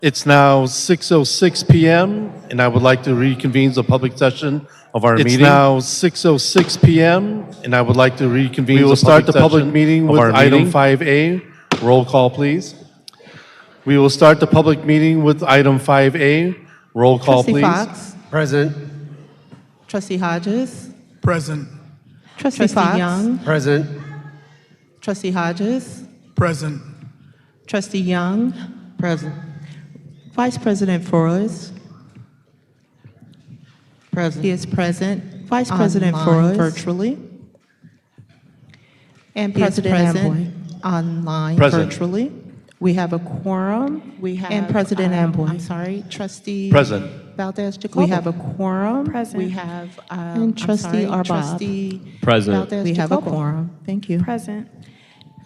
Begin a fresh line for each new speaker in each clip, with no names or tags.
It's now 6:06 p.m., and I would like to reconvene the public session of our meeting. It's now 6:06 p.m., and I would like to reconvene the public session. We will start the public meeting with item 5A. Roll call, please. We will start the public meeting with item 5A. Roll call,
Trustee
please.
Fox.
Present.
Trustee Hodges.
Present.
Trustee Fox. Young.
Present.
Trustee Hodges.
Present.
Trustee Young. Present. Vice President Flores.
Present.
He is present. Vice President Flores.
Virtually.
And
He is
President
present
Amboy.
online
Present.
virtually.
We have a quorum.
We have
And President Amboy.
I'm sorry, Trustee
Present.
Valdez Jacobo. We have a quorum.
Present.
We have
And Trustee Arbab.
Trustee
Present.
Valdez
We have a
Jacobo.
quorum. Thank you.
Present.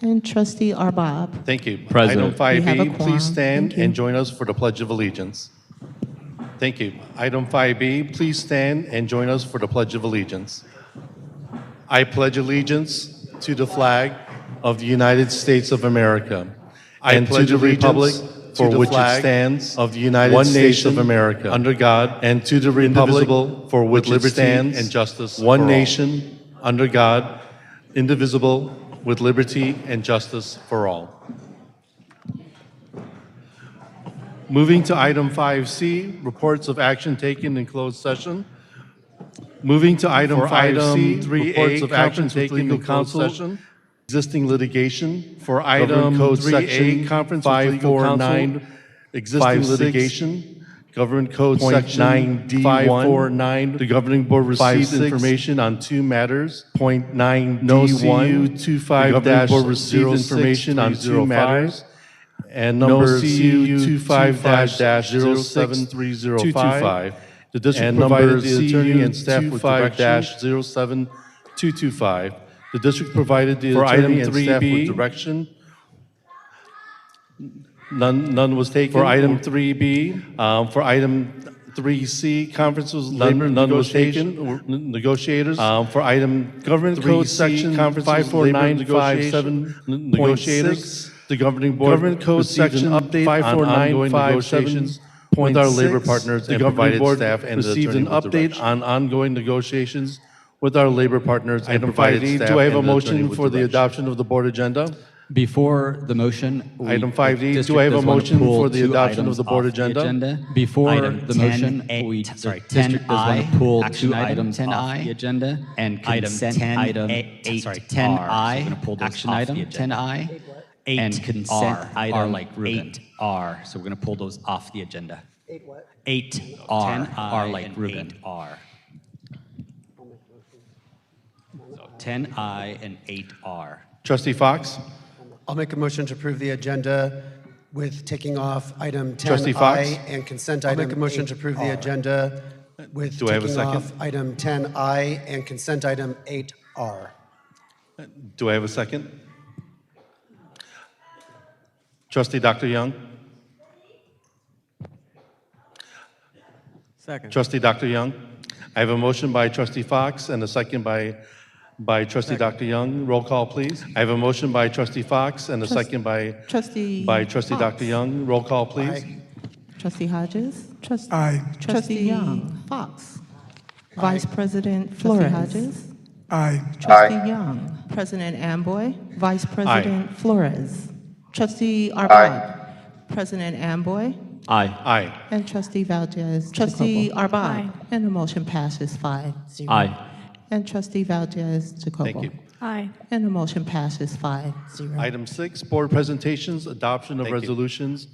And Trustee Arbab.
Thank you.
Present.
Item
We have a
5B,
quorum.
please stand
Thank you.
and join us for the Pledge of Allegiance. Thank you. Item 5B, please stand and join us for the Pledge of Allegiance. I pledge allegiance to the flag of the United States of America and to the republic for which it stands of the United States of America under God and to the republic for which it stands and justice one nation under God, indivisible, with liberty and justice for all. Moving to item 5C, reports of action taken in closed session. Moving to item 5C, reports of action taken in closed session. Existing litigation. For item code 3A, conference 549, existing litigation. Government code section 549, the governing board received information on two matters. Point 9 no CU 25-board received information on two matters. And number CU 25-07305. The district provided the attorney and staff with direction 07225. The district provided the attorney and staff with direction. None was taken. For item 3B, for item 3C, conferences, labor, none was taken. Negotiators. For item government code section, conferences, 54957, negotiators. The governing board government code section update 549 negotiations with our labor partners and provided staff and received an update on ongoing negotiations with our labor partners and provided staff. Do I have a motion for the adoption of the board agenda?
Before the motion,
Item 5D, do I have a motion for the adoption of the board agenda?
Before
Item
the motion,
10A
we,
sorry,
the district does want
10I,
to pull
action
two
item
items off
10I,
the agenda and
Item
consent
10A,
item
8, sorry,
10I. So we're
10I,
going to pull those
action
off
item
the agenda.
10I,
And
8R,
consent item
R like Ruben.
8R. So we're going to pull those off the agenda.
8R,
10I
R like
and
Ruben.
8R. So 10I and 8R.
Trustee Fox?
I'll make a motion to approve the agenda with taking off item
Trustee Fox?
10I and consent item. I'll make a motion to approve the agenda with
Do I have a
taking
second?
off item 10I and consent item 8R.
Do I have a second? Trustee Dr. Young?
Second.
Trustee Dr. Young? I have a motion by Trustee Fox and a second by Trustee Dr. Young. Roll call, please. I have a motion by Trustee Fox and a second by Trustee
Fox.
Dr. Young. Roll call, please.
Aye.
Trustee Hodges.
Aye.
Trustee Young. Fox. Vice President Flores. Hodges.
Aye.
Trustee Young. President Amboy. Vice President Flores. Trustee Arbab. President Amboy.
Aye.
Aye.
And Trustee Valdez. Trustee Arbab. And the motion passes 5-0.
Aye.
And Trustee Valdez Jacobo.
Thank you.
Aye.
And the motion passes 5-0.
Item 6, board presentations, adoption of resolutions,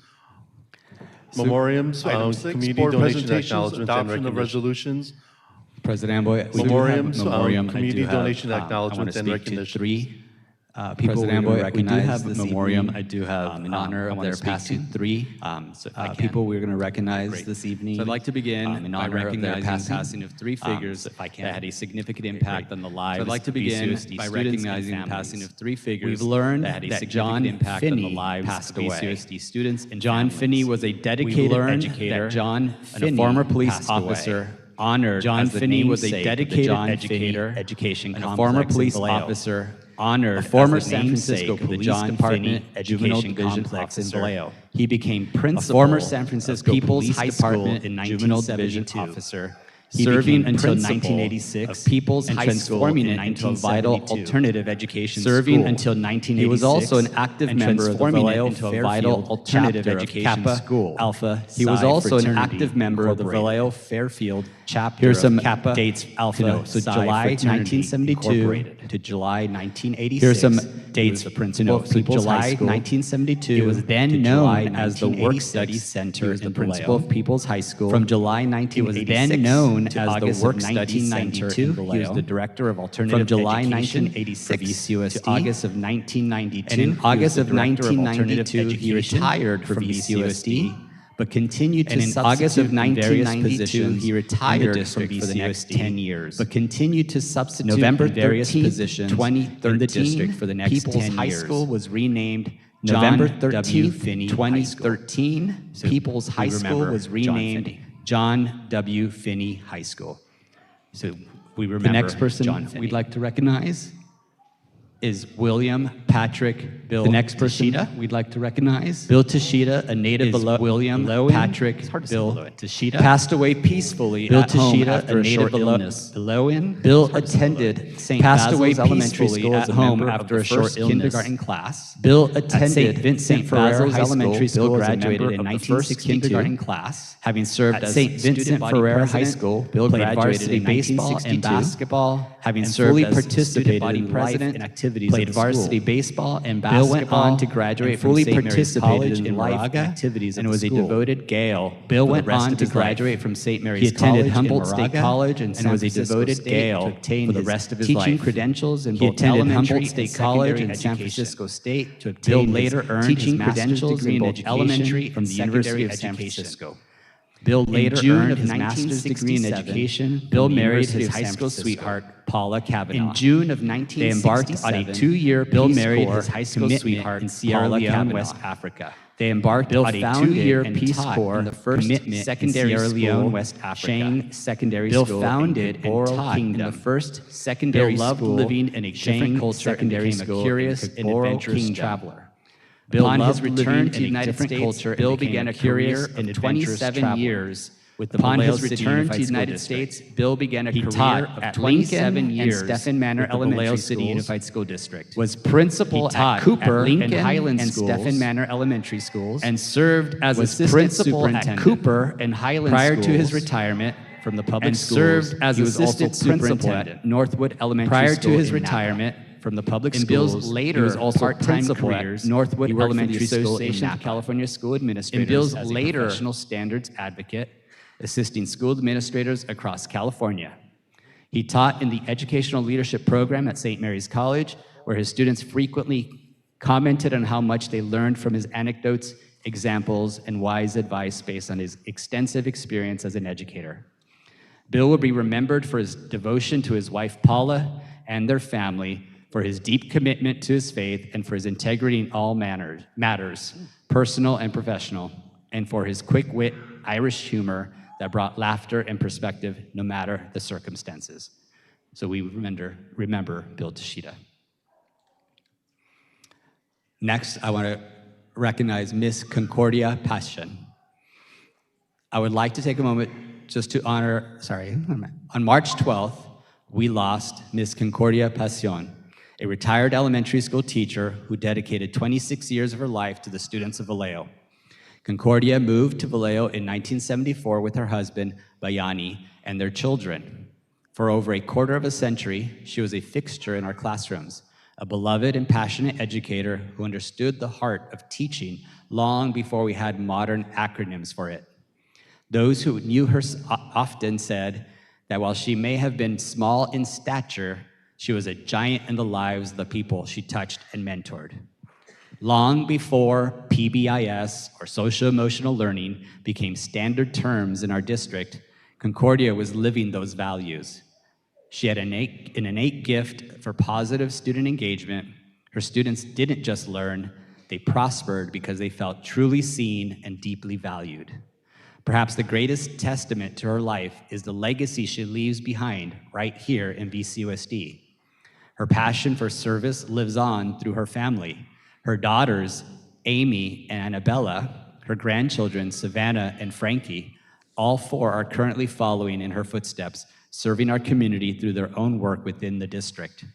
memoriams, community
board
donation
presentations,
acknowledgements, and
adoption
of resolutions,
President Amboy, we do have
memoriams,
memoriam. I
community
do have,
donation
I wanna
acknowledgements, and
speak to
recognition.
three people
President
we're
Amboy,
going to
we do
recognize
have
this
memoriam.
evening.
I do have,
in honor
I
of
wanna
their
speak to
passing.
three
People we're going to recognize
Great.
this evening.
So I'd like to begin
in
by
honor of their
recognizing
passing of three figures
if I can.
that had a significant impact
Great.
on the lives
So I'd like to
of
begin
VCUSD
by
students
recognizing
and
the passing
families.
of three figures
We've learned
that had a
that
significant
John
impact on the
Finney
lives
passed
of
away.
VCUSD students and
John
families.
Finney was a
We've
dedicated
learned
educator
that John
and a
Finney
former police
passed away
officer honored
John
as the
Finney was a
namesake of the
dedicated
John
educator
Finney Education
and a
Complex
former
in
police
Vallejo.
officer, honored
A former
as the
San Francisco
namesake of the
Police
John
Department
Finney
Juvenile
Education
Division
Complex in
officer.
Vallejo.
He became
A
principal
former San Francisco
of People's
Police
High
Department
School in
Juvenile Division
1972.
officer.
He
Serving
became
until
principal
1986
of People's
and
High
transforming
School
it
in
into a vital
1972.
alternative education
Serving
school.
until 1986.
He was also an active
and
member of the
transforming it
Vallejo
into a
Fairfield
vital alternative
chapter of
education
Kappa
school.
Alpha
He was
Psi
also an
Fraternity
active member of the
Incorporated.
Vallejo Fairfield chapter
Here's some
of Kappa
dates
Alpha
to know. So
Psi
July
Fraternity
1972
Incorporated to July 1986.
Here's some
He
dates
was the
to
principal
know.
of
So
People's
July
High School.
1972
It was then
to
known
July
as the Work
1986.
Study Center.
He was the
in
principal
Vallejo.
of People's High School.
From July
It was
1986
then known
to
as
August
the Work
of
Study Center
1992.
in
He was
Vallejo.
the director of alternative
From July
education
1986
for VCUSD.
to August of 1992.
And in August of
he was the director
1992,
alternative
he
education
retired
for
from VCUSD,
but continued to
and in August of
substitute in various
1992,
positions
he retired
in the
from
district for the next
VCUSD,
10 years.
but continued to substitute
November
in various
13th,
positions
2013,
in the district for the next
People's
10
High
years.
School
was renamed
November
John
13th,
W. Finney High School.
2013,
So
People's
we
High School
remember
was
John
renamed
Finney. John W. Finney High School. So we remember
The next person
John Finney.
we'd like to recognize
is William Patrick Bill
the next person
Tashita.
we'd like to recognize.
Bill Tashita, a native
is
of
William
Patrick
It's hard to say
Bill
Beloit.
Tashita, passed away peacefully
Bill
at home
Tashita,
after
a
a short
native
illness.
Beloan.
Bill attended St.
Passed away
Basil's Elementary
peacefully
School
at
as a
home
member
after
of
a
the
short
first
illness.
kindergarten class.
Bill
At
attended
St. Vincent
Ferrer
Basil's
Elementary School,
Bill
graduated
graduated
in
in the first
1962.
kindergarten class.
Having served
At
as
St.
student
Vincent
body
Ferrer High
president,
School,
Bill
played
graduated
varsity
in
baseball
1962,
and basketball,
having
and
served
fully
as
participated
student body
in life
president,
and activities
played
of the
varsity
school.
baseball and
Bill
basketball,
went on to graduate
and
from
fully
St. Mary's
participated
College
in
in
life
life
and
activities
and
of
was
the
a
school.
devoted Gale.
Bill
for the
went
rest
on
of
to
his life.
graduate from St. Mary's
He attended
College
Humboldt
in
State
Moraga
College in
and
San
was a
Francisco
devoted
State
Gale
to obtain
for the
his
rest of his
teaching
life.
credentials in
He
both
attended
elementary
Humboldt State
and
College
secondary
in San
education.
Francisco State to
Bill
obtain
later
his
earned
teaching
his master's
credentials
degree
in
in
both
education
elementary
from
and
the University of
secondary
San
education.
Francisco.
Bill
In
later
June
earned
of
his master's degree in
1967,
education.
Bill
from the
married
University
his
of
high
San
school
Francisco.
sweetheart,
Paula Kavanaugh.
In June of
They embarked on a
1967,
two-year
Bill
Peace
married
Corps
his high school
commitment
sweetheart
in Sierra
Paula
Leone,
Kavanaugh.
West Africa. They embarked
Bill
on a
founded
two-year
and
Peace
taught
Corps
in the first
commitment
secondary
in Sierra Leone,
school,
West Africa.
Shang Secondary
Bill
School,
founded
in
and
Coral
taught
Kingdom.
in the first secondary
Bill loved
school
living in a
Shang
different culture
secondary
and became
school
a curious
in
and
Coral
adventurous
Kingdom.
traveler.
Bill
Upon his
loved
return
living
to the
in a
United
different
States,
culture and
Bill
became
began
a
a career
curious
of
and adventurous
27
traveler.
years
With the
Upon
Vallejo
his
City
return to
Unified
the
School
United
District.
States, Bill began a
He
career
taught
of
at
27
Lincoln
years
and Stephen Manor
with the Vallejo
Elementary
City
Schools,
Unified School District.
was principal
He taught
at Cooper
at Lincoln
and Highland
and
Schools,
Stephen Manor Elementary Schools,
and served as
was
assistant
principal at
superintendent
Cooper and Highland
prior to his
Schools,
retirement from the public
and
schools.
served as
He was also
assistant
principal
superintendent
at Northwood Elementary
prior
School
to his
in Napa.
retirement
from the public
In
schools.
Bill's
He
later
was also
part-time
principal at
careers,
Northwood
he worked for the
Elementary School in
Association of
Napa.
California School Administrators
In Bill's
as a
later
professional standards
advocate, assisting school administrators across California. He taught in the Educational Leadership Program at St. Mary's College, where his students frequently commented on how much they learned from his anecdotes, examples, and wise advice based on his extensive experience as an educator. Bill will be remembered for his devotion to his wife Paula and their family, for his deep commitment to his faith, and for his integrity in all matters, personal and professional, and for his quick wit, Irish humor that brought laughter and perspective no matter the circumstances. So we remember Bill Tashita. Next, I want to recognize Miss Concordia Passion. I would like to take a moment just to honor, on March 12th, we lost Miss Concordia Passion, a retired elementary school teacher who dedicated 26 years of her life to the students of Vallejo. Concordia moved to Vallejo in 1974 with her husband, Bayani, and their children. For over a quarter of a century, she was a fixture in our classrooms, a beloved and passionate educator who understood the heart of teaching long before we had modern acronyms for it. Those who knew her often said that while she may have been small in stature, she was a giant in the lives of the people she touched and mentored. Long before PBIS, or social emotional learning, became standard terms in our district, Concordia was living those values. She had an innate gift for positive student engagement. Her students didn't just learn, they prospered because they felt truly seen and deeply valued. Perhaps the greatest testament to her life is the legacy she leaves behind right here in VCUSD. Her passion for service lives on through her family. Her daughters, Amy and Annabella, her grandchildren, Savannah and Frankie, all four are currently following in her footsteps, serving our community through their own work within the district.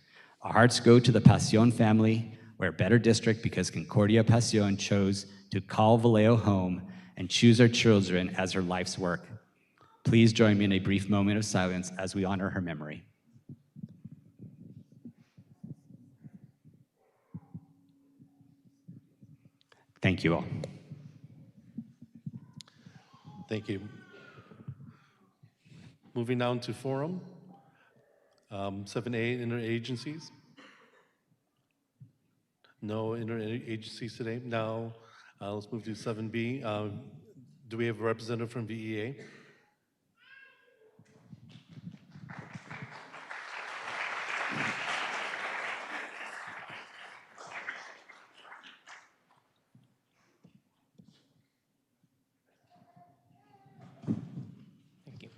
Our hearts go to the Pasion family. We're a better district because Concordia Pasion chose to call Vallejo home and choose our children as her life's work. Please join me in a brief moment of silence as we honor her memory. Thank you all.
Thank you. Moving down to forum. 7A, interagencies. No interagencies today. Now, let's move to 7B. Do we have a representative from VEA?
Thank you.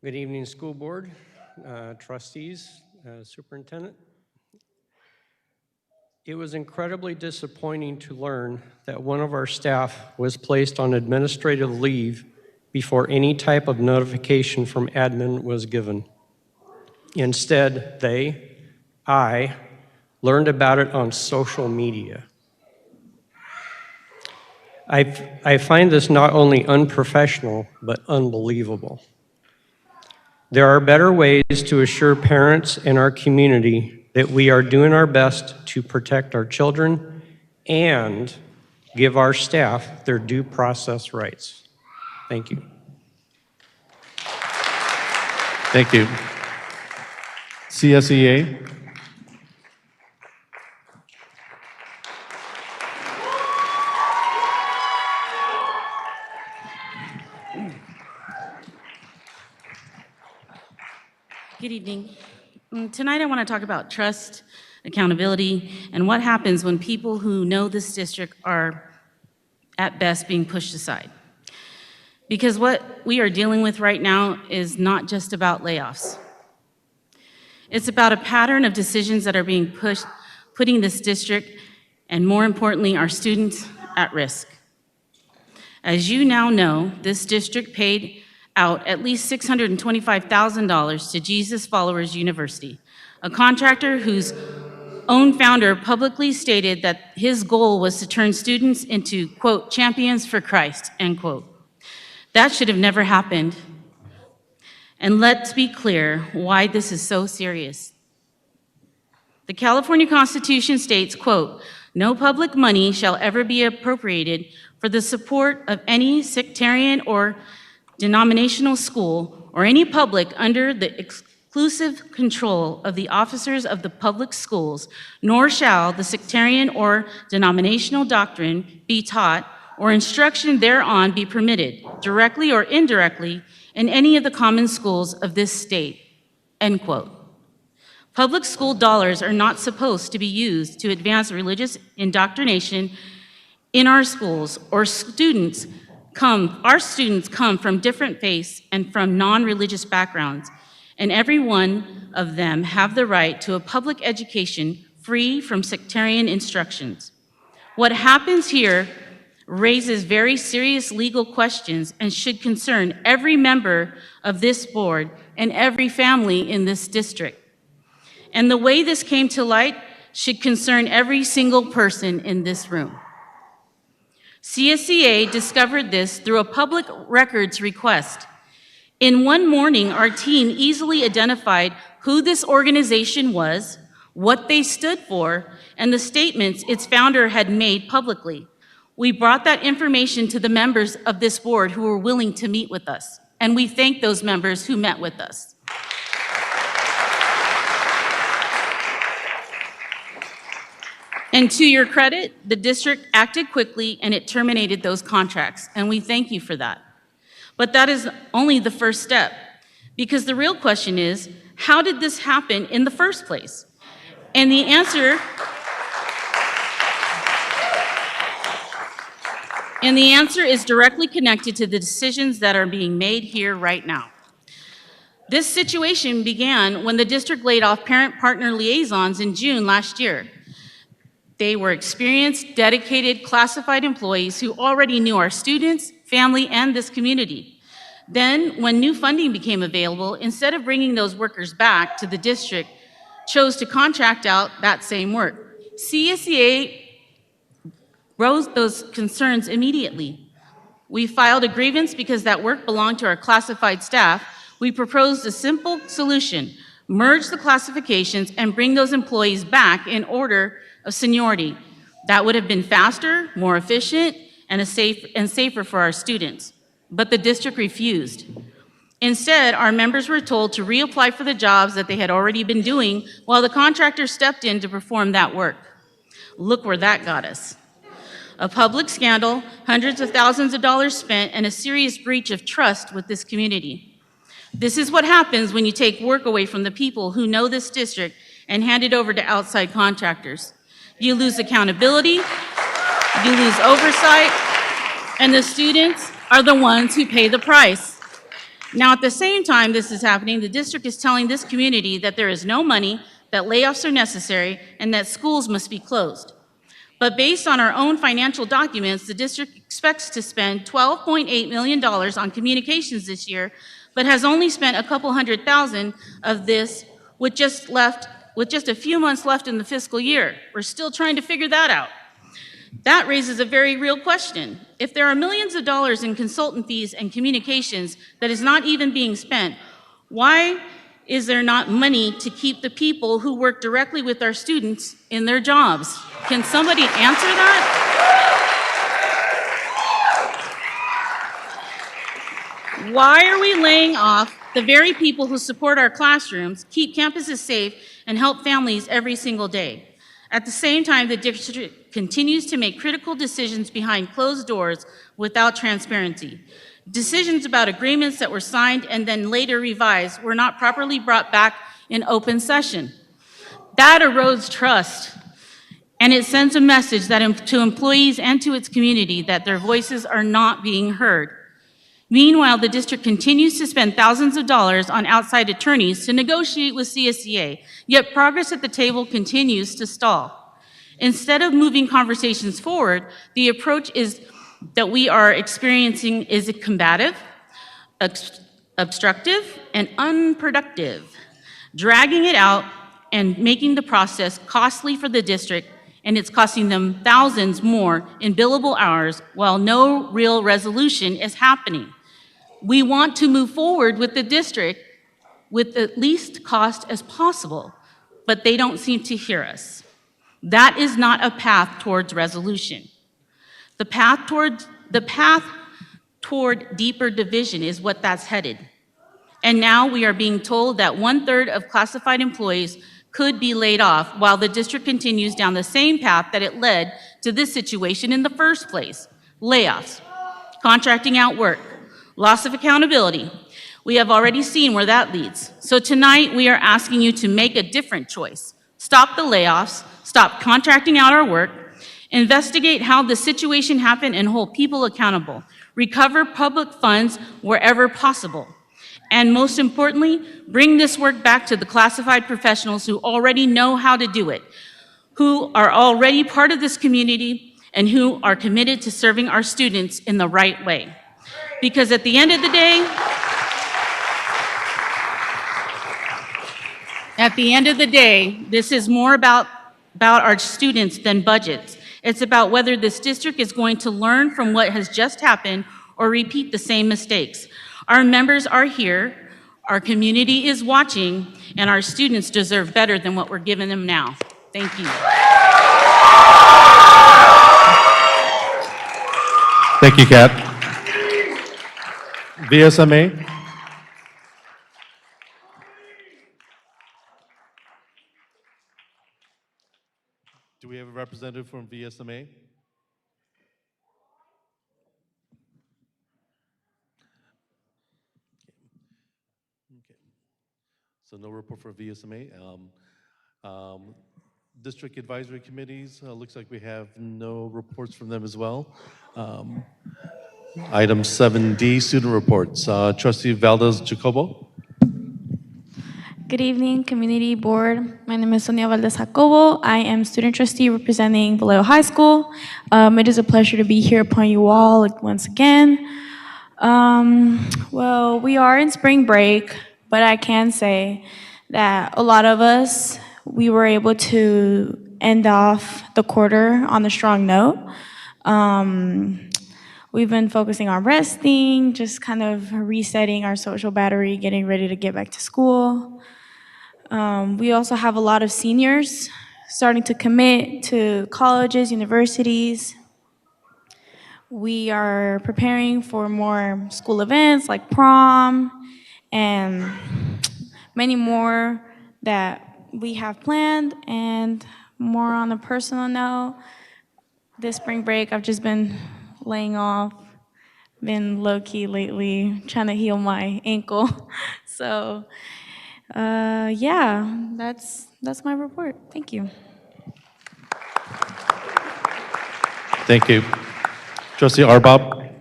Good evening, school board, trustees, superintendent. It was incredibly disappointing to learn that one of our staff was placed on administrative leave before any type of notification from admin was given. Instead, I, learned about it on social media. I find this not only unprofessional, but unbelievable. There are better ways to assure parents in our community that we are doing our best to protect our children and give our staff their due process rights. Thank you.
Thank you. CSEA.
Good evening. Tonight I want to talk about trust, accountability, and what happens when people who know this district are at best being pushed aside. Because what we are dealing with right now is not just about layoffs. It's about a pattern of decisions that are being putting this district, and more importantly, our students, at risk. As you now know, this district paid out at least $625,000 to Jesus Followers University, a contractor whose own founder publicly stated that his goal was to turn students into, quote, champions for Christ, end quote. That should have never happened. And let's be clear why this is so serious. The California Constitution states, quote, no public money shall ever be appropriated for the support of any sectarian or denominational school or any public under the exclusive control of the officers of the public schools, nor shall the sectarian or denominational doctrine be taught or instruction thereon be permitted, directly or indirectly, in any of the common schools of this state, end quote. Public school dollars are not supposed to be used to advance religious indoctrination in our schools, or our students come from different faiths and from non-religious backgrounds, and every one of them have the right to a public education free from sectarian instructions. What happens here raises very serious legal questions and should concern every member of this board and every family in this district. And the way this came to light should concern every single person in this room. CSEA discovered this through a public records request. In one morning, our team easily identified who this organization was, what they stood for, and the statements its founder had made publicly. We brought that information to the members of this board who were willing to meet with us, and we thank those members who met with us. And to your credit, the district acted quickly and it terminated those contracts, and we thank you for that. But that is only the first step, because the real question is, how did this happen in the first place? And the answer And the answer is directly connected to the decisions that are being made here right now. This situation began when the district laid off parent-partner liaisons in June last year. They were experienced, dedicated, classified employees who already knew our students, family, and this community. Then, when new funding became available, instead of bringing those workers back to the district, chose to contract out that same work. CSEA rose those concerns immediately. We filed a grievance because that work belonged to our classified staff. We proposed a simple solution: merge the classifications and bring those employees back in order of seniority. That would have been faster, more efficient, and safer for our students. But the district refused. Instead, our members were told to reapply for the jobs that they had already been doing while the contractor stepped in to perform that work. Look where that got us. A public scandal, hundreds of thousands of dollars spent, and a serious breach of trust with this community. This is what happens when you take work away from the people who know this district and hand it over to outside contractors. You lose accountability, you lose oversight, and the students are the ones who pay the price. Now, at the same time this is happening, the district is telling this community that there is no money, that layoffs are necessary, and that schools must be closed. But based on our own financial documents, the district expects to spend $12.8 million on communications this year, but has only spent a couple $100,000 of this with just a few months left in the fiscal year. We're still trying to figure that out. That raises a very real question. If there are millions of dollars in consultant fees and communications that is not even being spent, why is there not money to keep the people who work directly with our students in their jobs? Can somebody answer that? Why are we laying off the very people who support our classrooms, keep campuses safe, and help families every single day? At the same time, the district continues to make critical decisions behind closed doors without transparency. Decisions about agreements that were signed and then later revised were not properly brought back in open session. That erodes trust, and it sends a message to employees and to its community that their voices are not being heard. Meanwhile, the district continues to spend thousands of dollars on outside attorneys to negotiate with CSEA, yet progress at the table continues to stall. Instead of moving conversations forward, the approach that we are experiencing is combative, obstructive, and unproductive, dragging it out and making the process costly for the district, and it's costing them thousands more in billable hours while no real resolution is happening. We want to move forward with the district with the least cost as possible, but they don't seem to hear us. That is not a path towards resolution. The path toward deeper division is what that's headed. And now we are being told that 1/3 of classified employees could be laid off while the district continues down the same path that it led to this situation in the first place: layoffs, contracting out work, loss of accountability. We have already seen where that leads. So tonight we are asking you to make a different choice. Stop the layoffs, stop contracting out our work, investigate how the situation happened and hold people accountable, recover public funds wherever possible, and most importantly, bring this work back to the classified professionals who already know how to do it, who are already part of this community, and who are committed to serving our students in the right way. Because at the end of the day, this is more about our students than budgets. It's about whether this district is going to learn from what has just happened or repeat the same mistakes. Our members are here, our community is watching, and our students deserve better than what we're giving them now. Thank you.
Thank you, Kat. VSMA? Do we have a representative from VSMA? Okay. So no report for VSMA. District Advisory Committees, looks like we have no reports from them as well. Item 7D, student reports. Trustee Valdez Jacobo.
Good evening, Community Board. My name is Sonia Valdez Jacobo. I am student trustee representing Vallejo High School. It is a pleasure to be here upon you all once again. Well, we are in spring break, but I can say that a lot of us, we were able to end off the quarter on a strong note. We've been focusing on resting, just kind of resetting our social battery, getting ready to get back to school. We also have a lot of seniors starting to commit to colleges, universities. We are preparing for more school events like prom and many more that we have planned. And more on a personal note, this spring break, I've just been laying off, been low-key lately, trying to heal my ankle. So, yeah, that's my report. Thank you.
Thank you. Trustee Arbob.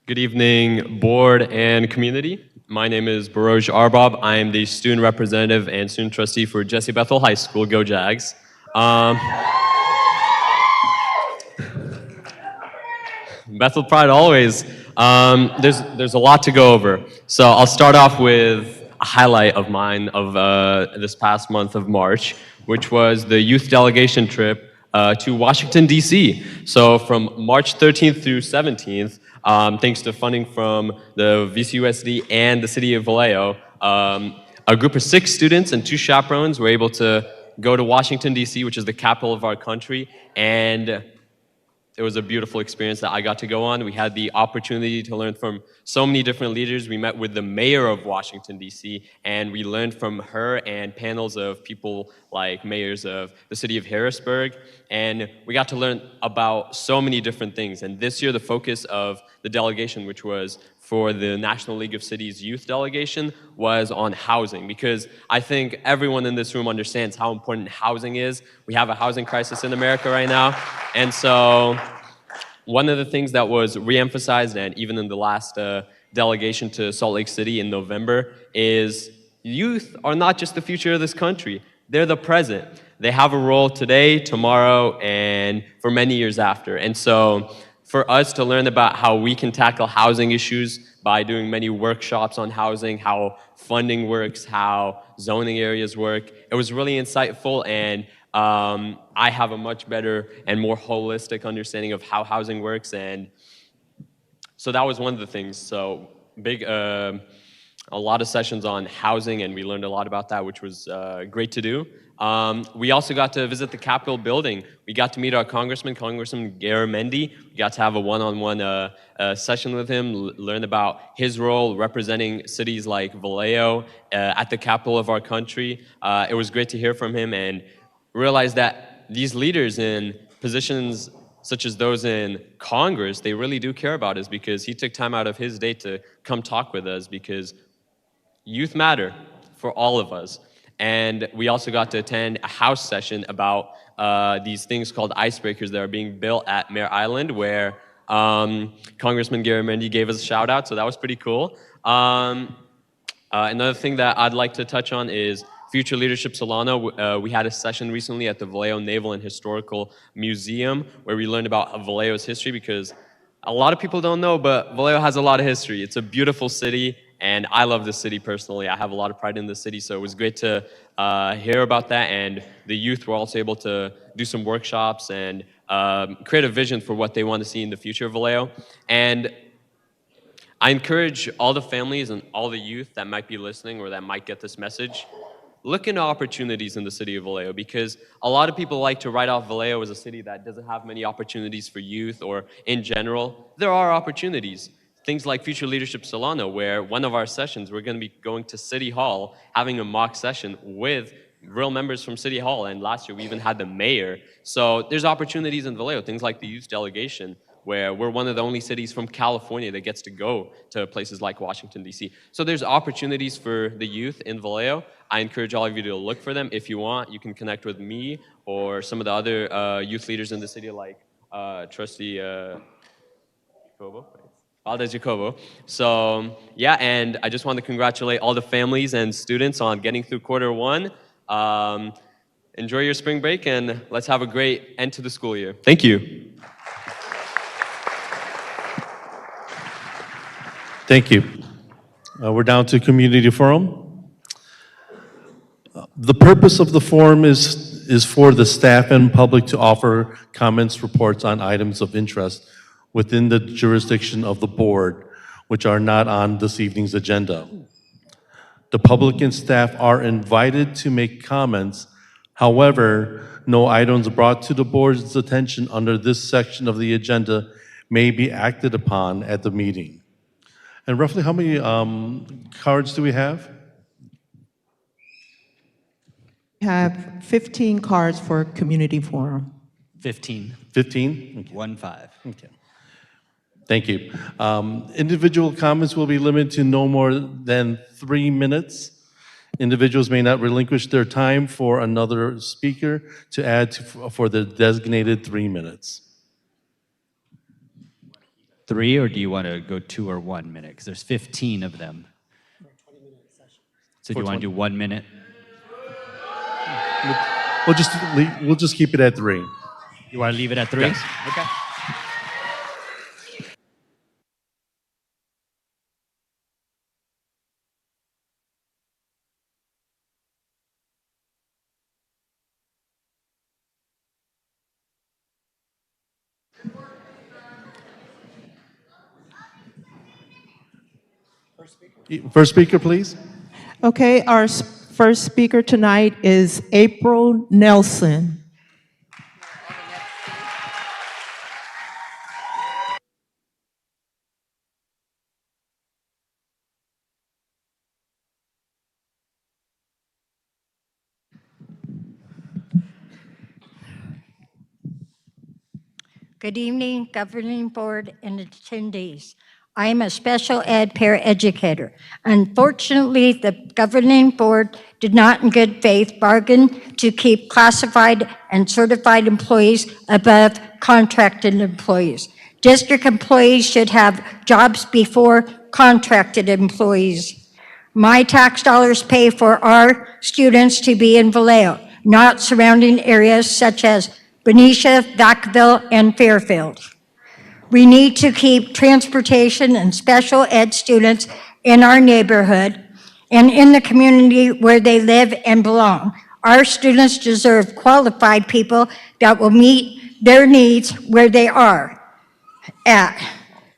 Good evening, board and community. My name is Baroj Arbob. I am the student representative and student trustee for Jesse Bethel High School. Go Jags. Bethel pride always. There's a lot to go over. So I'll start off with a highlight of mine of this past month of March, which was the youth delegation trip to Washington, D.C. So from March 13th through 17th, thanks to funding from the VCUSD and the city of Vallejo, a group of 6 students and 2 chaperones were able to go to Washington, D.C., which is the capital of our country, and it was a beautiful experience that I got to go on. We had the opportunity to learn from so many different leaders. We met with the mayor of Washington, D.C., and we learned from her and panels of people like mayors of the city of Harrisburg. And we got to learn about so many different things. And this year, the focus of the delegation, which was for the National League of Cities youth delegation, was on housing, because I think everyone in this room understands how important housing is. We have a housing crisis in America right now. And so one of the things that was reemphasized, and even in the last delegation to Salt Lake City in November, is youth are not just the future of this country. They're the present. They have a role today, tomorrow, and for many years after. And so for us to learn about how we can tackle housing issues by doing many workshops on housing, how funding works, how zoning areas work, it was really insightful, and I have a much better and more holistic understanding of how housing works, and so that was one of the things. So a lot of sessions on housing, and we learned a lot about that, which was great to do. We also got to visit the Capitol building. We got to meet our Congressman Garamendi. We got to have a one-on-one session with him, learn about his role representing cities like Vallejo at the capital of our country. It was great to hear from him and realize that these leaders in positions such as those in Congress, they really do care about us, because he took time out of his day to come talk with us, because youth matter for all of us. And we also got to attend a house session about these things called icebreakers that are being built at Mare Island, where Congressman Garamendi gave us a shout out, so that was pretty cool. Another thing that I'd like to touch on is Future Leadership Solano. We had a session recently at the Vallejo Naval and Historical Museum where we learned about Vallejo's history, because a lot of people don't know, but Vallejo has a lot of history. It's a beautiful city, and I love this city personally. I have a lot of pride in the city, so it was great to hear about that, and the youth were also able to do some workshops and create a vision for what they want to see in the future of Vallejo. And I encourage all the families and all the youth that might be listening or that might get this message, look into opportunities in the city of Vallejo, because a lot of people like to write off Vallejo as a city that doesn't have many opportunities for youth or in general. There are opportunities. Things like Future Leadership Solano, where one of our sessions, we're going to be going to City Hall, having a mock session with real members from City Hall, and last year we even had the mayor. So there's opportunities in Vallejo, things like the youth delegation, where we're one of the only cities from California that gets to go to places like Washington, D.C. So there's opportunities for the youth in Vallejo. I encourage all of you to look for them. If you want, you can connect with me or some of the other youth leaders in the city, like Trustee Jacobo. Aldes Jacobo. So yeah, and I just want to congratulate all the families and students on getting through Q1. Enjoy your spring break, and let's have a great end to the school year. Thank you.
Thank you. We're down to community forum. The purpose of the forum is for the staff and public to offer comments, reports on items of interest within the jurisdiction of the board, which are not on this evening's agenda. The public and staff are invited to make comments. However, no items brought to the board's attention under this section of the agenda may be acted upon at the meeting. And roughly how many cards do we have?
We have 15 cards for community forum.
15.
15? Okay.
1-5.
Okay. Thank you. Individual comments will be limited to no more than 3 minutes. Individuals may not relinquish their time for another speaker to add for the designated 3 minutes.
3, or do you want to go 2 or 1 minute? Because there's 15 of them. So do you want to do 1 minute?
We'll just keep it at 3.
You want to leave it at 3?
Yes.
Okay.
First speaker, please.
Okay, our first speaker tonight is April Nelson.
Good evening, governing board and attendees. I am a special ed paraeducator. Unfortunately, the governing board did not in good faith bargain to keep classified and certified employees above contracted employees. District employees should have jobs before contracted employees. My tax dollars pay for our students to be in Vallejo, not surrounding areas such as Benicia, Vacaville, and Fairfield. We need to keep transportation and special ed students in our neighborhood and in the community where they live and belong. Our students deserve qualified people that will meet their needs where they are at.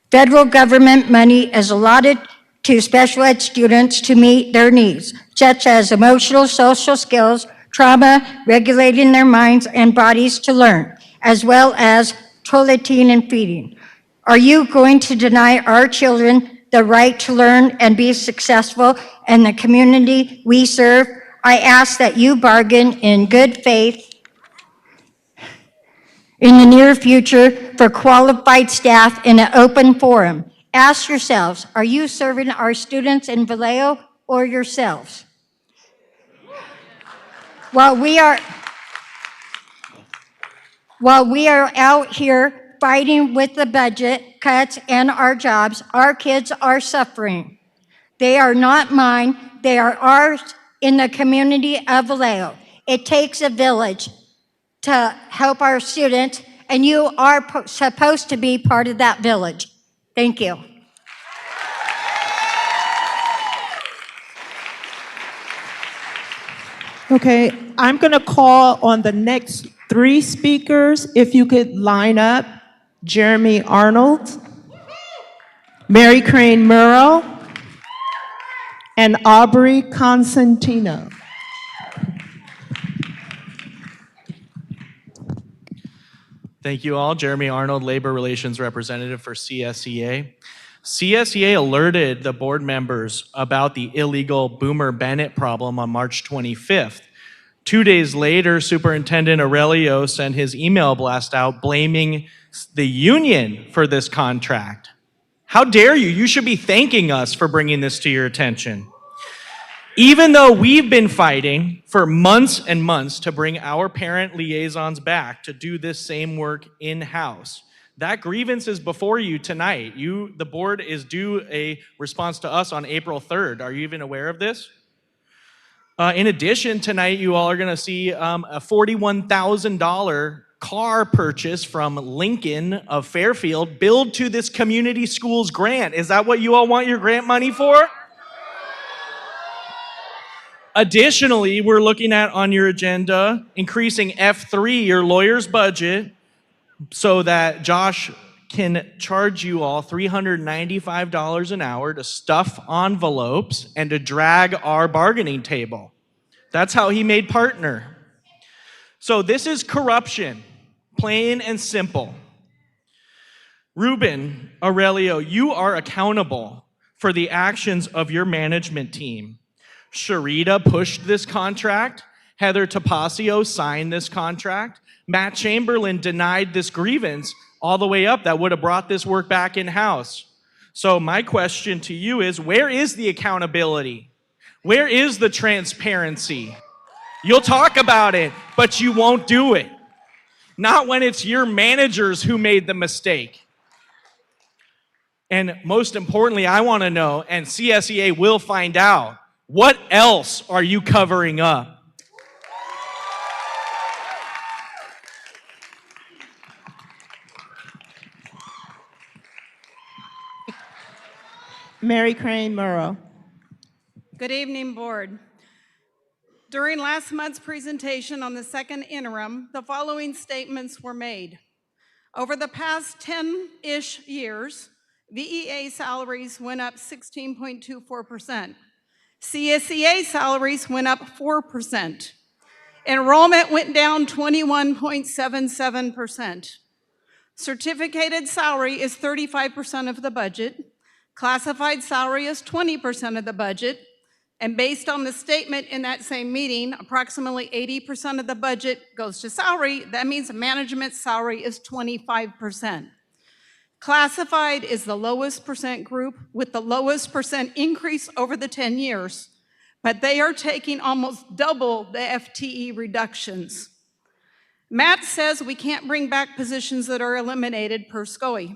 Federal government money is allotted to special ed students to meet their needs, such as emotional, social skills, trauma, regulating their minds and bodies to learn, as well as toileting and feeding. Are you going to deny our children the right to learn and be successful in the community we serve? I ask that you bargain in good faith in the near future for qualified staff in an open forum. Ask yourselves, are you serving our students in Vallejo or yourselves? While we are out here fighting with the budget cuts and our jobs, our kids are suffering. They are not mine, they are ours in the community of Vallejo. It takes a village to help our students, and you are supposed to be part of that village. Thank you.
Okay, I'm going to call on the next 3 speakers. If you could line up, Jeremy Arnold, Mary Crane Murrow, and Aubrey Constantino.
Thank you all. Jeremy Arnold, Labor Relations Representative for CSEA. CSEA alerted the board members about the illegal Boomer Bennett problem on March 25th. 2 days later, Superintendent Aurelio sent his email blast out blaming the union for this contract. How dare you? You should be thanking us for bringing this to your attention. Even though we've been fighting for months and months to bring our parent liaisons back to do this same work in-house, that grievance is before you tonight. The board is due a response to us on April 3rd. Are you even aware of this? In addition, tonight you all are going to see a $41,000 car purchase from Lincoln of Fairfield billed to this community schools grant. Is that what you all want your grant money for? Additionally, we're looking at on your agenda increasing F3, your lawyer's budget, so that Josh can charge you all $395 an hour to stuff envelopes and to drag our bargaining table. That's how he made partner. So this is corruption, plain and simple. Ruben Aurelio, you are accountable for the actions of your management team. Sharita pushed this contract. Heather Tapasio signed this contract. Matt Chamberlain denied this grievance all the way up that would have brought this work back in-house. So my question to you is, where is the accountability? Where is the transparency? You'll talk about it, but you won't do it. Not when it's your managers who made the mistake. And most importantly, I want to know, and CSEA will find out, what else are you covering up?
Mary Crane Murrow.
Good evening, board. During last month's presentation on the second interim, the following statements were made. Over the past 10-ish years, VEA salaries went up 16.24%. CSEA salaries went up 4%. Enrollment went down 21.77%. Certificated salary is 35% of the budget. Classified salary is 20% of the budget. And based on the statement in that same meeting, approximately 80% of the budget goes to salary. That means management salary is 25%. Classified is the lowest percent group with the lowest percent increase over the 10 years, but they are taking almost double the FTE reductions. Matt says we can't bring back positions that are eliminated per SCOE,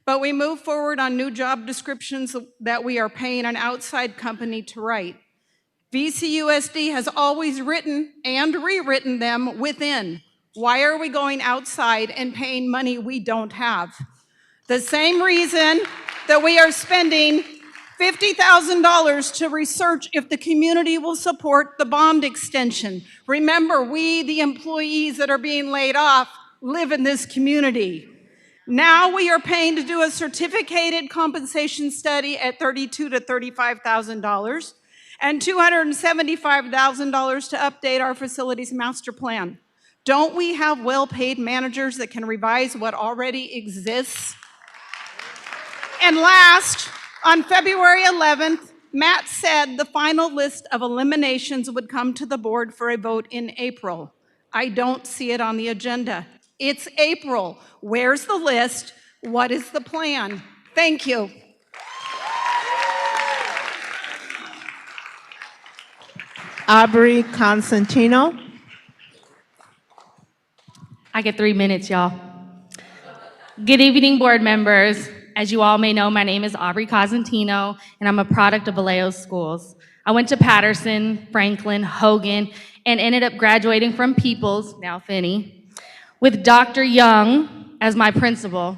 but we move forward on new job descriptions that we are paying an outside company to write. VCUSD has always written and rewritten them within. Why are we going outside and paying money we don't have? The same reason that we are spending $50,000 to research if the community will support the bond extension. Remember, we, the employees that are being laid off, live in this community. Now we are paying to do a certificated compensation study at $32,000 to $35,000 and $275,000 to update our facilities master plan. Don't we have well-paid managers that can revise what already exists? And last, on February 11th, Matt said the final list of eliminations would come to the board for a vote in April. I don't see it on the agenda. It's April. Where's the list? What is the plan? Thank you.
Aubrey Constantino.
I get 3 minutes, y'all. Good evening, board members. As you all may know, my name is Aubrey Cosentino, and I'm a product of Vallejo schools. I went to Patterson, Franklin, Hogan, and ended up graduating from Peoples, now Finney, with Dr. Young as my principal.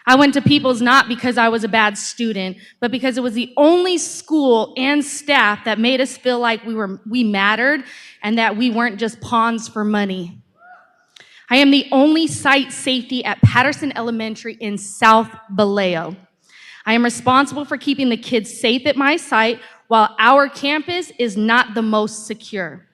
I went to Peoples not because I was a bad student, but because it was the only school and staff that made us feel like we mattered and that we weren't just pawns for money. I am the only site safety at Patterson Elementary in South Vallejo. I am responsible for keeping the kids safe at my site while our campus is not the most secure.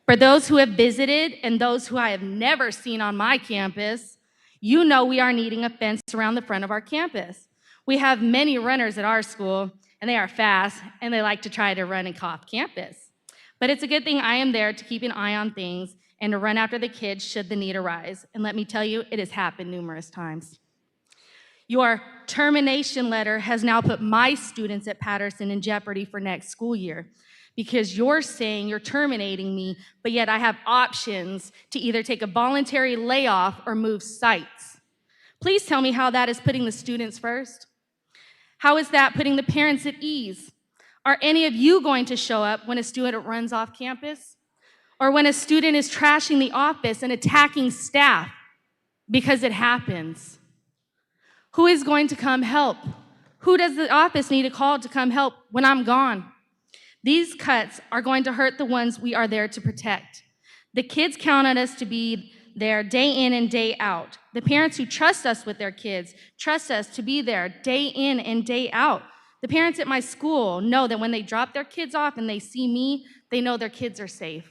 For those who have visited and those who I have never seen on my campus, you know we are needing a fence around the front of our campus. We have many runners at our school, and they are fast, and they like to try to run and off campus. But it's a good thing I am there to keep an eye on things and to run after the kids should the need arise. And let me tell you, it has happened numerous times. Your termination letter has now put my students at Patterson in jeopardy for next school year because you're saying you're terminating me, but yet I have options to either take a voluntary layoff or move sites. Please tell me how that is putting the students first. How is that putting the parents at ease? Are any of you going to show up when a student runs off campus? Or when a student is trashing the office and attacking staff? Because it happens. Who is going to come help? Who does the office need to call to come help when I'm gone? These cuts are going to hurt the ones we are there to protect. The kids count on us to be there day in and day out. The parents who trust us with their kids trust us to be there day in and day out. The parents at my school know that when they drop their kids off and they see me, they know their kids are safe.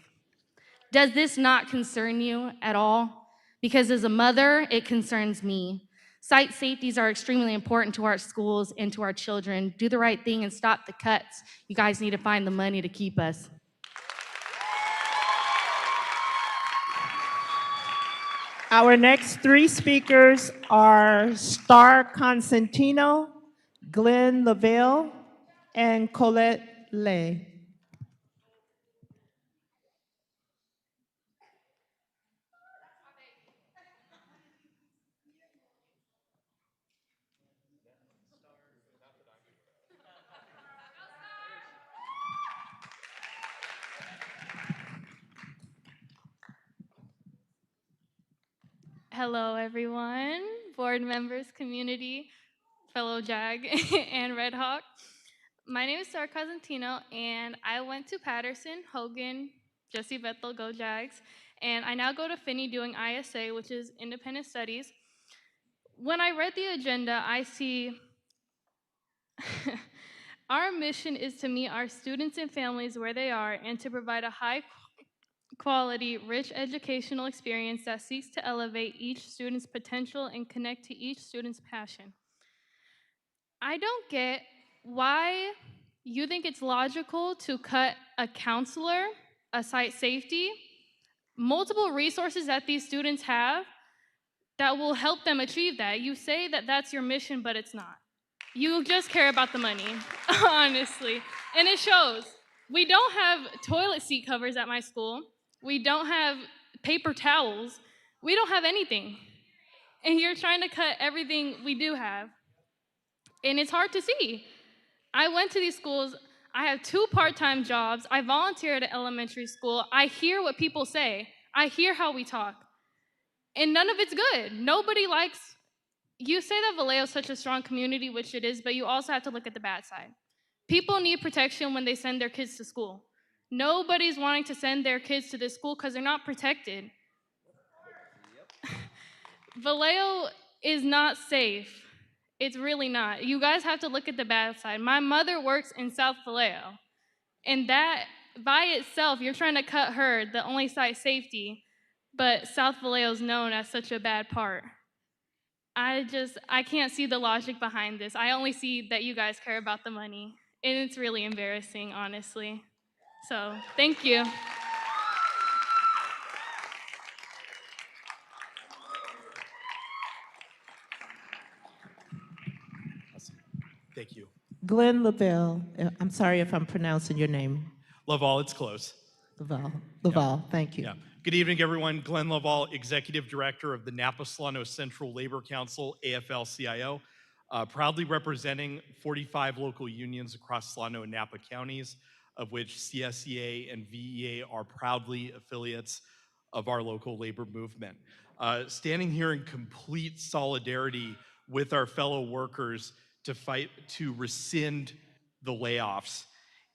Does this not concern you at all? Because as a mother, it concerns me. Site safeties are extremely important to our schools and to our children. Do the right thing and stop the cuts. You guys need to find the money to keep us.
Our next three speakers are Star Constantino, Glenn Lavelle, and Colette Lay.
Hello, everyone, board members, community, fellow JAG, and Red Hawk. My name is Star Cosentino, and I went to Patterson, Hogan, Jesse Bethel, go Jags, and I now go to Finney doing ISA, which is Independent Studies. When I read the agenda, I see our mission is to meet our students and families where they are and to provide a high quality, rich educational experience that seeks to elevate each student's potential and connect to each student's passion. I don't get why you think it's logical to cut a counselor, a site safety, multiple resources that these students have that will help them achieve that. You say that that's your mission, but it's not. You just care about the money, honestly. And it shows. We don't have toilet seat covers at my school. We don't have paper towels. We don't have anything. And you're trying to cut everything we do have. And it's hard to see. I went to these schools. I have 2 part-time jobs. I volunteer at an elementary school. I hear what people say. I hear how we talk. And none of it's good. Nobody likes, you say that Vallejo is such a strong community, which it is, but you also have to look at the bad side. People need protection when they send their kids to school. Nobody's wanting to send their kids to this school because they're not protected. Vallejo is not safe. It's really not. You guys have to look at the bad side. My mother works in South Vallejo, and that by itself, you're trying to cut her, the only site safety, but South Vallejo is known as such a bad part. I can't see the logic behind this. I only see that you guys care about the money, and it's really embarrassing, honestly. So, thank you.
Thank you.
Glenn Lavelle, I'm sorry if I'm pronouncing your name.
Laval, it's close.
Laval, thank you.
Yeah. Good evening, everyone. Glenn Laval, Executive Director of the Napa Solano Central Labor Council, AFL-CIO, proudly representing 45 local unions across Solano and Napa counties, of which CSEA and VEA are proudly affiliates of our local labor movement. Standing here in complete solidarity with our fellow workers to fight to rescind the layoffs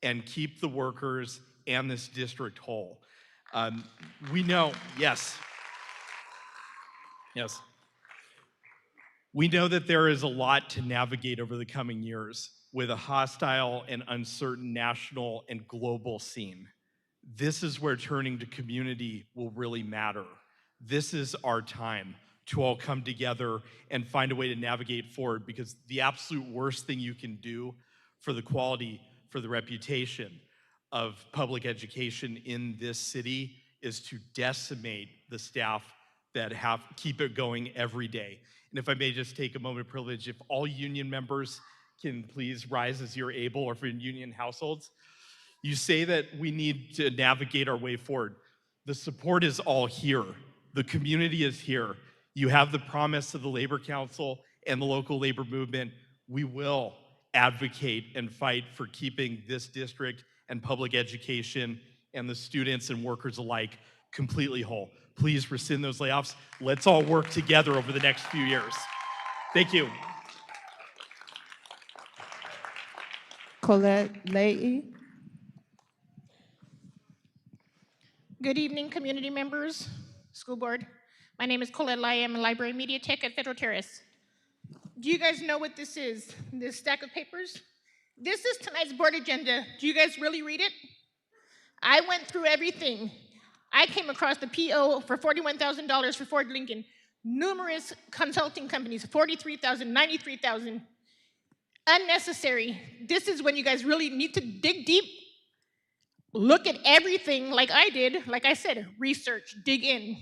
and keep the workers and this district whole. We know, yes. We know that there is a lot to navigate over the coming years with a hostile and uncertain national and global scene. This is where turning to community will really matter. This is our time to all come together and find a way to navigate forward, because the absolute worst thing you can do for the quality, for the reputation of public education in this city is to decimate the staff that keep it going every day. And if I may just take a moment of privilege, if all union members can please rise as you're able, or for union households. You say that we need to navigate our way forward. The support is all here. The community is here. You have the promise of the Labor Council and the local labor movement. We will advocate and fight for keeping this district and public education and the students and workers alike completely whole. Please rescind those layoffs. Let's all work together over the next few years. Thank you.
Colette Leahy.
Good evening, community members, school board. My name is Colette Lai. I'm a library media tech at Federal Terrace. Do you guys know what this is? This stack of papers? This is tonight's board agenda. Do you guys really read it? I went through everything. I came across the PO for $41,000 for Ford Lincoln. Numerous consulting companies, $43,000, $93,000. Unnecessary. This is when you guys really need to dig deep. Look at everything like I did. Like I said, research, dig in.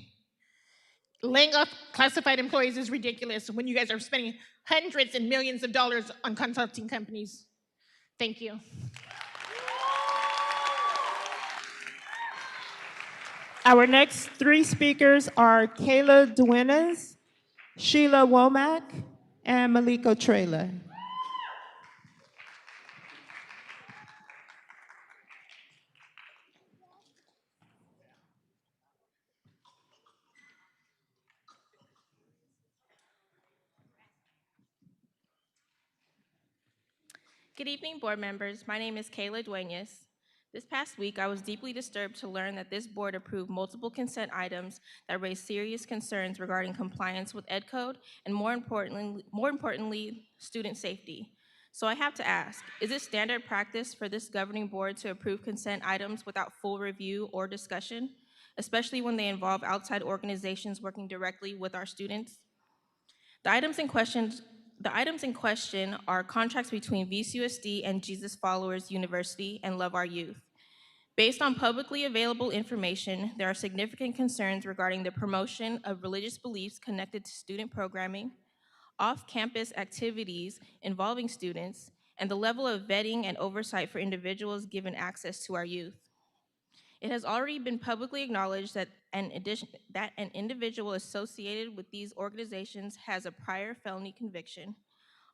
Laying off classified employees is ridiculous when you guys are spending hundreds and millions of dollars on consulting companies. Thank you.
Our next three speakers are Kayla Duenas, Sheila Womack, and Maliko Trailer.
Good evening, board members. My name is Kayla Duenas. This past week, I was deeply disturbed to learn that this board approved multiple consent items that raised serious concerns regarding compliance with Ed Code and more importantly, student safety. So I have to ask, is it standard practice for this governing board to approve consent items without full review or discussion, especially when they involve outside organizations working directly with our students? The items in question are contracts between VCUSD and Jesus Followers University and Love Our Youth. Based on publicly available information, there are significant concerns regarding the promotion of religious beliefs connected to student programming, off-campus activities involving students, and the level of vetting and oversight for individuals given access to our youth. It has already been publicly acknowledged that an individual associated with these organizations has a prior felony conviction.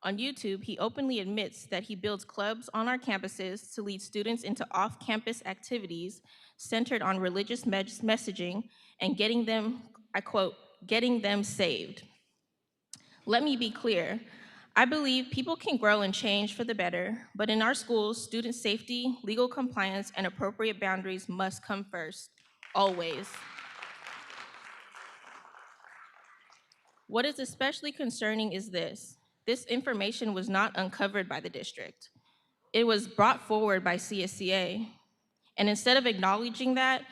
On YouTube, he openly admits that he builds clubs on our campuses to lead students into off-campus activities centered on religious messaging and getting them, I quote, getting them saved. Let me be clear. I believe people can grow and change for the better, but in our schools, student safety, legal compliance, and appropriate boundaries must come first, always. What is especially concerning is this. This information was not uncovered by the district. It was brought forward by CSCA. And instead of acknowledging that,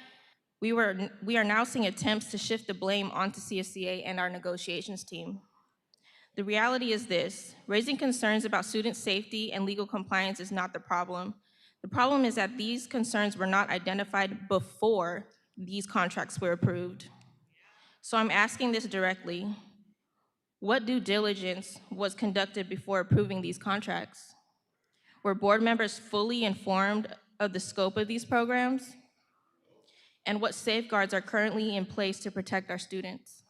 we are now seeing attempts to shift the blame onto CSCA and our negotiations team. The reality is this: raising concerns about student safety and legal compliance is not the problem. The problem is that these concerns were not identified before these contracts were approved. So I'm asking this directly. What due diligence was conducted before approving these contracts? Were board members fully informed of the scope of these programs? And what safeguards are currently in place to protect our students?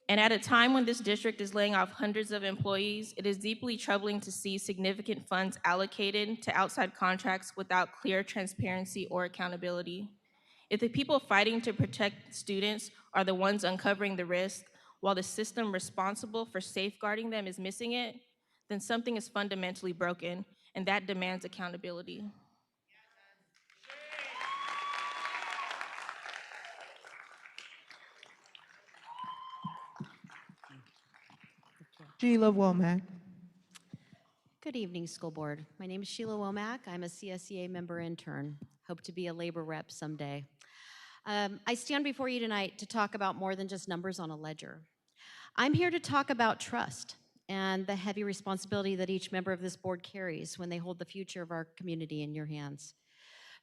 And at a time when this district is laying off hundreds of employees, it is deeply troubling to see significant funds allocated to outside contracts without clear transparency or accountability. If the people fighting to protect students are the ones uncovering the risk, while the system responsible for safeguarding them is missing it, then something is fundamentally broken, and that demands accountability.
Sheila Womack.
Good evening, school board. My name is Sheila Womack. I'm a CSEA member intern. Hope to be a labor rep someday. I stand before you tonight to talk about more than just numbers on a ledger. I'm here to talk about trust and the heavy responsibility that each member of this board carries when they hold the future of our community in your hands.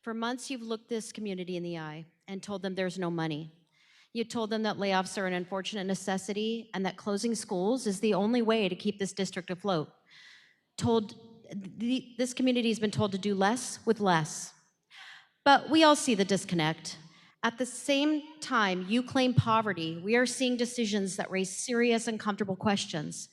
For months, you've looked this community in the eye and told them there's no money. You told them that layoffs are an unfortunate necessity and that closing schools is the only way to keep this district afloat. This community has been told to do less with less. But we all see the disconnect. At the same time you claim poverty, we are seeing decisions that raise serious and comfortable questions.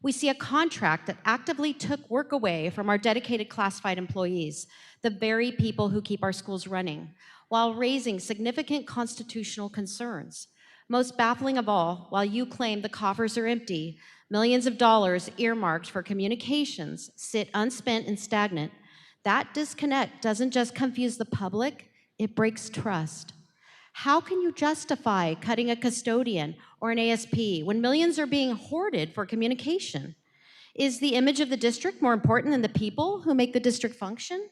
We see a contract that actively took work away from our dedicated classified employees, the very people who keep our schools running, while raising significant constitutional concerns. Most baffling of all, while you claim the coffers are empty, millions of dollars earmarked for communications sit unspent and stagnant. That disconnect doesn't just confuse the public, it breaks trust. How can you justify cutting a custodian or an ASP when millions are being hoarded for communication? Is the image of the district more important than the people who make the district function?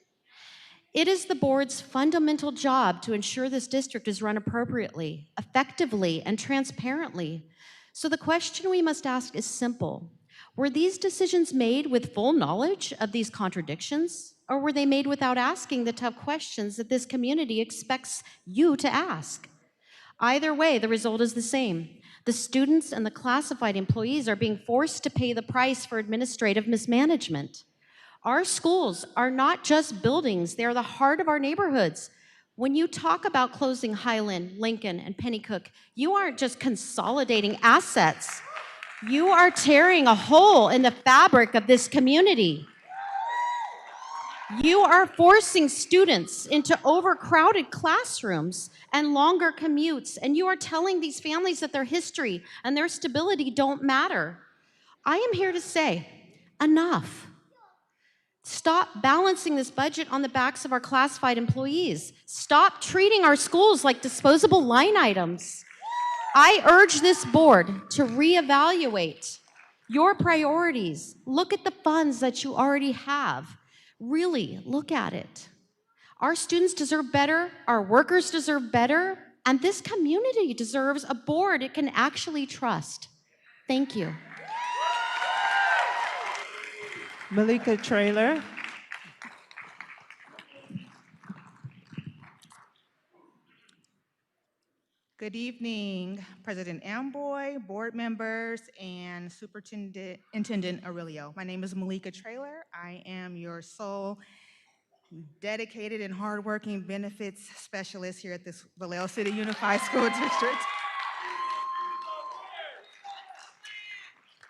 It is the board's fundamental job to ensure this district is run appropriately, effectively, and transparently. So the question we must ask is simple. Were these decisions made with full knowledge of these contradictions, or were they made without asking the tough questions that this community expects you to ask? Either way, the result is the same. The students and the classified employees are being forced to pay the price for administrative mismanagement. Our schools are not just buildings, they are the heart of our neighborhoods. When you talk about closing Highland, Lincoln, and Pennycook, you aren't just consolidating assets. You are tearing a hole in the fabric of this community. You are forcing students into overcrowded classrooms and longer commutes, and you are telling these families that their history and their stability don't matter. I am here to say, enough. Stop balancing this budget on the backs of our classified employees. Stop treating our schools like disposable line items. I urge this board to reevaluate your priorities. Look at the funds that you already have. Really, look at it. Our students deserve better, our workers deserve better, and this community deserves a board it can actually trust. Thank you.
Malika Trailer.
Good evening, President Amboy, board members, and Superintendent Aurelio. My name is Malika Trailer. I am your sole dedicated and hardworking benefits specialist here at this Vallejo City Unified School District.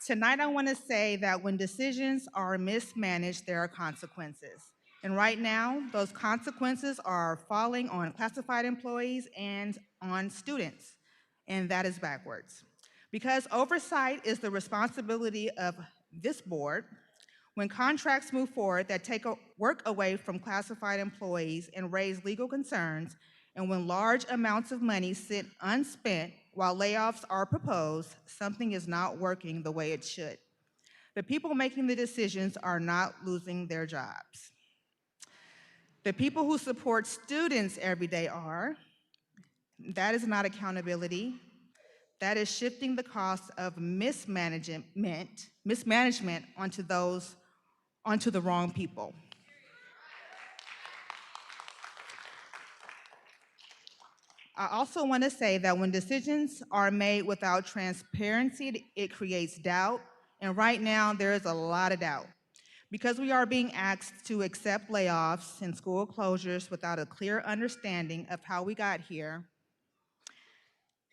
Tonight, I want to say that when decisions are mismanaged, there are consequences. And right now, those consequences are falling on classified employees and on students, and that is backwards. Because oversight is the responsibility of this board, when contracts move forward that take work away from classified employees and raise legal concerns, and when large amounts of money sit unspent while layoffs are proposed, something is not working the way it should. The people making the decisions are not losing their jobs. The people who support students every day are. That is not accountability. That is shifting the cost of mismanagement onto the wrong people. I also want to say that when decisions are made without transparency, it creates doubt, and right now there is a lot of doubt. Because we are being asked to accept layoffs and school closures without a clear understanding of how we got here,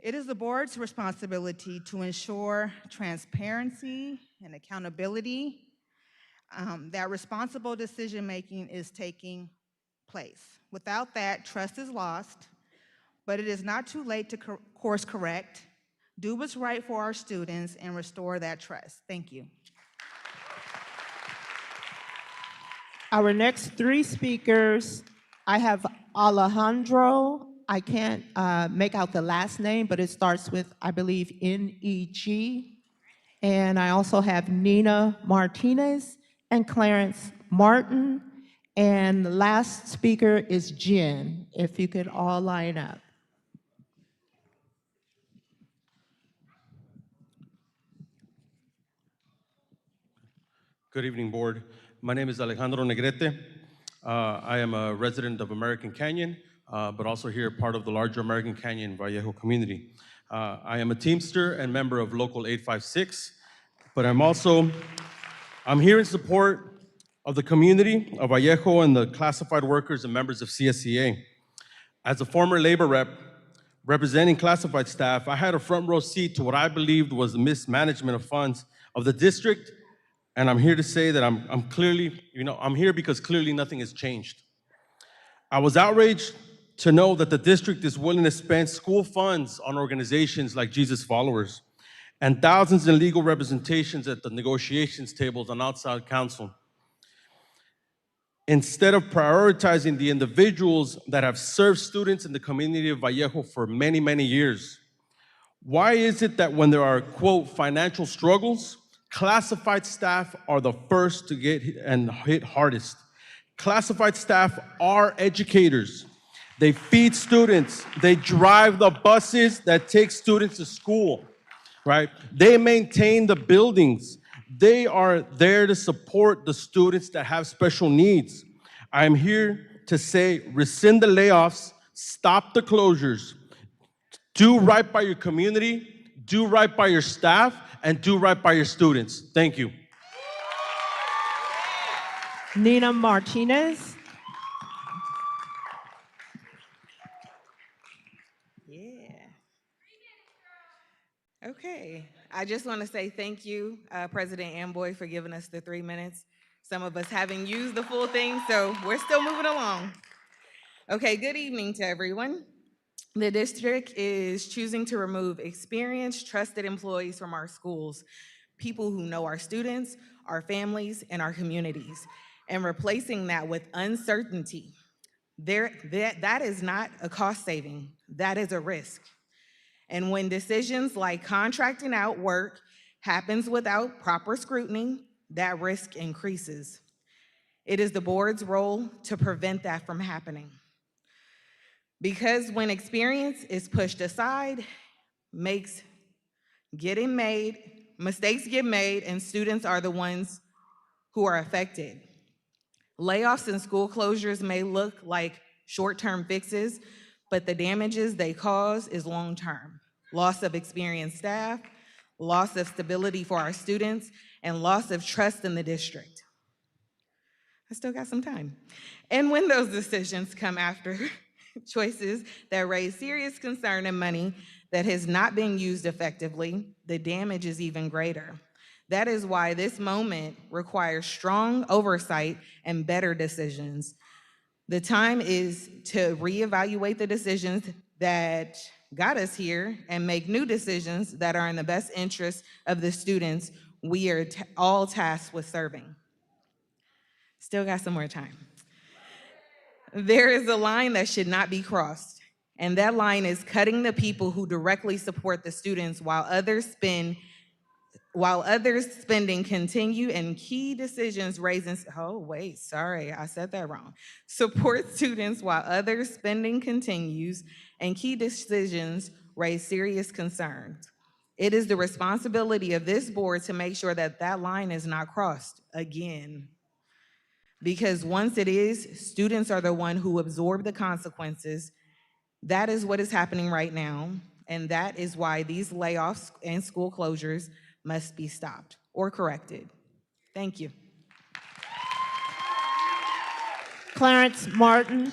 it is the board's responsibility to ensure transparency and accountability, that responsible decision-making is taking place. Without that, trust is lost, but it is not too late to course correct, do what's right for our students, and restore that trust. Thank you.
Our next three speakers, I have Alejandro. I can't make out the last name, but it starts with, I believe, N-E-G. And I also have Nina Martinez and Clarence Martin. And the last speaker is Jen, if you could all line up.
Good evening, Board. My name is Alejandro Negrete. I am a resident of American Canyon, but also here part of the larger American Canyon Vallejo community. I am a Teamster and member of Local 856, but I'm here in support of the community of Vallejo and the classified workers and members of CSEA. As a former labor rep representing classified staff, I had a front row seat to what I believed was the mismanagement of funds of the district. And I'm here to say that I'm here because clearly nothing has changed. I was outraged to know that the district is willing to spend school funds on organizations like Jesus Followers and thousands in legal representations at the negotiations tables on outside counsel, instead of prioritizing the individuals that have served students in the community of Vallejo for many, many years. Why is it that when there are, quote, financial struggles, classified staff are the first to get hit hardest? Classified staff are educators. They feed students. They drive the buses that take students to school, right? They maintain the buildings. They are there to support the students that have special needs. I'm here to say, rescind the layoffs, stop the closures, do right by your community, do right by your staff, and do right by your students. Thank you.
Nina Martinez.
Yeah. Okay. I just want to say thank you, President Amboy, for giving us the 3 minutes. Some of us haven't used the full thing, so we're still moving along. Okay, good evening to everyone. The district is choosing to remove experienced, trusted employees from our schools, people who know our students, our families, and our communities, and replacing that with uncertainty. That is not a cost saving, that is a risk. And when decisions like contracting out work happens without proper scrutiny, that risk increases. It is the board's role to prevent that from happening. Because when experience is pushed aside, mistakes get made, and students are the ones who are affected. Layoffs and school closures may look like short-term fixes, but the damages they cause is long-term. Loss of experienced staff, loss of stability for our students, and loss of trust in the district. I still got some time. And when those decisions come after choices that raise serious concern and money that has not been used effectively, the damage is even greater. That is why this moment requires strong oversight and better decisions. The time is to reevaluate the decisions that got us here and make new decisions that are in the best interest of the students we are all tasked with serving. Still got some more time. There is a line that should not be crossed, and that line is cutting the people who directly support the students while others spending continue and key decisions raising, I said that wrong. Support students while others spending continues and key decisions raise serious concerns. It is the responsibility of this board to make sure that that line is not crossed again. Because once it is, students are the one who absorb the consequences. That is what is happening right now, and that is why these layoffs and school closures must be stopped or corrected. Thank you.
Clarence Martin.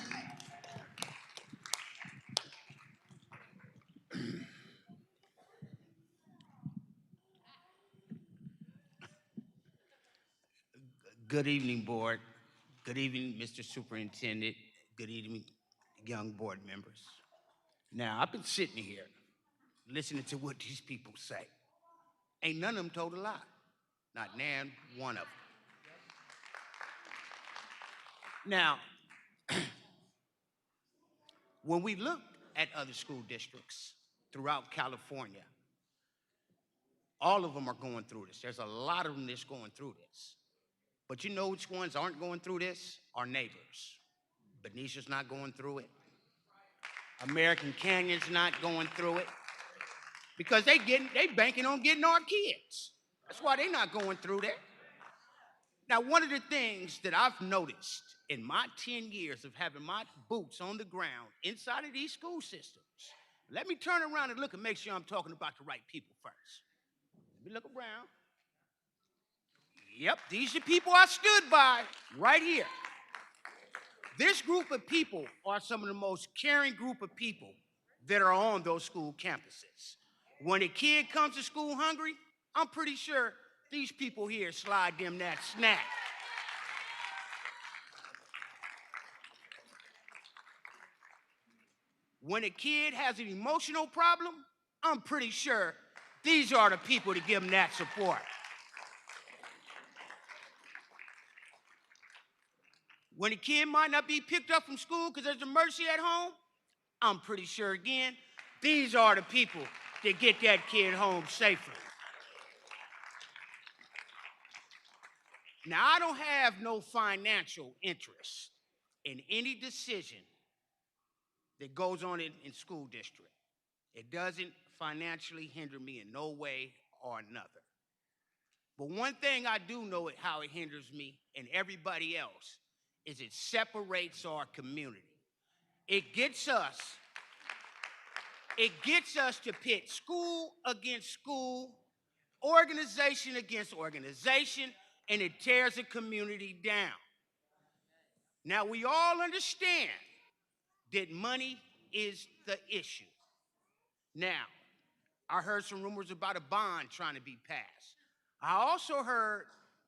Good evening, board. Good evening, Mr. Superintendent. Good evening, young board members. Now, I've been sitting here listening to what these people say. Ain't none of them told a lie. Not nan one of them. Now, when we look at other school districts throughout California, all of them are going through this. There's a lot of them that's going through this. But you know which ones aren't going through this? Our neighbors. Benicia's not going through it. American Canyon's not going through it. Because they banking on getting our kids. That's why they're not going through that. Now, one of the things that I've noticed in my 10 years of having my boots on the ground inside of these school systems, let me turn around and look and make sure I'm talking about the right people first. Let me look around. Yep, these are people I stood by right here. This group of people are some of the most caring group of people that are on those school campuses. When a kid comes to school hungry, I'm pretty sure these people here slide them that snack. When a kid has an emotional problem, I'm pretty sure these are the people to give them that support. When a kid might not be picked up from school because there's an emergency at home, I'm pretty sure, again, these are the people that get that kid home safely. Now, I don't have no financial interest in any decision that goes on in school district. It doesn't financially hinder me in no way or another. But one thing I do know how it hinders me and everybody else is it separates our community. It gets us to pit school against school, organization against organization, and it tears a community down. Now, we all understand that money is the issue. Now, I heard some rumors about a bond trying to be passed. I also heard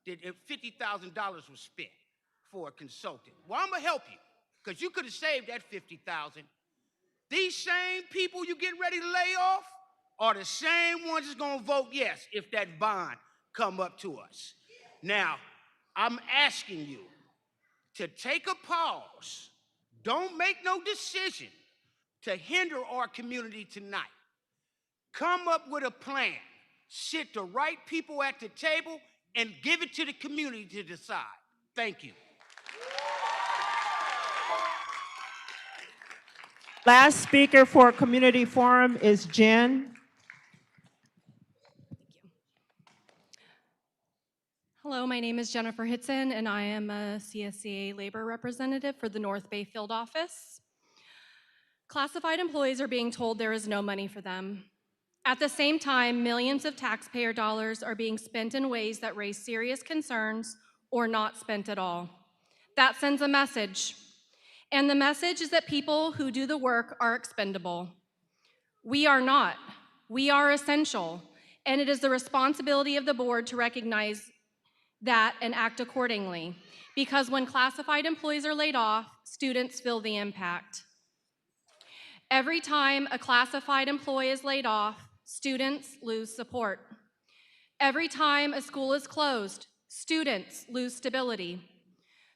that if $50,000 was spent for a consultant. Well, I'm gonna help you, because you could have saved that $50,000. These same people you get ready to lay off are the same ones that's gonna vote yes if that bond come up to us. Now, I'm asking you to take a pause. Don't make no decision to hinder our community tonight. Come up with a plan. Sit the right people at the table and give it to the community to decide. Thank you.
Last speaker for Community Forum is Jen.
Hello, my name is Jennifer Hitson, and I am a CSCA labor representative for the North Bay Field Office. Classified employees are being told there is no money for them. At the same time, millions of taxpayer dollars are being spent in ways that raise serious concerns or not spent at all. That sends a message. And the message is that people who do the work are expendable. We are not. We are essential. And it is the responsibility of the board to recognize that and act accordingly. Because when classified employees are laid off, students feel the impact. Every time a classified employee is laid off, students lose support. Every time a school is closed, students lose stability.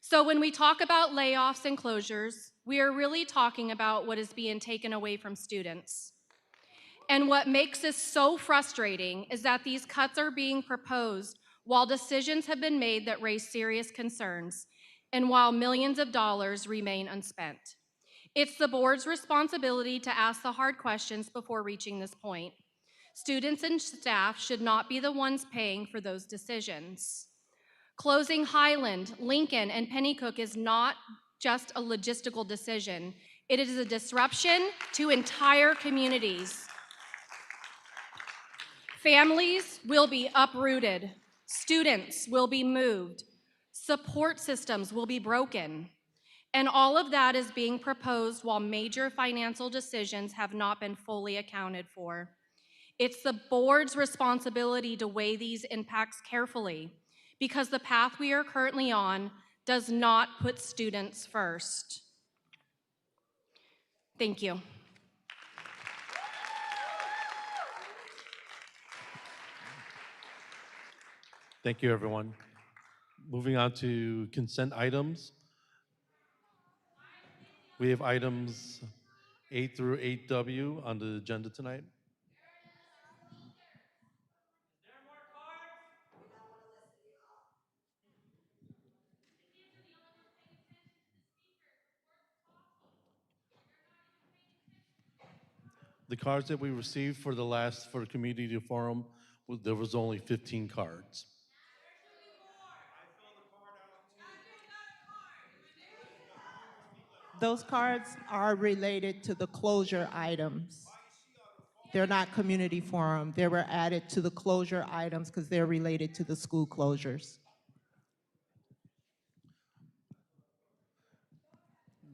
So when we talk about layoffs and closures, we are really talking about what is being taken away from students. And what makes this so frustrating is that these cuts are being proposed while decisions have been made that raise serious concerns, and while millions of dollars remain unspent. It's the board's responsibility to ask the hard questions before reaching this point. Students and staff should not be the ones paying for those decisions. Closing Highland, Lincoln, and Pennycook is not just a logistical decision. It is a disruption to entire communities. Families will be uprooted. Students will be moved. Support systems will be broken. And all of that is being proposed while major financial decisions have not been fully accounted for. It's the board's responsibility to weigh these impacts carefully, because the path we are currently on does not put students first. Thank you.
Thank you, everyone. Moving on to consent items. We have items 8 through 8W on the agenda tonight. The cards that we received for the community forum, there was only 15 cards.
Those cards are related to the closure items. They're not community forum. They were added to the closure items because they're related to the school closures.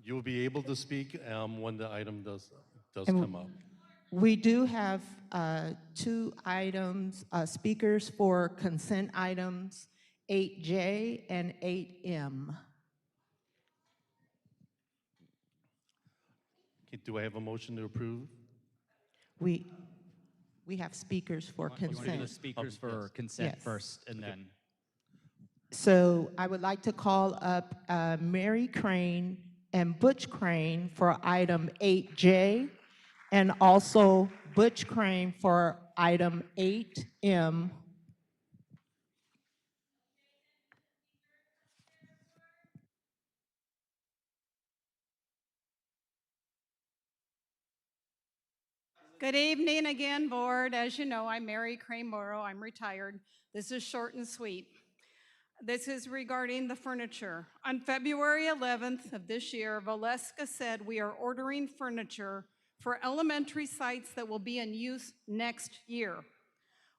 You'll be able to speak when the item does
And
come up.
we do have 2 items, speakers for consent items, 8J and 8M.
Okay, do I have a motion to approve?
We have speakers for
You want to do the
consent.
speakers for consent
Yes.
first, and then
So I would like to call up Mary Crane and Butch Crane for item 8J, and also Butch Crane for item 8M.
Good evening again, board. As you know, I'm Mary Crane Morrow. I'm retired. This is short and sweet. This is regarding the furniture. On February 11th of this year, Valeska said we are ordering furniture for elementary sites that will be in use next year.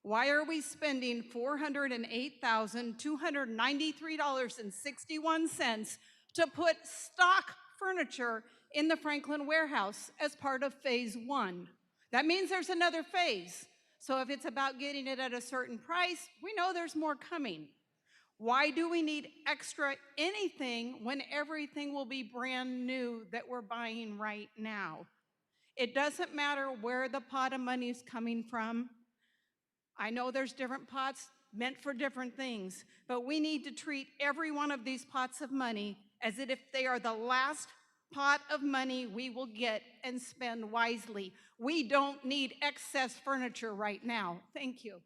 Why are we spending $408,293.61 to put stock furniture in the Franklin warehouse as part of phase 1? That means there's another phase. So if it's about getting it at a certain price, we know there's more coming. Why do we need extra anything when everything will be brand new that we're buying right now? It doesn't matter where the pot of money is coming from. I know there's different pots meant for different things, but we need to treat every one of these pots of money as if they are the last pot of money we will get and spend wisely. We don't need excess furniture right now. Thank you.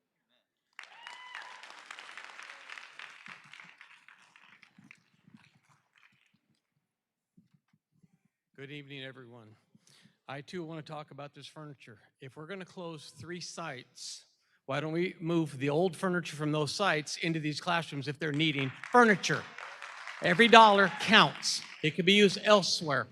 Good evening, everyone. I too want to talk about this furniture. If we're going to close 3 sites, why don't we move the old furniture from those sites into these classrooms if they're needing furniture? Every dollar counts. It could be used elsewhere.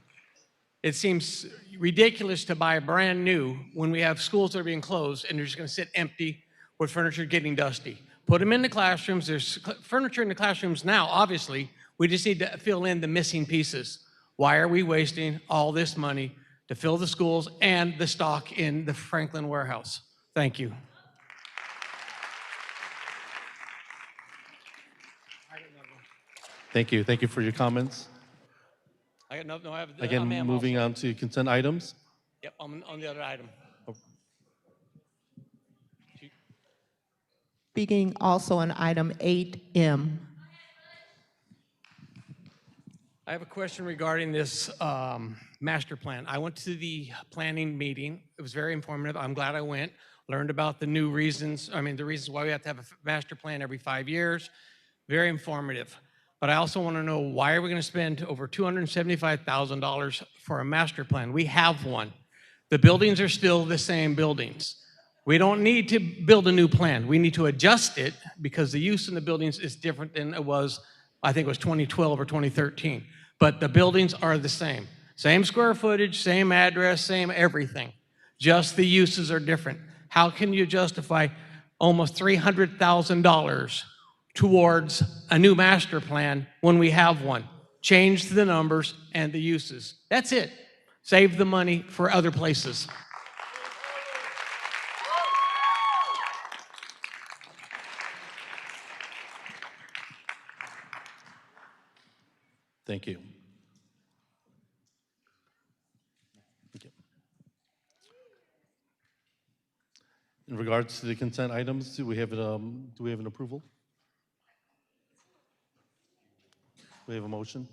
It seems ridiculous to buy brand new when we have schools that are being closed and they're just going to sit empty with furniture getting dusty. Put them in the classrooms. There's furniture in the classrooms now, obviously. We just need to fill in the missing pieces. Why are we wasting all this money to fill the schools and the stock in the Franklin warehouse? Thank you.
Thank you. Thank you for your comments.
I got no, I have
Again,
ma'am,
moving
also.
on to consent items.
Yep, on the other item.
Speaking also on item 8M.
I have a question regarding this master plan. I went to the planning meeting. It was very informative. I'm glad I went. Learned about the new reasons, the reasons why we have to have a master plan every 5 years. Very informative. But I also want to know, why are we going to spend over $275,000 for a master plan? We have one. The buildings are still the same buildings. We don't need to build a new plan. We need to adjust it because the use in the buildings is different than it was, I think it was 2012 or 2013. But the buildings are the same. Same square footage, same address, same everything. Just the uses are different. How can you justify almost $300,000 towards a new master plan when we have one? Change the numbers and the uses. That's it. Save the money for other places.
Thank you. Okay. In regards to the consent items, do we have an approval? Do we have a motion?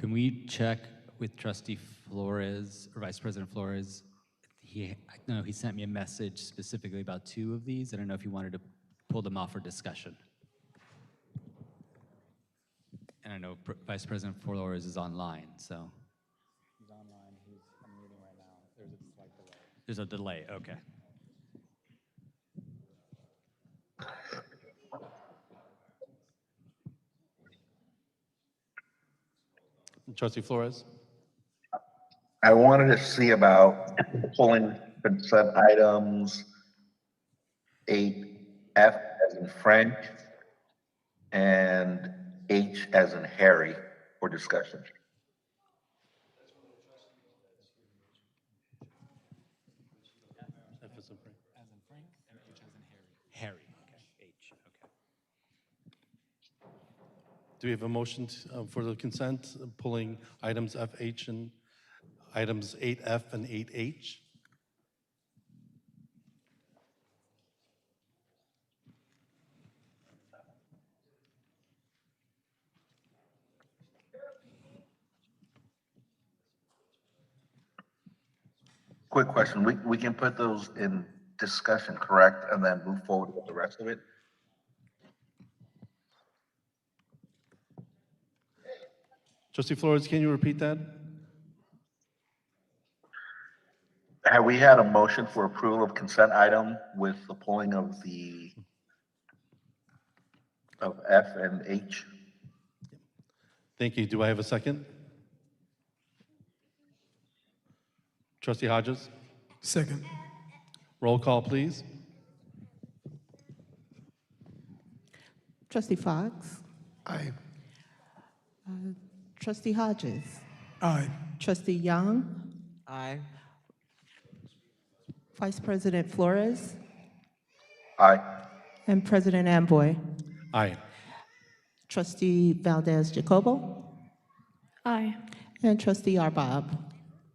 can we check with Trustee Flores or Vice President Flores? I know he sent me a message specifically about 2 of these. I don't know if he wanted to pull them off for discussion. And I know Vice President Flores is online, so. He's online. He's in a meeting right now. There's a slight delay. There's a delay, okay.
Trustee Flores?
I wanted to see about pulling consent items 8F as in Frank and H as in Harry for discussion.
Harry, okay, H, okay.
Do we have a motion for the consent, pulling items FH and items 8F and 8H?
Quick question, we can put those in discussion, correct? And then move forward with the rest of it?
Trustee Flores, can you repeat that?
Have we had a motion for approval of consent item with the pulling of F and H?
Thank you. Do I have a second? Trustee Hodges?
Second.
Roll call, please.
Trustee Fox?
Aye.
Trustee Hodges?
Aye.
Trustee Young?
Aye.
Vice President Flores?
Aye.
And President Amboy?
Aye.
Trustee Valdez Jacobo?
Aye.
And Trustee Arbob?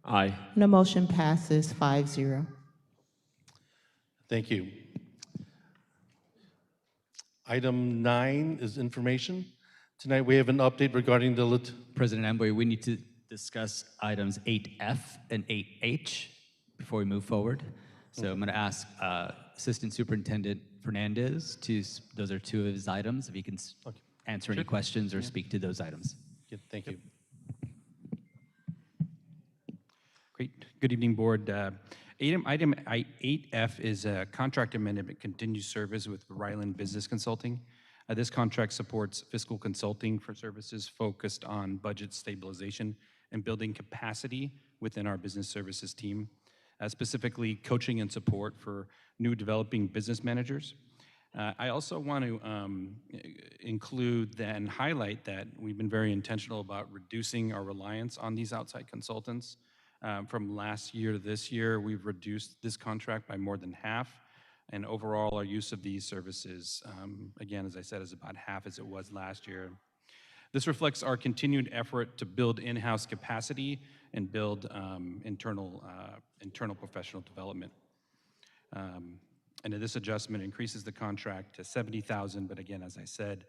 Aye.
And the motion passes 5-0.
Thank you. Item 9 is information. Tonight we have an update regarding the
President Amboy, we need to discuss items 8F and 8H before we move forward. So I'm going to ask Assistant Superintendent Fernandez those are two of his items, if he can answer any questions or speak to those items.
Thank you.
Great. Good evening, Board. Item 8F is a contract amendment continued service with Ryland Business Consulting. This contract supports fiscal consulting for services focused on budget stabilization and building capacity within our business services team, specifically coaching and support for new developing business managers. I also want to include and highlight that we've been very intentional about reducing our reliance on these outside consultants. From last year to this year, we've reduced this contract by more than half. And overall, our use of these services, again, as I said, is about half as it was last year. This reflects our continued effort to build in-house capacity and build internal professional development. And this adjustment increases the contract to $70,000, but again, as I said,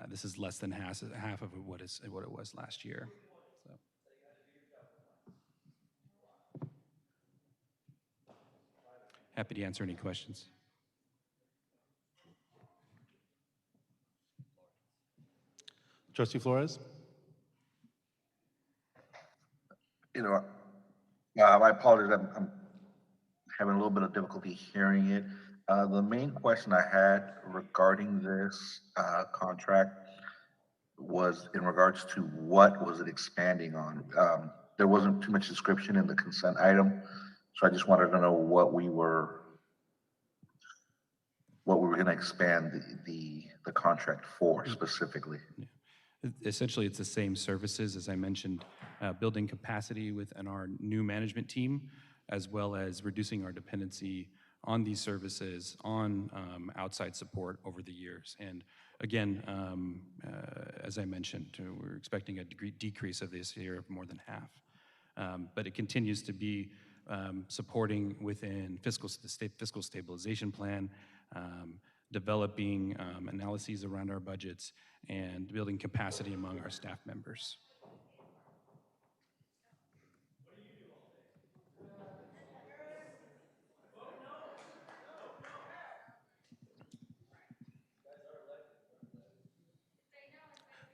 this is less than half of what it was last year. Happy to answer any questions.
Trustee Flores?
I apologize, I'm having a little bit of difficulty hearing it. The main question I had regarding this contract was in regards to what was it expanding on. There wasn't too much description in the consent item, so I just wanted to know what we were going to expand the contract for specifically.
Essentially, it's the same services, as I mentioned, building capacity within our new management team, as well as reducing our dependency on these services, on outside support over the years. And again, as I mentioned, we're expecting a decrease of this year of more than half. But it continues to be supporting within fiscal stabilization plan, developing analyses around our budgets, and building capacity among our staff members.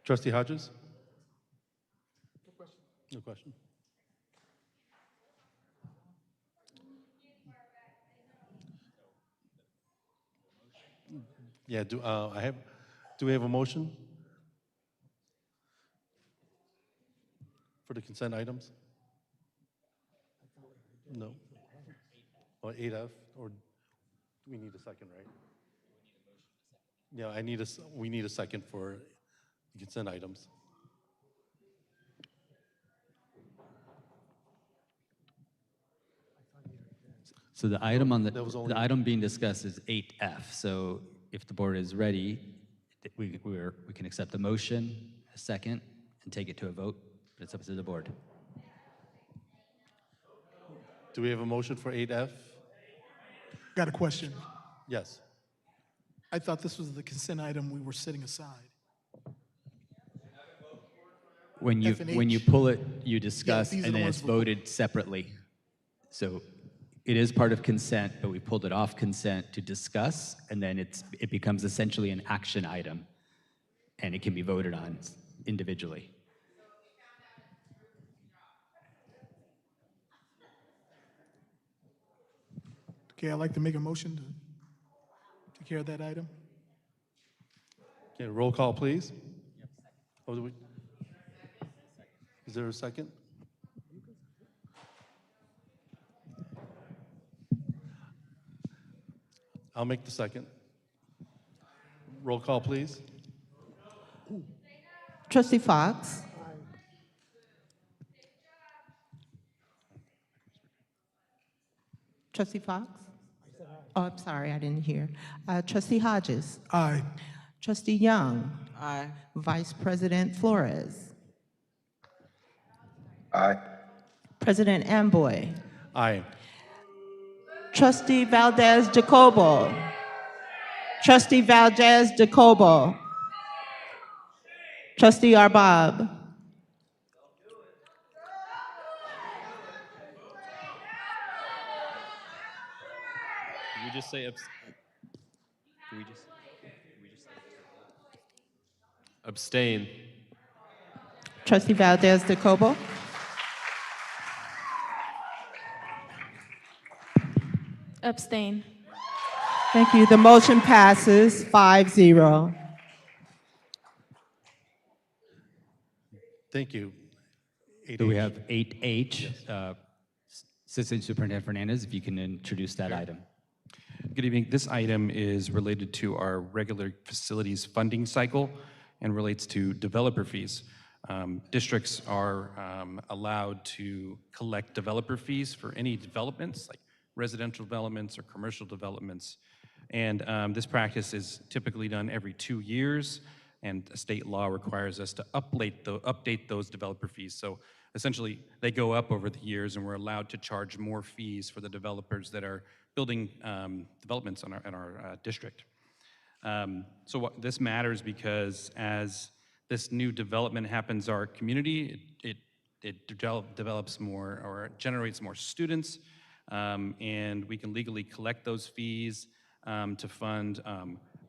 Trustee Hodges? No question. Yeah, do we have a motion? for the consent items? No. Or 8F, or we need a second, right? Yeah, we need a second for the consent items.
So the item on
That was only-
the item being discussed is 8F. So if the board is ready, we can accept the motion, a second, and take it to a vote. But it's up to the board.
Do we have a motion for 8F?
Got a question.
Yes.
I thought this was the consent item we were setting aside.
When you
F and
when you
H.
pull it, you discuss,
these are
and
the
then
ones
it's
before.
voted separately. So it is part of consent, but we pulled it off consent to discuss, and then it becomes essentially an action item, and it can be voted on individually.
Okay, I'd like to make a motion to take care of that item.
Okay, roll call, please. Oh, is there a second? I'll make the second. Roll call, please.
Trustee Fox. Trustee Fox? Oh, I'm sorry, I didn't hear. Trustee Hodges?
Aye.
Trustee Young?
Aye.
Vice President Flores?
Aye.
President Amboy?
Aye.
Trustee Valdez Jacobo? Trustee Valdez Jacobo? Trustee Arbab?
Can we just say abstain?
Trustee Valdez Jacobo?
Abstain.
Thank you. The motion passes 5-0.
Thank you.
So we have 8H. Assistant Superintendent Fernandez, if you can introduce that item.
Good evening. This item is related to our regular facilities funding cycle and relates to developer fees. Districts are allowed to collect developer fees for any developments, like residential developments or commercial developments. And this practice is typically done every 2 years, and state law requires us to update those developer fees. So essentially, they go up over the years, and we're allowed to charge more fees for the developers that are building developments in our district. This matters because as this new development happens in our community, it develops more or generates more students, and we can legally collect those fees to fund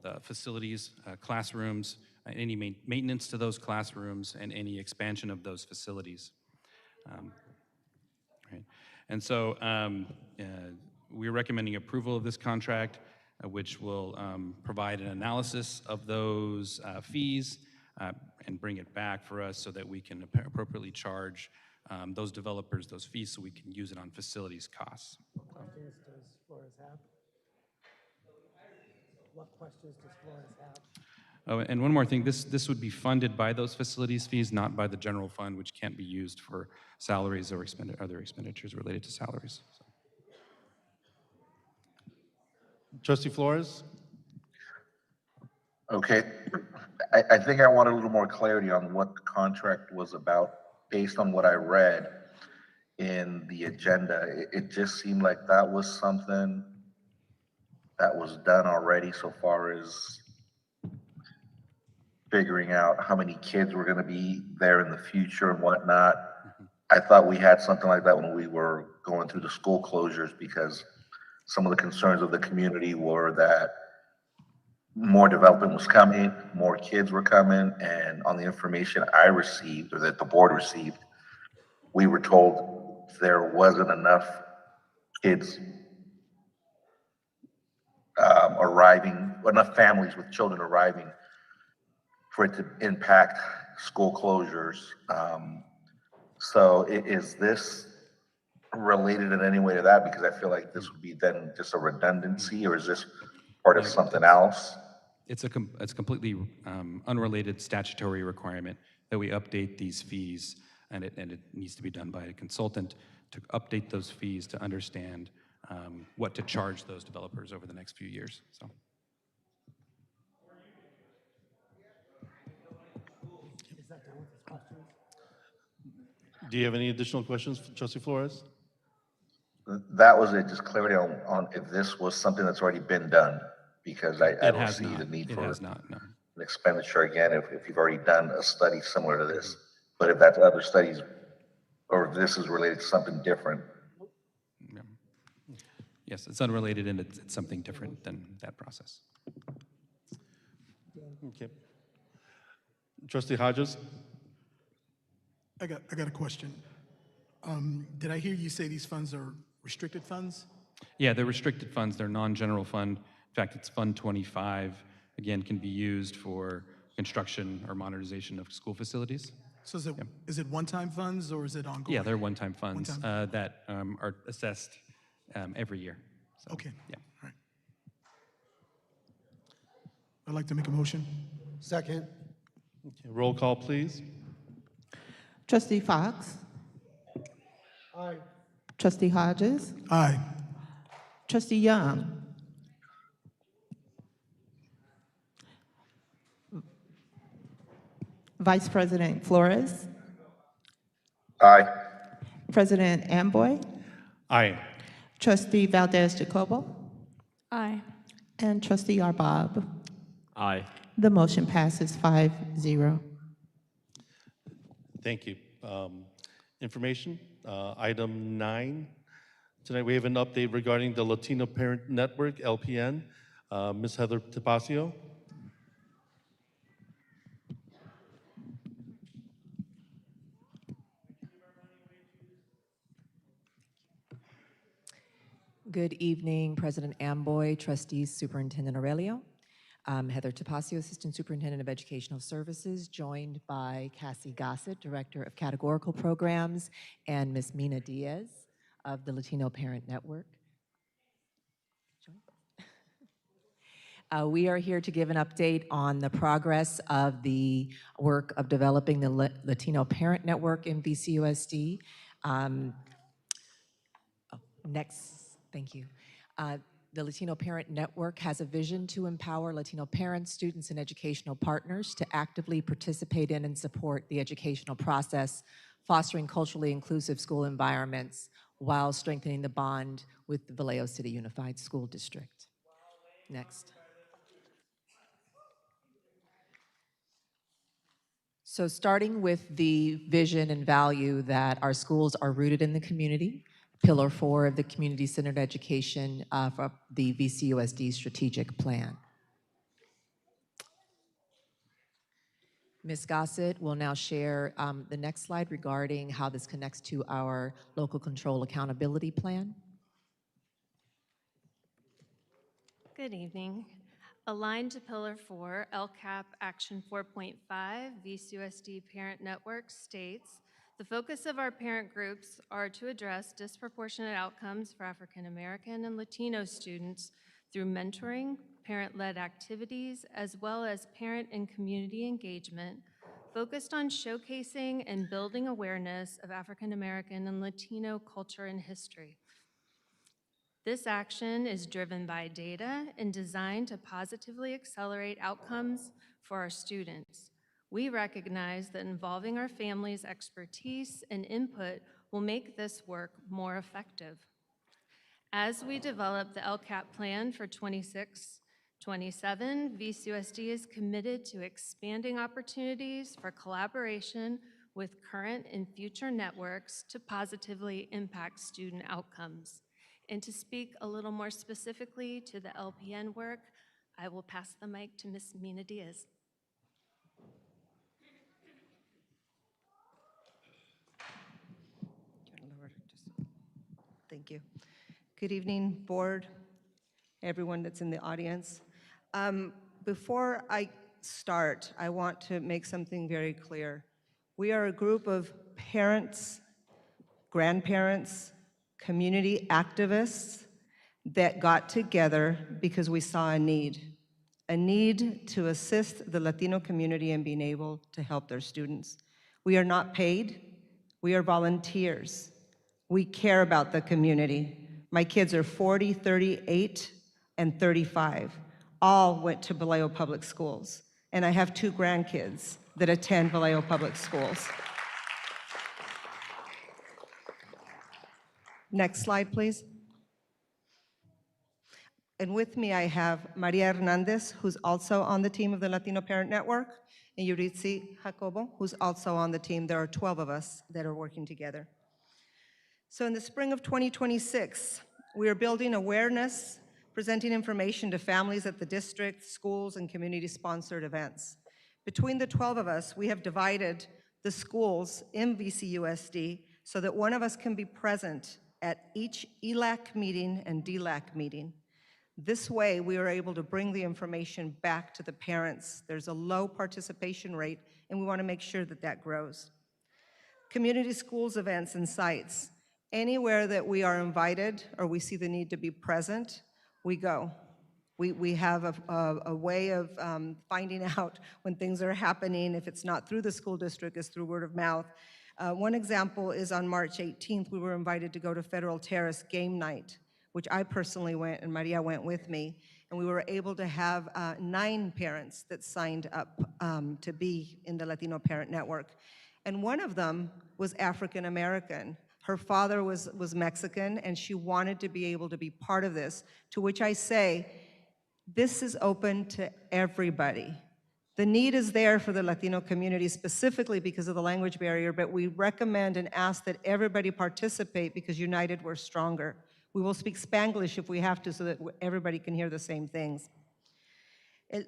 the facilities, classrooms, any maintenance to those classrooms, and any expansion of those facilities. Right. And so we're recommending approval of this contract, which will provide an analysis of those fees and bring it back for us so that we can appropriately charge those developers those fees so we can use it on facilities costs.
What questions does Flores have? What questions does Flores have?
Oh, and one more thing, this would be funded by those facilities fees, not by the general fund, which can't be used for salaries or other expenditures related to salaries. So.
Trustee Flores?
Okay. I think I want a little more clarity on what the contract was about based on what I read in the agenda. It just seemed like that was something that was done already so far as figuring out how many kids were going to be there in the future and whatnot. I thought we had something like that when we were going through the school closures, because some of the concerns of the community were that more development was coming, more kids were coming, and on the information I received, or that the board received, we were told there wasn't enough kids arriving, enough families with children arriving for it to impact school closures. So is this related in any way to that? Because I feel like this would be then just a redundancy, or is this part of
No,
something else?
It's a completely unrelated statutory requirement that we update these fees, and it needs to be done by a consultant to update those fees to understand what to charge those developers over the next few years. So.
Is that done with his questions?
Do you have any additional questions, Trustee Flores?
That was it, just clarity on if this was something that's already been done, because I
It
don't
has
see
not.
the need
It
for
has not, no.
an expenditure again if you've already done a study similar to this. But if that's other studies, or if this is related to something different.
Yes, it's unrelated and it's something different than that process.
Okay. Trustee Hodges?
I got a question. Did I hear you say these funds are restricted funds?
Yeah, they're restricted funds. They're non-general fund. In fact, it's Fund 25. Again, can be used for construction or modernization of school facilities.
So is it one-time funds or is it ongoing?
Yeah, they're one-time funds
One-time.
that are assessed every year. So,
Okay.
Yeah.
All right. I'd like to make a motion.
Second.
Okay, roll call, please.
Trustee Fox?
Aye.
Trustee Hodges?
Aye.
Trustee Young? Vice President Flores?
Aye.
President Amboy?
Aye.
Trustee Valdez Jacobo?
Aye.
And Trustee Arbab?
Aye.
The motion passes 5-0.
Thank you. Information, item 9. Tonight we have an update regarding the Latino Parent Network, LPN. Ms. Heather Tapacio.
Good evening, President Amboy, trustees, Superintendent Aurelio. Heather Tapacio, Assistant Superintendent of Educational Services, joined by Cassie Gossett, Director of Categorical Programs, and Ms. Mina Diaz of the Latino Parent Network. We are here to give an update on the progress of the work of developing the Latino Parent Network in VCUSD. Next, thank you. The Latino Parent Network has a vision to empower Latino parents, students, and educational partners to actively participate in and support the educational process, fostering culturally inclusive school environments while strengthening the bond with the Vallejo City Unified School District. Next. So starting with the vision and value that our schools are rooted in the community, Pillar 4 of the Community-Centered Education for the VCUSD Strategic Plan. Ms. Gossett will now share the next slide regarding how this connects to our Local Control Accountability Plan.
Good evening. Aligned to Pillar 4, LCAP Action 4.5, VCUSD Parent Network states, the focus of our parent groups are to address disproportionate outcomes for African American and Latino students through mentoring, parent-led activities, as well as parent and community engagement, focused on showcasing and building awareness of African American and Latino culture and history. This action is driven by data and designed to positively accelerate outcomes for our students. We recognize that involving our family's expertise and input will make this work more effective. As we develop the LCAP plan for 26-27, VCUSD is committed to expanding opportunities for collaboration with current and future networks to positively impact student outcomes. And to speak a little more specifically to the LPN work, I will pass the mic to Ms. Mina Diaz.
Thank you. Good evening, board, everyone that's in the audience. Before I start, I want to make something very clear. We are a group of parents, grandparents, community activists that got together because we saw a need to assist the Latino community in being able to help their students. We are not paid, we are volunteers. We care about the community. My kids are 40, 38, and 35. All went to Vallejo Public Schools. And I have 2 grandkids that attend Vallejo Public Schools. Next slide, please. And with me, I have Maria Hernandez, who's also on the team of the Latino Parent Network, and Yuritsi Jacobo, who's also on the team. There are 12 of us that are working together. So in the spring of 2026, we are building awareness, presenting information to families at the district, schools, and community-sponsored events. Between the 12 of us, we have divided the schools in VCUSD so that one of us can be present at each ELAC meeting and DLAC meeting. This way, we are able to bring the information back to the parents. There's a low participation rate, and we want to make sure that that grows. Community schools events and sites. Anywhere that we are invited or we see the need to be present, we go. We have a way of finding out when things are happening. If it's not through the school district, it's through word of mouth. One example is on March 18th, we were invited to go to Federal Terrace game night, which I personally went, and Maria went with me, and we were able to have 9 parents that signed up to be in the Latino Parent Network. And one of them was African American. Her father was Mexican, and she wanted to be able to be part of this, to which I say, this is open to everybody. The need is there for the Latino community specifically because of the language barrier, but we recommend and ask that everybody participate because united we're stronger. We will speak Spanglish if we have to so that everybody can hear the same things.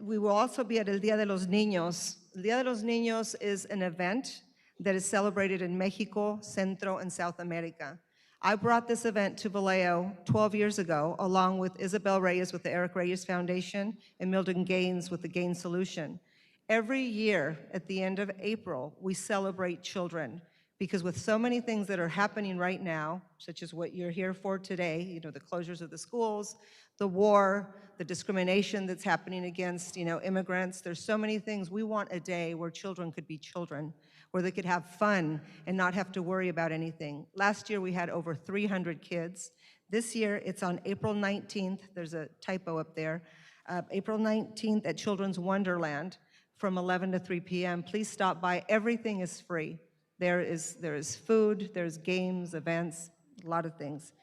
We will also be at El Día de los Niños. El Día de los Niños is an event that is celebrated in Mexico, Centro, and South America. I brought this event to Vallejo 12 years ago, along with Isabel Reyes with the Eric Reyes Foundation and Milton Gaines with the Gaines Solution. Every year at the end of April, we celebrate children because with so many things that are happening right now, such as what you're here for today, the closures of the schools, the war, the discrimination that's happening against, immigrants, there's so many things. We want a day where children could be children, where they could have fun and not have to worry about anything. Last year, we had over 300 kids. This year, it's on April 19th. There's a typo up there. April 19th at Children's Wonderland from 11 to 3 p.m. Please stop by. Everything is free. There is food, there's games, events, a lot of things.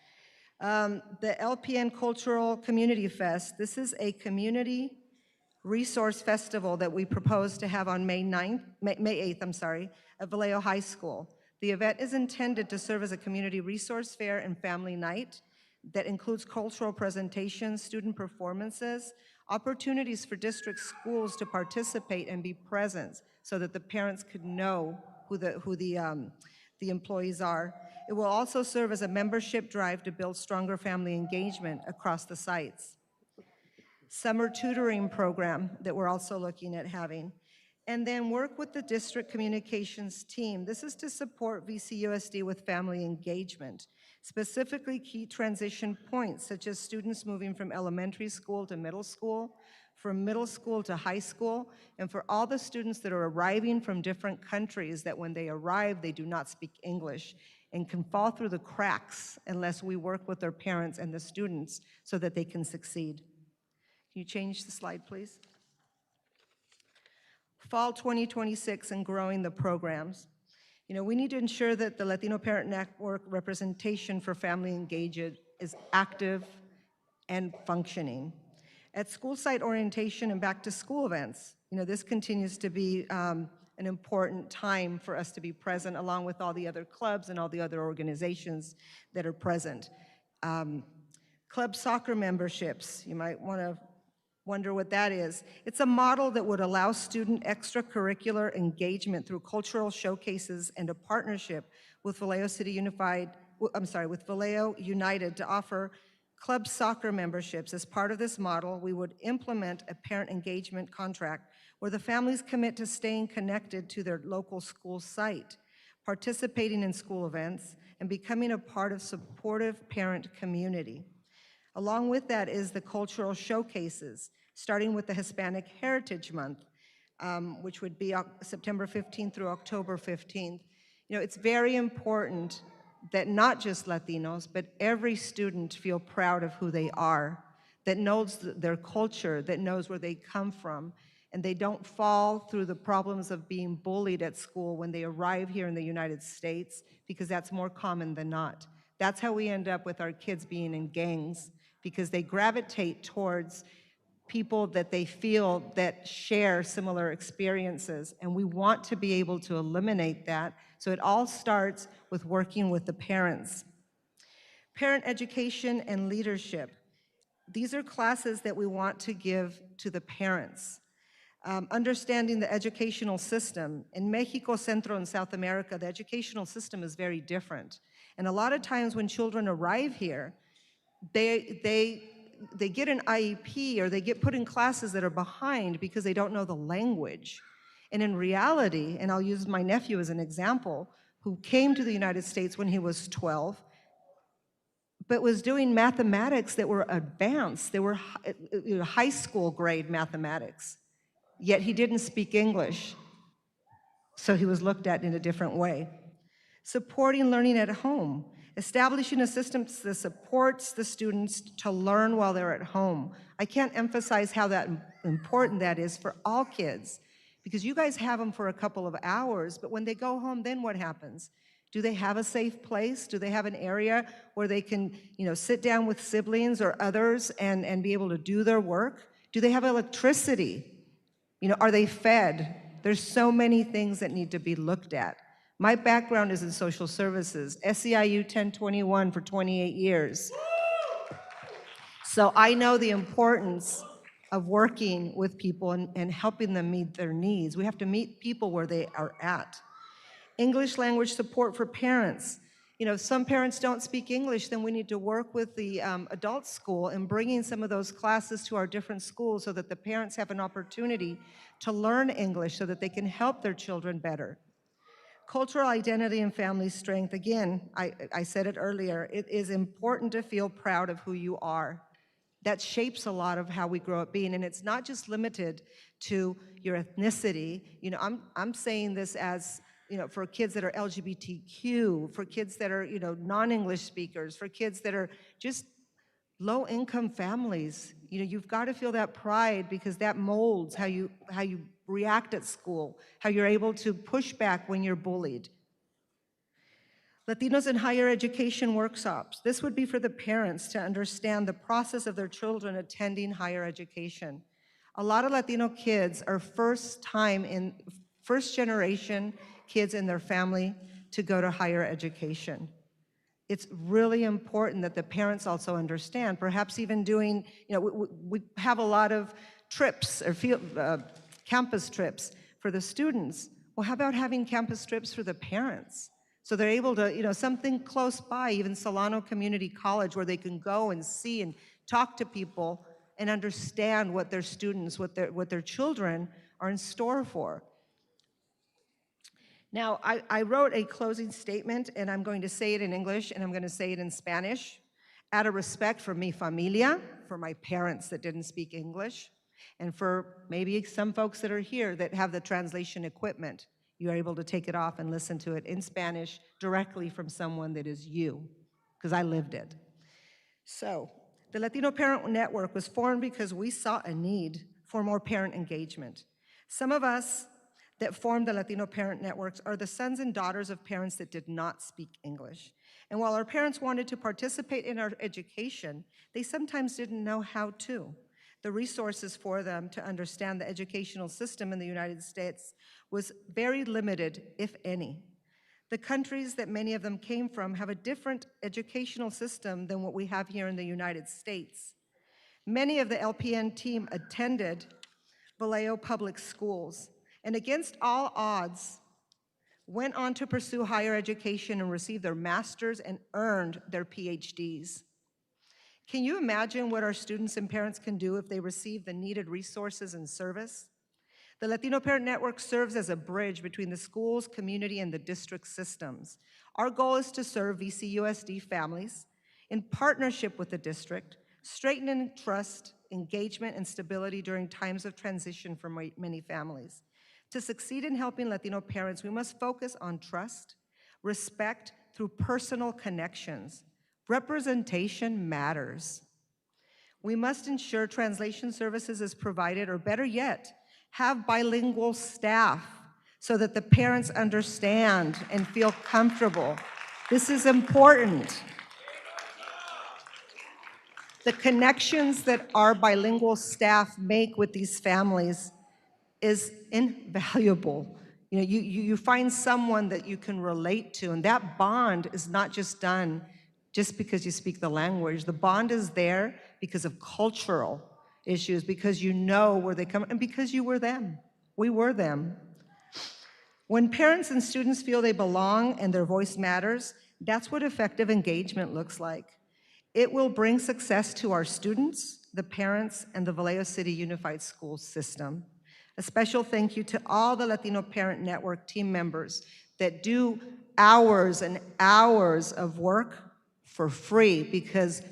The LPN Cultural Community Fest, this is a community resource festival that we propose to have on May 8th, at Vallejo High School. The event is intended to serve as a community resource fair and family night that includes cultural presentations, student performances, opportunities for district schools to participate and be present so that the parents could know who the employees are. It will also serve as a membership drive to build stronger family engagement across the sites. Summer tutoring program that we're also looking at having. And then work with the district communications team. This is to support VCUSD with family engagement, specifically key transition points such as students moving from elementary school to middle school, from middle school to high school, and for all the students that are arriving from different countries that when they arrive, they do not speak English and can fall through the cracks unless we work with their parents and the students so that they can succeed. Can you change the slide, please? Fall 2026 and growing the programs. We need to ensure that the Latino Parent Network representation for family engagement is active and functioning. At school site orientation and back to school events, this continues to be an important time for us to be present along with all the other clubs and all the other organizations that are present. Club soccer memberships, you might want to wonder what that is. It's a model that would allow student extracurricular engagement through cultural showcases and a partnership with Vallejo United to offer club soccer memberships. As part of this model, we would implement a parent engagement contract where the families commit to staying connected to their local school site. participating in school events, and becoming a part of supportive parent community. Along with that is the cultural showcases, starting with the Hispanic Heritage Month, which would be September 15th through October 15th. You know, it's very important that not just Latinos, but every student feel proud of who they are, that knows their culture, that knows where they come from, and they don't fall through the problems of being bullied at school when they arrive here in the United States, because that's more common than not. That's how we end up with our kids being in gangs, because they gravitate towards people that they feel that share similar experiences, and we want to be able to eliminate that. So it all starts with working with the parents. Parent education and leadership. These are classes that we want to give to the parents. Understanding the educational system. In Mexico, Central, and South America, the educational system is very different. And a lot of times when children arrive here, they get an IEP or they get put in classes that are behind because they don't know the language. And in reality, and I'll use my nephew as an example, who came to the United States when he was 12, but was doing mathematics that were advanced. They were high school grade mathematics, yet he didn't speak English. So he was looked at in a different way. Supporting learning at home, establishing a system that supports the students to learn while they're at home. I can't emphasize how important that is for all kids, because you guys have them for a couple of hours, but when they go home, then what happens? Do they have a safe place? Do they have an area where they can, sit down with siblings or others and be able to do their work? Do they have electricity? Are they fed? There's so many things that need to be looked at. My background is in social services, SEIU 1021 for 28 years. So I know the importance of working with people and helping them meet their needs. We have to meet people where they are at. English language support for parents. If some parents don't speak English, then we need to work with the adult school and bringing some of those classes to our different schools so that the parents have an opportunity to learn English so that they can help their children better. Cultural identity and family strength. Again, I said it earlier, it is important to feel proud of who you are. That shapes a lot of how we grow up being, and it's not just limited to your ethnicity. I'm saying this as, for kids that are LGBTQ, for kids that are, non-English speakers, for kids that are just low-income families. You've got to feel that pride because that molds how you react at school, how you're able to push back when you're bullied. Latinos in higher education workshops. This would be for the parents to understand the process of their children attending higher education. A lot of Latino kids are first generation kids in their family to go to higher education. It's really important that the parents also understand, perhaps even doing, we have a lot of trips or campus trips for the students. Well, how about having campus trips for the parents? So they're able to, something close by, even Solano Community College, where they can go and see and talk to people and understand what their students, what their children are in store for. Now, I wrote a closing statement, and I'm going to say it in English, and I'm going to say it in Spanish, out of respect for mi familia, for my parents that didn't speak English, and for maybe some folks that are here that have the translation equipment. You're able to take it off and listen to it in Spanish directly from someone that is you, because I lived it. So, the Latino Parent Network was formed because we saw a need for more parent engagement. Some of us that formed the Latino Parent Networks are the sons and daughters of parents that did not speak English. And while our parents wanted to participate in our education, they sometimes didn't know how to. The resources for them to understand the educational system in the United States was very limited, if any. The countries that many of them came from have a different educational system than what we have here in the United States. Many of the LPN team attended Vallejo Public Schools, and against all odds, went on to pursue higher education and receive their master's and earned their PhDs. Can you imagine what our students and parents can do if they receive the needed resources and service? The Latino Parent Network serves as a bridge between the schools, community, and the district systems. Our goal is to serve VCUSD families in partnership with the district, strengthening trust, engagement, and stability during times of transition for many families. To succeed in helping Latino parents, we must focus on trust, respect through personal connections. Representation matters. We must ensure translation services is provided, or better yet, have bilingual staff so that the parents understand and feel comfortable. This is important. The connections that our bilingual staff make with these families is invaluable. You find someone that you can relate to, and that bond is not just done just because you speak the language. The bond is there because of cultural issues, because you know where they come, and because you were them. We were them. When parents and students feel they belong and their voice matters, that's what effective engagement looks like. It will bring success to our students, the parents, and the Vallejo City Unified School System. A special thank you to all the Latino Parent Network team members that do hours and hours of work for free because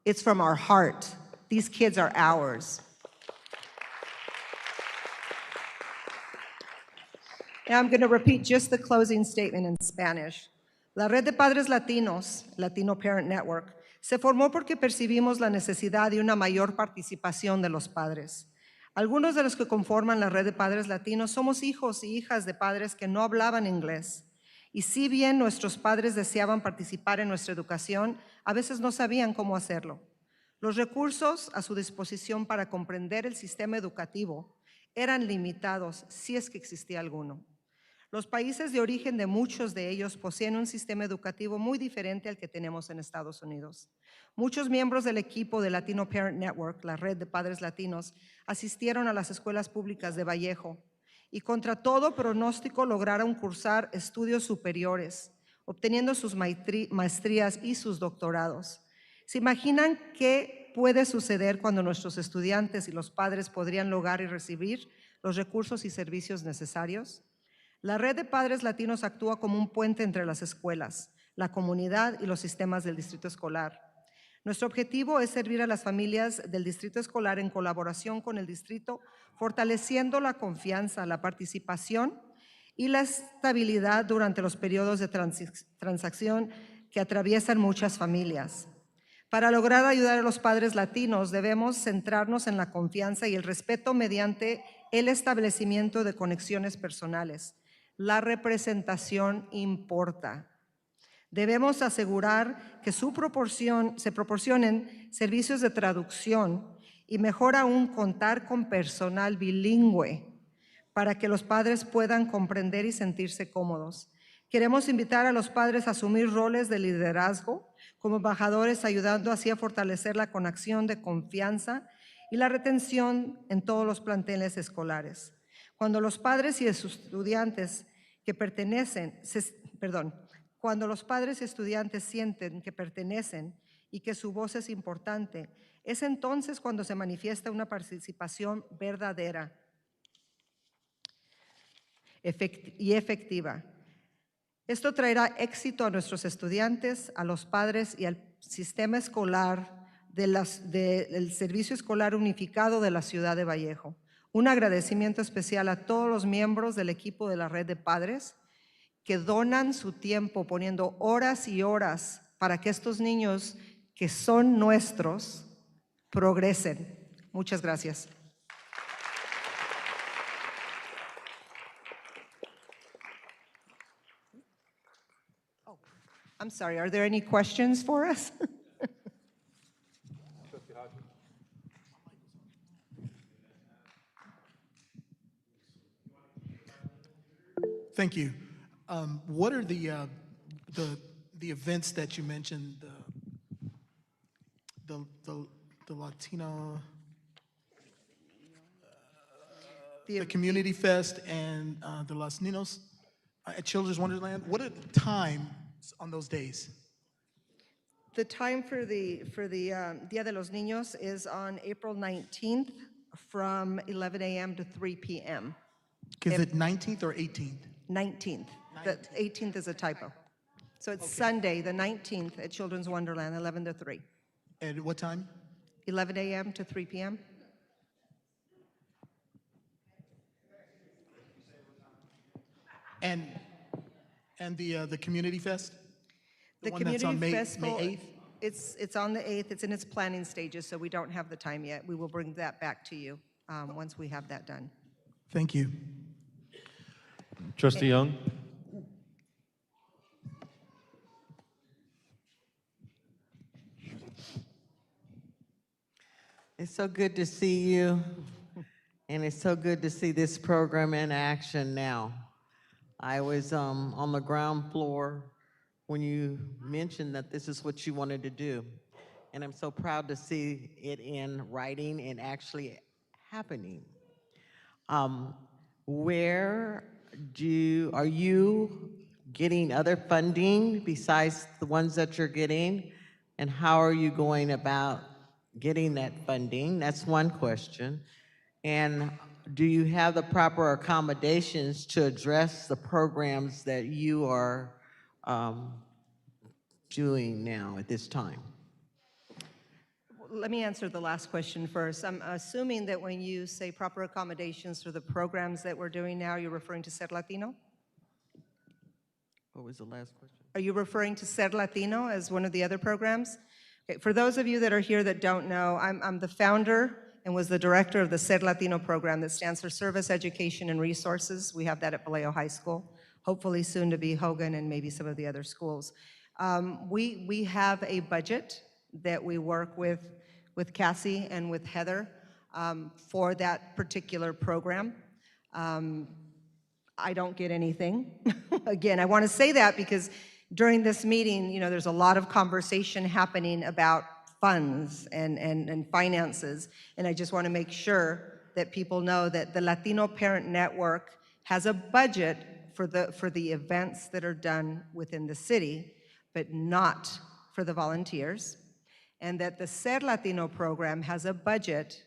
it's from our heart. These kids are ours. Now I'm going to repeat just the closing statement in Spanish. La Red de Padres Latinos, Latino Parent Network, se formó porque percibimos la necesidad de una mayor participación de los padres. Algunos de los que conforman la Red de Padres Latinos somos hijos y hijas de padres que no hablaban inglés. Y si bien nuestros padres deseaban participar en nuestra educación, a veces no sabían cómo hacerlo. Los recursos a su disposición para comprender el sistema educativo eran limitados, si es que existía alguno. Los países de origen de muchos de ellos poseen un sistema educativo muy diferente al que tenemos en Estados Unidos. Muchos miembros del equipo de Latino Parent Network, la red de padres latinos, asistieron a las escuelas públicas de Vallejo y contra todo pronóstico lograron cursar estudios superiores, obteniendo sus maestrías y sus doctorados. ¿Se imaginan qué puede suceder cuando nuestros estudiantes y los padres podrían lograr y recibir los recursos y servicios necesarios? La Red de Padres Latinos actúa como un puente entre las escuelas, la comunidad y los sistemas del distrito escolar. Nuestro objetivo es servir a las familias del distrito escolar en colaboración con el distrito, fortaleciendo la confianza, la participación y la estabilidad durante los periodos de transacción que atraviesan muchas familias. Para lograr ayudar a los padres latinos, debemos centrarnos en la confianza y el respeto mediante el establecimiento de conexiones personales. La representación importa. Debemos asegurar que se proporcionen servicios de traducción y mejor aún contar con personal bilingüe para que los padres puedan comprender y sentirse cómodos. Queremos invitar a los padres a asumir roles de liderazgo como embajadores, ayudando así a fortalecer la conexión de confianza y la retención en todos los planteles escolares. Cuando los padres y estudiantes cuando los padres y estudiantes sienten que pertenecen y que su voz es importante, es entonces cuando se manifiesta una participación verdadera y efectiva. Esto traerá éxito a nuestros estudiantes, a los padres y al sistema escolar del Servicio Escolar Unificado de la Ciudad de Vallejo. Un agradecimiento especial a todos los miembros del equipo de la Red de Padres que donan su tiempo poniendo horas y horas para que estos niños que son nuestros progresen. Muchas gracias. Oh, I'm sorry, are there any questions for us?
Thank you. What are the events that you mentioned? The Latino, the Community Fest, and the Los Niños at Children's Wonderland. What are the times on those days?
The time for the Dia de los Niños is on April 19th from 11 a.m. to 3 p.m.
Is it 19th or 18th?
19th. The 18th is a typo. So it's Sunday, the 19th at Children's Wonderland, 11 to 3.
At what time?
11 a.m. to 3 p.m.
And the Community Fest?
The
one that's on
Community
May
Festival,
8th?
it's on the 8th. It's in its planning stages, so we don't have the time yet. We will bring that back to you once we have that done.
Thank you.
Trustee Young?
It's so good to see you, and it's so good to see this program in action now. I was on the ground floor when you mentioned that this is what you wanted to do, and I'm so proud to see it in writing and actually happening. Where are you getting other funding besides the ones that you're getting? And how are you going about getting that funding? That's one question. And do you have the proper accommodations to address the programs that you are doing now at this time?
Let me answer the last question first. I'm assuming that when you say proper accommodations for the programs that we're doing now, you're referring to Ser Latino?
What was the last question?
Are you referring to Ser Latino as one of the other programs? Okay, for those of you that are here that don't know, I'm the founder and was the director of the Ser Latino program that stands for Service, Education, and Resources. We have that at Vallejo High School, hopefully soon to be Hogan and maybe some of the other schools. We have a budget that we work with Cassie and with Heather for that particular program. I don't get anything. Again, I want to say that because during this meeting, there's a lot of conversation happening about funds and finances, and I just want to make sure that people know that the Latino Parent Network has a budget for the events that are done within the city, but not for the volunteers, and that the Ser Latino program has a budget,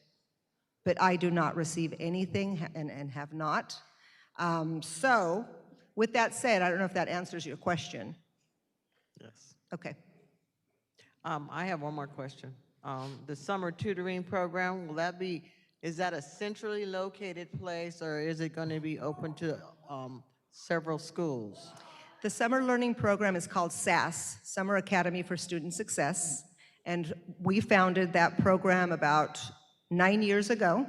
but I do not receive anything and have not. So, with that said, I don't know if that answers your question.
Yes.
Okay.
I have one more question. The summer tutoring program, is that a centrally located place, or is it going to be open to several schools?
The summer learning program is called SAS, Summer Academy for Student Success, and we founded that program about 9 years ago,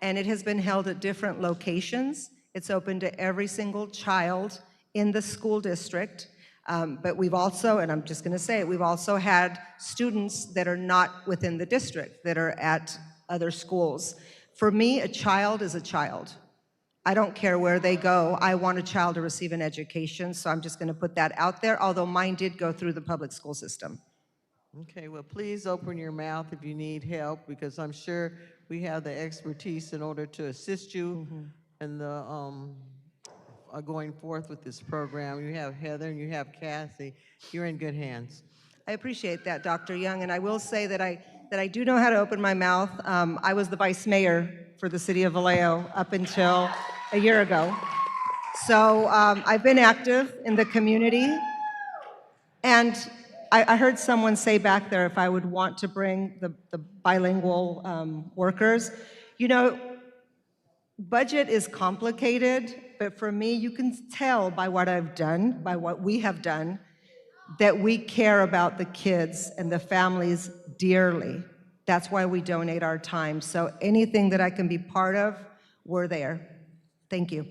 and it has been held at different locations. It's open to every single child in the school district, but we've also, and I'm just going to say it, we've also had students that are not within the district, that are at other schools. For me, a child is a child. I don't care where they go. I want a child to receive an education, so I'm just going to put that out there, although mine did go through the public school system.
Okay, well, please open your mouth if you need help, because I'm sure we have the expertise in order to assist you in the going forth with this program. You have Heather and you have Kathy. You're in good hands.
I appreciate that, Dr. Young, and I will say that I do know how to open my mouth. I was the vice mayor for the city of Vallejo up until a year ago. So I've been active in the community, and I heard someone say back there if I would want to bring the bilingual workers. Budget is complicated, but for me, you can tell by what I've done, by what we have done, that we care about the kids and the families dearly. That's why we donate our time. So anything that I can be part of, we're there. Thank you.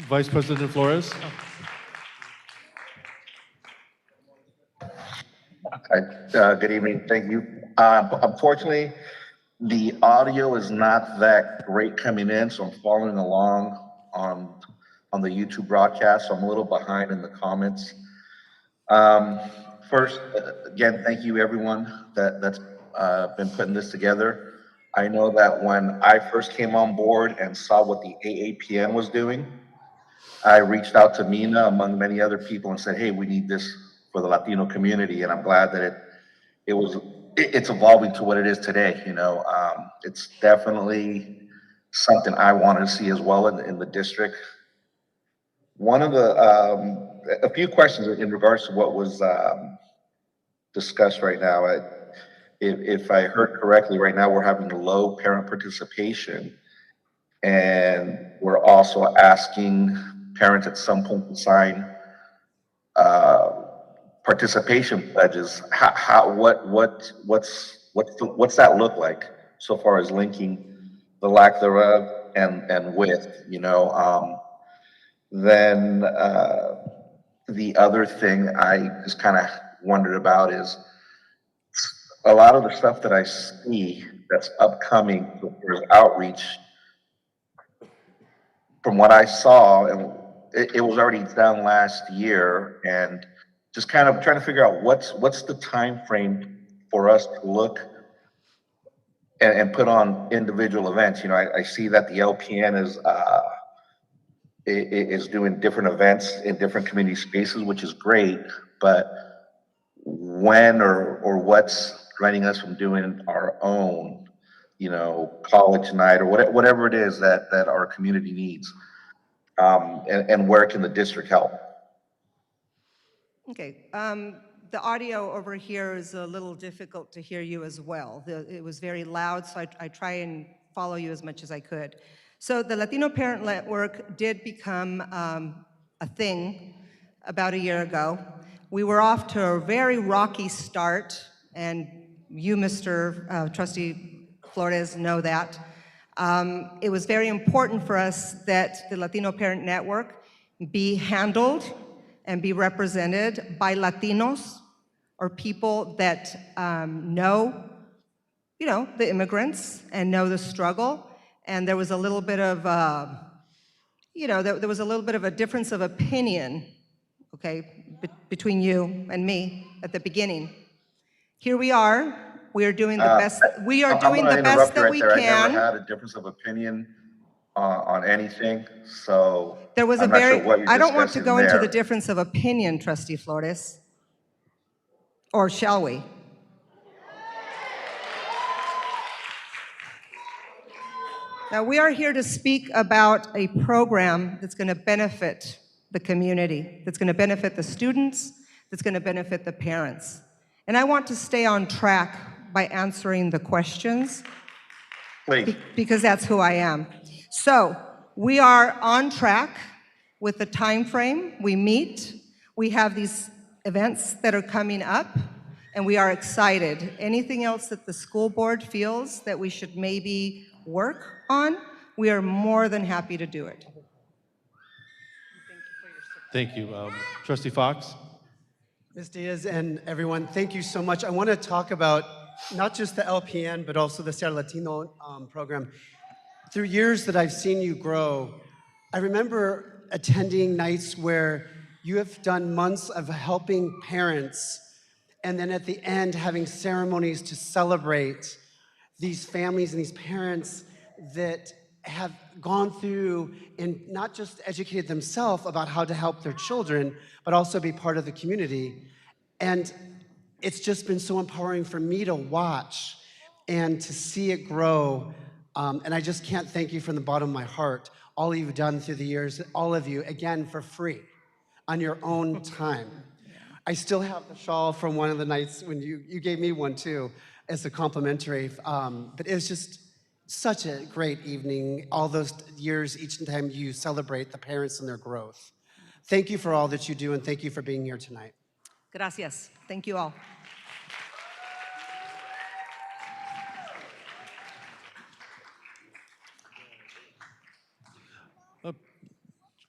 Vice President Flores?
Good evening, thank you. Unfortunately, the audio is not that great coming in, so I'm following along on the YouTube broadcast, so I'm a little behind in the comments. First, again, thank you everyone that's been putting this together. I know that when I first came on board and saw what the AAPN was doing, I reached out to Mina, among many other people, and said, hey, we need this for the Latino community, and I'm glad that it it's evolving to what it is today, you know. It's definitely something I wanted to see as well in the district. One of the, a few questions in regards to what was discussed right now. If I heard correctly, right now we're having low parent participation, and we're also asking parents at some point to sign participation pledges. What's that look like so far as linking the lack thereof and with, you know? Then the other thing I just kind of wondered about is a lot of the stuff that I see that's upcoming for outreach. From what I saw, and it was already done last year, and just kind of trying to figure out what's the time frame for us to look and put on individual events. You know, I see that the LPN is doing different events in different community spaces, which is great, but when or what's preventing us from doing our own, you know, college night or whatever it is that our community needs, and where can the district help?
Okay, the audio over here is a little difficult to hear you as well. It was very loud, so I try and follow you as much as I could. So the Latino Parent Network did become a thing about a year ago. We were off to a very rocky start, and you, Mr. Trustee Flores, know that. It was very important for us that the Latino Parent Network be handled and be represented by Latinos or people that know, you know, the immigrants and know the struggle. And there was a little bit of, you know, there was a little bit of a difference of opinion, okay, between you and me at the beginning. Here we are. We are doing the best. We are doing the best that we
I never
can.
had a difference of opinion on anything, so
There was
I'm
a
not
very,
sure what you're
I don't want to
discussing
go into
there.
the difference of opinion, Trustee Flores. Or shall we? Now, we are here to speak about a program that's going to benefit the community, that's going to benefit the students, that's going to benefit the parents. And I want to stay on track by answering the questions.
Please.
Because that's who I am. So, we are on track with the time frame. We meet. We have these events that are coming up, and we are excited. Anything else that the school board feels that we should maybe work on, we are more than happy to do it.
Thank you. Trustee Fox?
Ms. Diaz and everyone, thank you so much. I want to talk about not just the LPN, but also the Seattle Latino program. Through years that I've seen you grow, I remember attending nights where you have done months of helping parents, and then at the end having ceremonies to celebrate these families and these parents that have gone through and not just educated themselves about how to help their children, but also be part of the community. And it's just been so empowering for me to watch and to see it grow. And I just can't thank you from the bottom of my heart. All you've done through the years, all of you, again, for free, on your own time. I still have the shawl from one of the nights when you gave me one too, as a complimentary. But it was just such a great evening, all those years, each time you celebrate the parents and their growth. Thank you for all that you do, and thank you for being here tonight.
Gracias. Thank you all.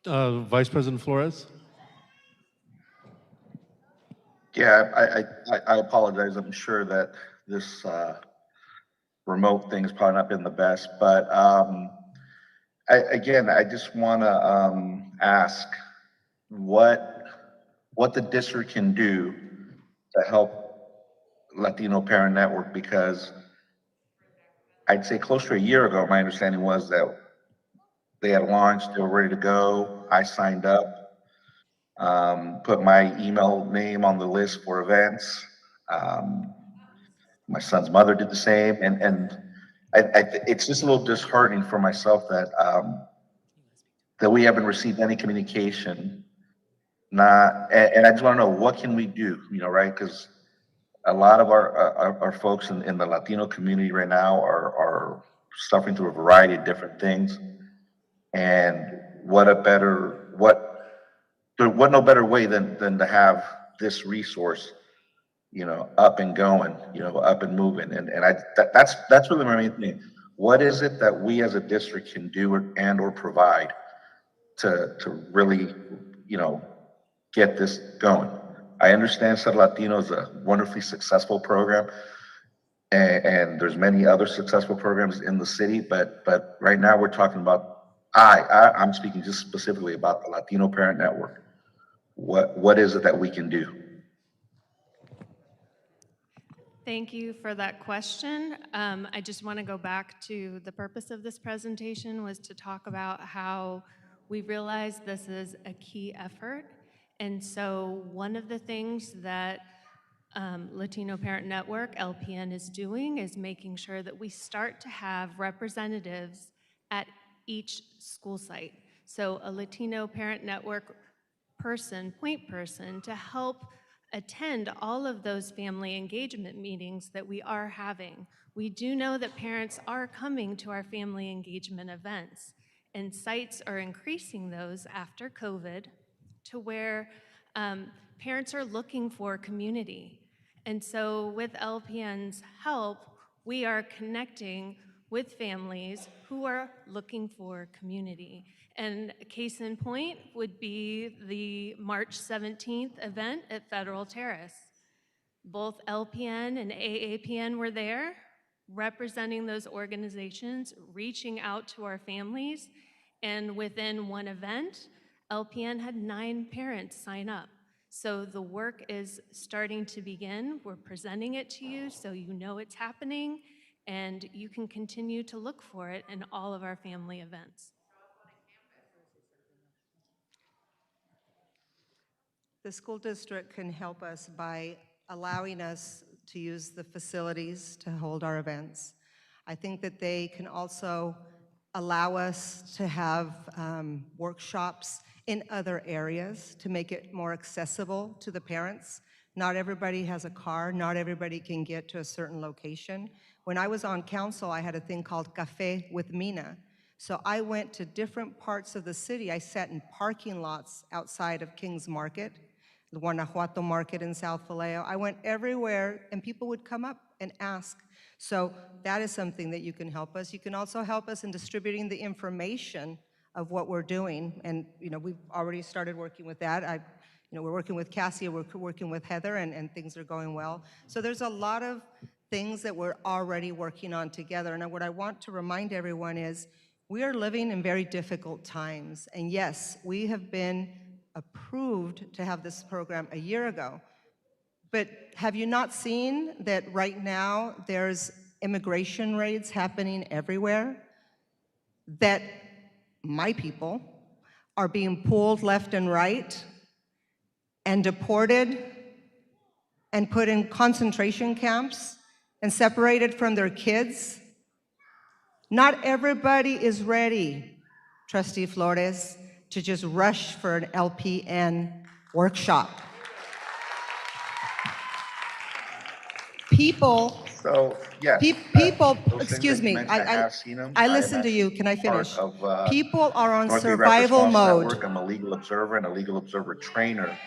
Vice President Flores?
Yeah, I apologize. I'm sure that this remote thing has probably not been the best, but again, I just want to ask what the district can do to help Latino Parent Network, because I'd say close to a year ago, my understanding was that they had launched, they were ready to go. I signed up, put my email name on the list for events. my son's mother did the same, and it's just a little disheartening for myself that that we haven't received any communication. And I just want to know, what can we do? You know, right? Because a lot of our folks in the Latino community right now are suffering through a variety of different things. And what no better way than to have this resource, you know, up and going, you know, up and moving. And that's really my main thing. What is it that we as a district can do or provide to really, you know, get this going? I understand Ser Latino is a wonderfully successful program, and there's many other successful programs in the city, but right now we're talking about, I'm speaking just specifically about the Latino Parent Network. What is it that we can do?
Thank you for that question. I just want to go back to the purpose of this presentation was to talk about how we realize this is a key effort. And so one of the things that Latino Parent Network, LPN, is doing is making sure that we start to have representatives at each school site. So a Latino Parent Network point person to help attend all of those family engagement meetings that we are having. We do know that parents are coming to our family engagement events, and sites are increasing those after COVID to where parents are looking for community. And so with LPN's help, we are connecting with families who are looking for community. And a case in point would be the March 17th event at Federal Terrace. Both LPN and AAPN were there, representing those organizations, reaching out to our families, and within one event, LPN had 9 parents sign up. So the work is starting to begin. We're presenting it to you so you know it's happening, and you can continue to look for it in all of our family events.
The school district can help us by allowing us to use the facilities to hold our events. I think that they can also allow us to have workshops in other areas to make it more accessible to the parents. Not everybody has a car, not everybody can get to a certain location. When I was on council, I had a thing called Café with Mina. So I went to different parts of the city. I sat in parking lots outside of King's Market, the Guanajuato Market in South Vallejo. I went everywhere, and people would come up and ask. So that is something that you can help us. You can also help us in distributing the information of what we're doing. And you know, we've already started working with that. We're working with Cassie, we're working with Heather, and things are going well. So there's a lot of things that we're already working on together. And what I want to remind everyone is we are living in very difficult times. And yes, we have been approved to have this program a year ago. But have you not seen that right now there's immigration raids happening everywhere? That my people are being pulled left and right and deported and put in concentration camps and separated from their kids? Not everybody is ready, Trustee Flores, to just rush for an LPN workshop. People,
So, yes.
people,
those things
excuse
that you
me,
mentioned, I have seen them.
I
am
listen to you,
actually
can I finish?
part of,
People are on
North Bay Rapid
survival
Response
mode.
Network. I'm a legal observer and a legal observer trainer.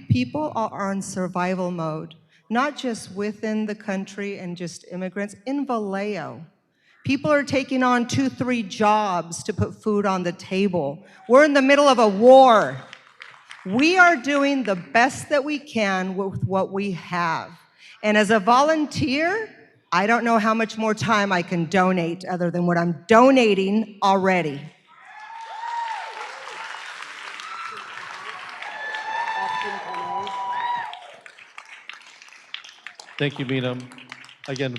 People are on survival mode, not just within the country and just immigrants, in Vallejo. People are taking on 2, 3 jobs to put food on the table. We're in the middle of a war. We are doing the best that we can with what we have. And as a volunteer, I don't know how much more time I can donate other than what I'm donating already.
Thank you, Mina. Again,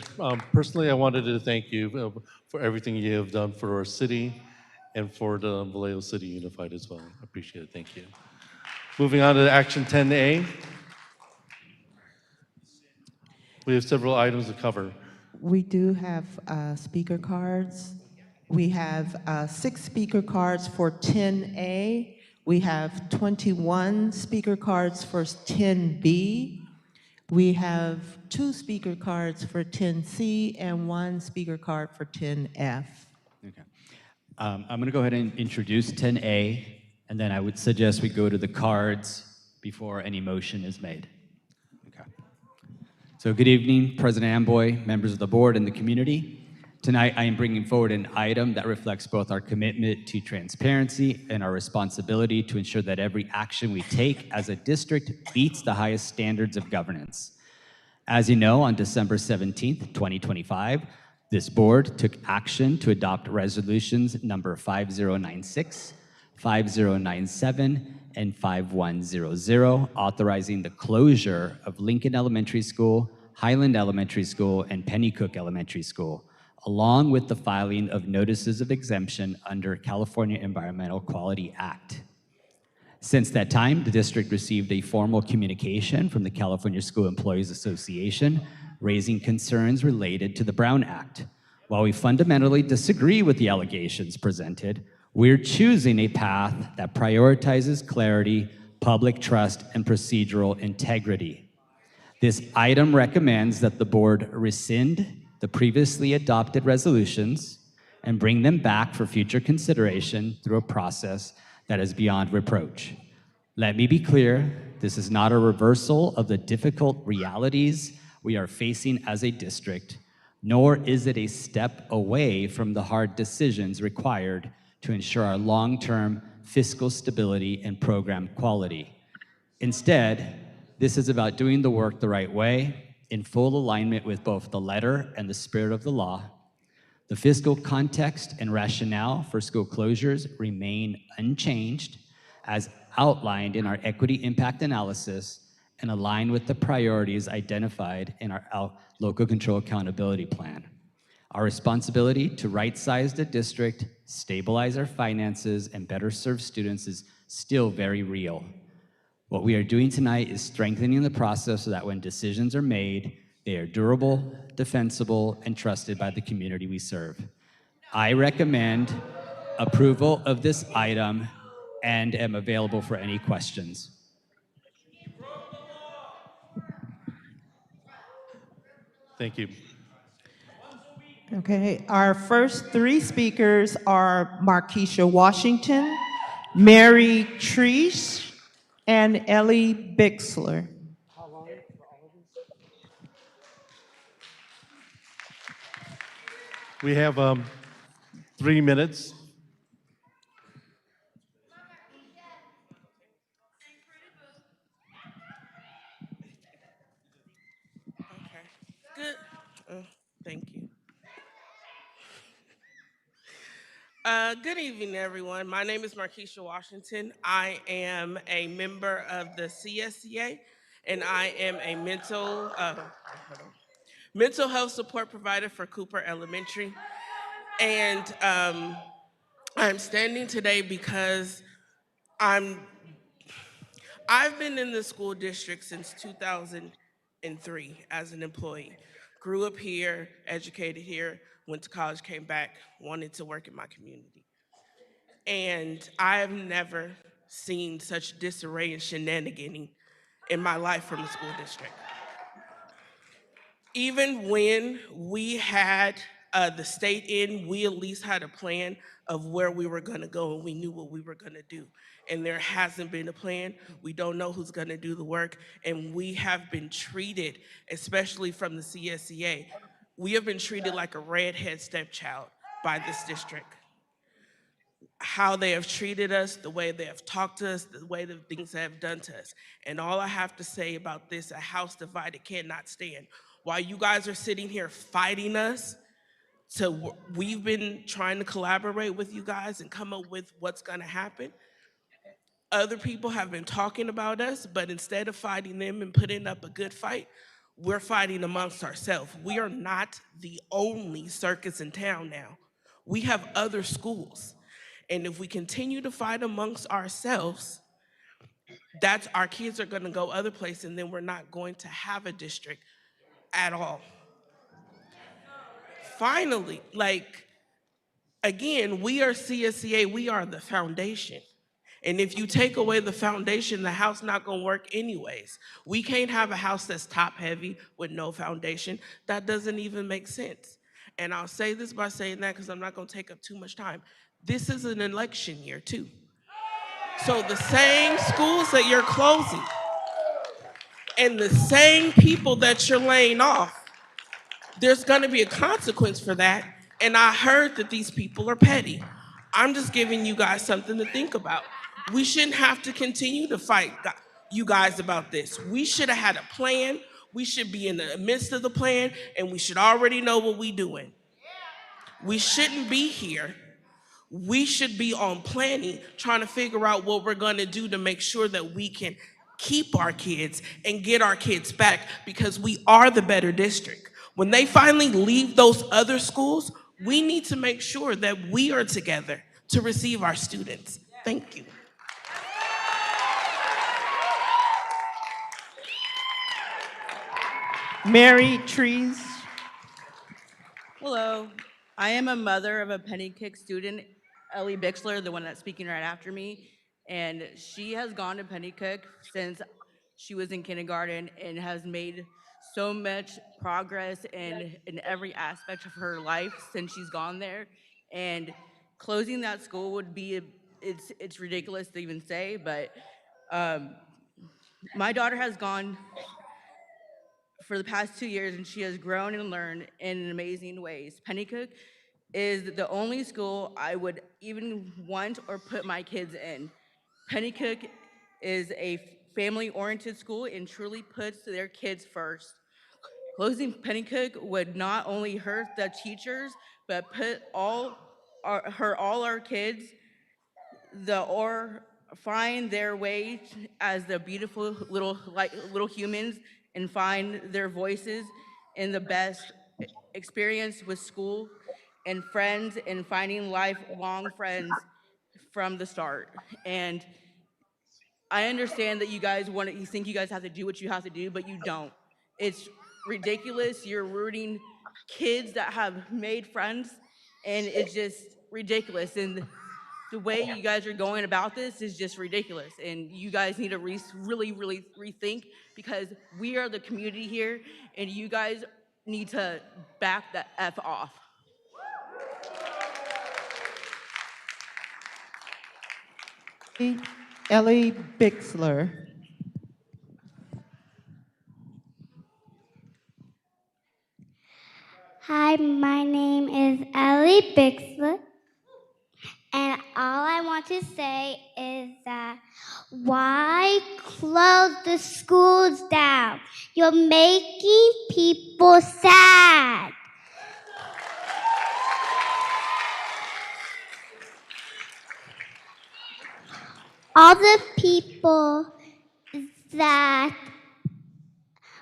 personally, I wanted to thank you for everything you have done for our city and for the Vallejo City Unified as well. I appreciate it. Thank you. Moving on to action 10A. We have several items to cover.
We do have speaker cards. We have 6 speaker cards for 10A. We have 21 speaker cards for 10B. We have 2 speaker cards for 10C and 1 speaker card for 10F.
Okay. I'm going to go ahead and introduce 10A, and then I would suggest we go to the cards before any motion is made. Okay. So good evening, President Amboy, members of the board, and the community. Tonight, I am bringing forward an item that reflects both our commitment to transparency and our responsibility to ensure that every action we take as a district meets the highest standards of governance. As you know, on December 17th, 2025, this board took action to adopt resolutions number 5096, 5097, and 5100, authorizing the closure of Lincoln Elementary School, Highland Elementary School, and Pennycook Elementary School, along with the filing of notices of exemption under California Environmental Quality Act. Since that time, the district received a formal communication from the California School Employees Association raising concerns related to the Brown Act. While we fundamentally disagree with the allegations presented, we're choosing a path that prioritizes clarity, public trust, and procedural integrity. This item recommends that the board rescind the previously adopted resolutions and bring them back for future consideration through a process that is beyond reproach. Let me be clear, this is not a reversal of the difficult realities we are facing as a district, nor is it a step away from the hard decisions required to ensure our long-term fiscal stability and program quality. Instead, this is about doing the work the right way, in full alignment with both the letter and the spirit of the law. The fiscal context and rationale for school closures remain unchanged, as outlined in our equity impact analysis and align with the priorities identified in our local control accountability plan. Our responsibility to right-size the district, stabilize our finances, and better serve students is still very real. What we are doing tonight is strengthening the process so that when decisions are made, they are durable, defensible, and trusted by the community we serve. I recommend approval of this item and am available for any questions.
Thank you.
Okay, our first 3 speakers are Markeisha Washington, Mary Treese, and Ellie Bixler.
We have 3 minutes.
Good. Thank you. Good evening, everyone. My name is Markeisha Washington. I am a member of the CSCA, and I am a mental health support provider for Cooper Elementary. And I'm standing today because I've been in the school district since 2003 as an employee. Grew up here, educated here, went to college, came back, wanted to work in my community. And I have never seen such disarray and shenaniganing in my life from the school district. Even when we had the state in, we at least had a plan of where we were gonna go and we knew what we were gonna do. And there hasn't been a plan. We don't know who's gonna do the work. And we have been treated, especially from the CSCA, we have been treated like a redhead stepchild by this district. How they have treated us, the way they have talked to us, the way the things they have done to us. And all I have to say about this, a house divided cannot stand. While you guys are sitting here fighting us, we've been trying to collaborate with you guys and come up with what's gonna happen. Other people have been talking about us, but instead of fighting them and putting up a good fight, we're fighting amongst ourselves. We are not the only circus in town now. We have other schools. And if we continue to fight amongst ourselves, our kids are gonna go other places, and then we're not going to have a district at all. Finally, like, again, we are CSCA, we are the foundation. And if you take away the foundation, the house not gonna work anyways. We can't have a house that's top heavy with no foundation. That doesn't even make sense. And I'll say this by saying that because I'm not gonna take up too much time. This is an election year too. So the same schools that you're closing and the same people that you're laying off, there's gonna be a consequence for that. And I heard that these people are petty. I'm just giving you guys something to think about. We shouldn't have to continue to fight you guys about this. We should have had a plan. We should be in the midst of the plan, and we should already know what we're doing. We shouldn't be here. We should be on planning, trying to figure out what we're gonna do to make sure that we can keep our kids and get our kids back, because we are the better district. When they finally leave those other schools, we need to make sure that we are together to receive our students. Thank you.
Mary Trees.
Hello, I am a mother of a Penny Kick student, Ellie Bixler, the one that's speaking right after me, and she has gone to Penny Cook since she was in kindergarten and has made so much progress in every aspect of her life since she's gone there. And closing that school would be, it's ridiculous to even say, but my daughter has gone for the past 2 years, and she has grown and learned in amazing ways. Pennycook is the only school I would even want or put my kids in. Pennycook is a family-oriented school and truly puts their kids first. Closing Pennycook would not only hurt the teachers, but put all our kids or find their way as the beautiful little humans and find their voices in the best experience with school and friends and finding lifelong friends from the start. And I understand that you think you guys have to do what you have to do, but you don't. It's ridiculous. You're rooting kids that have made friends, and it's just ridiculous. And the way you guys are going about this is just ridiculous. And you guys need to really rethink, because we are the community here, and you guys need to back the F off.
Ellie Bixler.
Hi, my name is Ellie Bixler, and all I want to say is that why close the schools down? You're making people sad. All the people that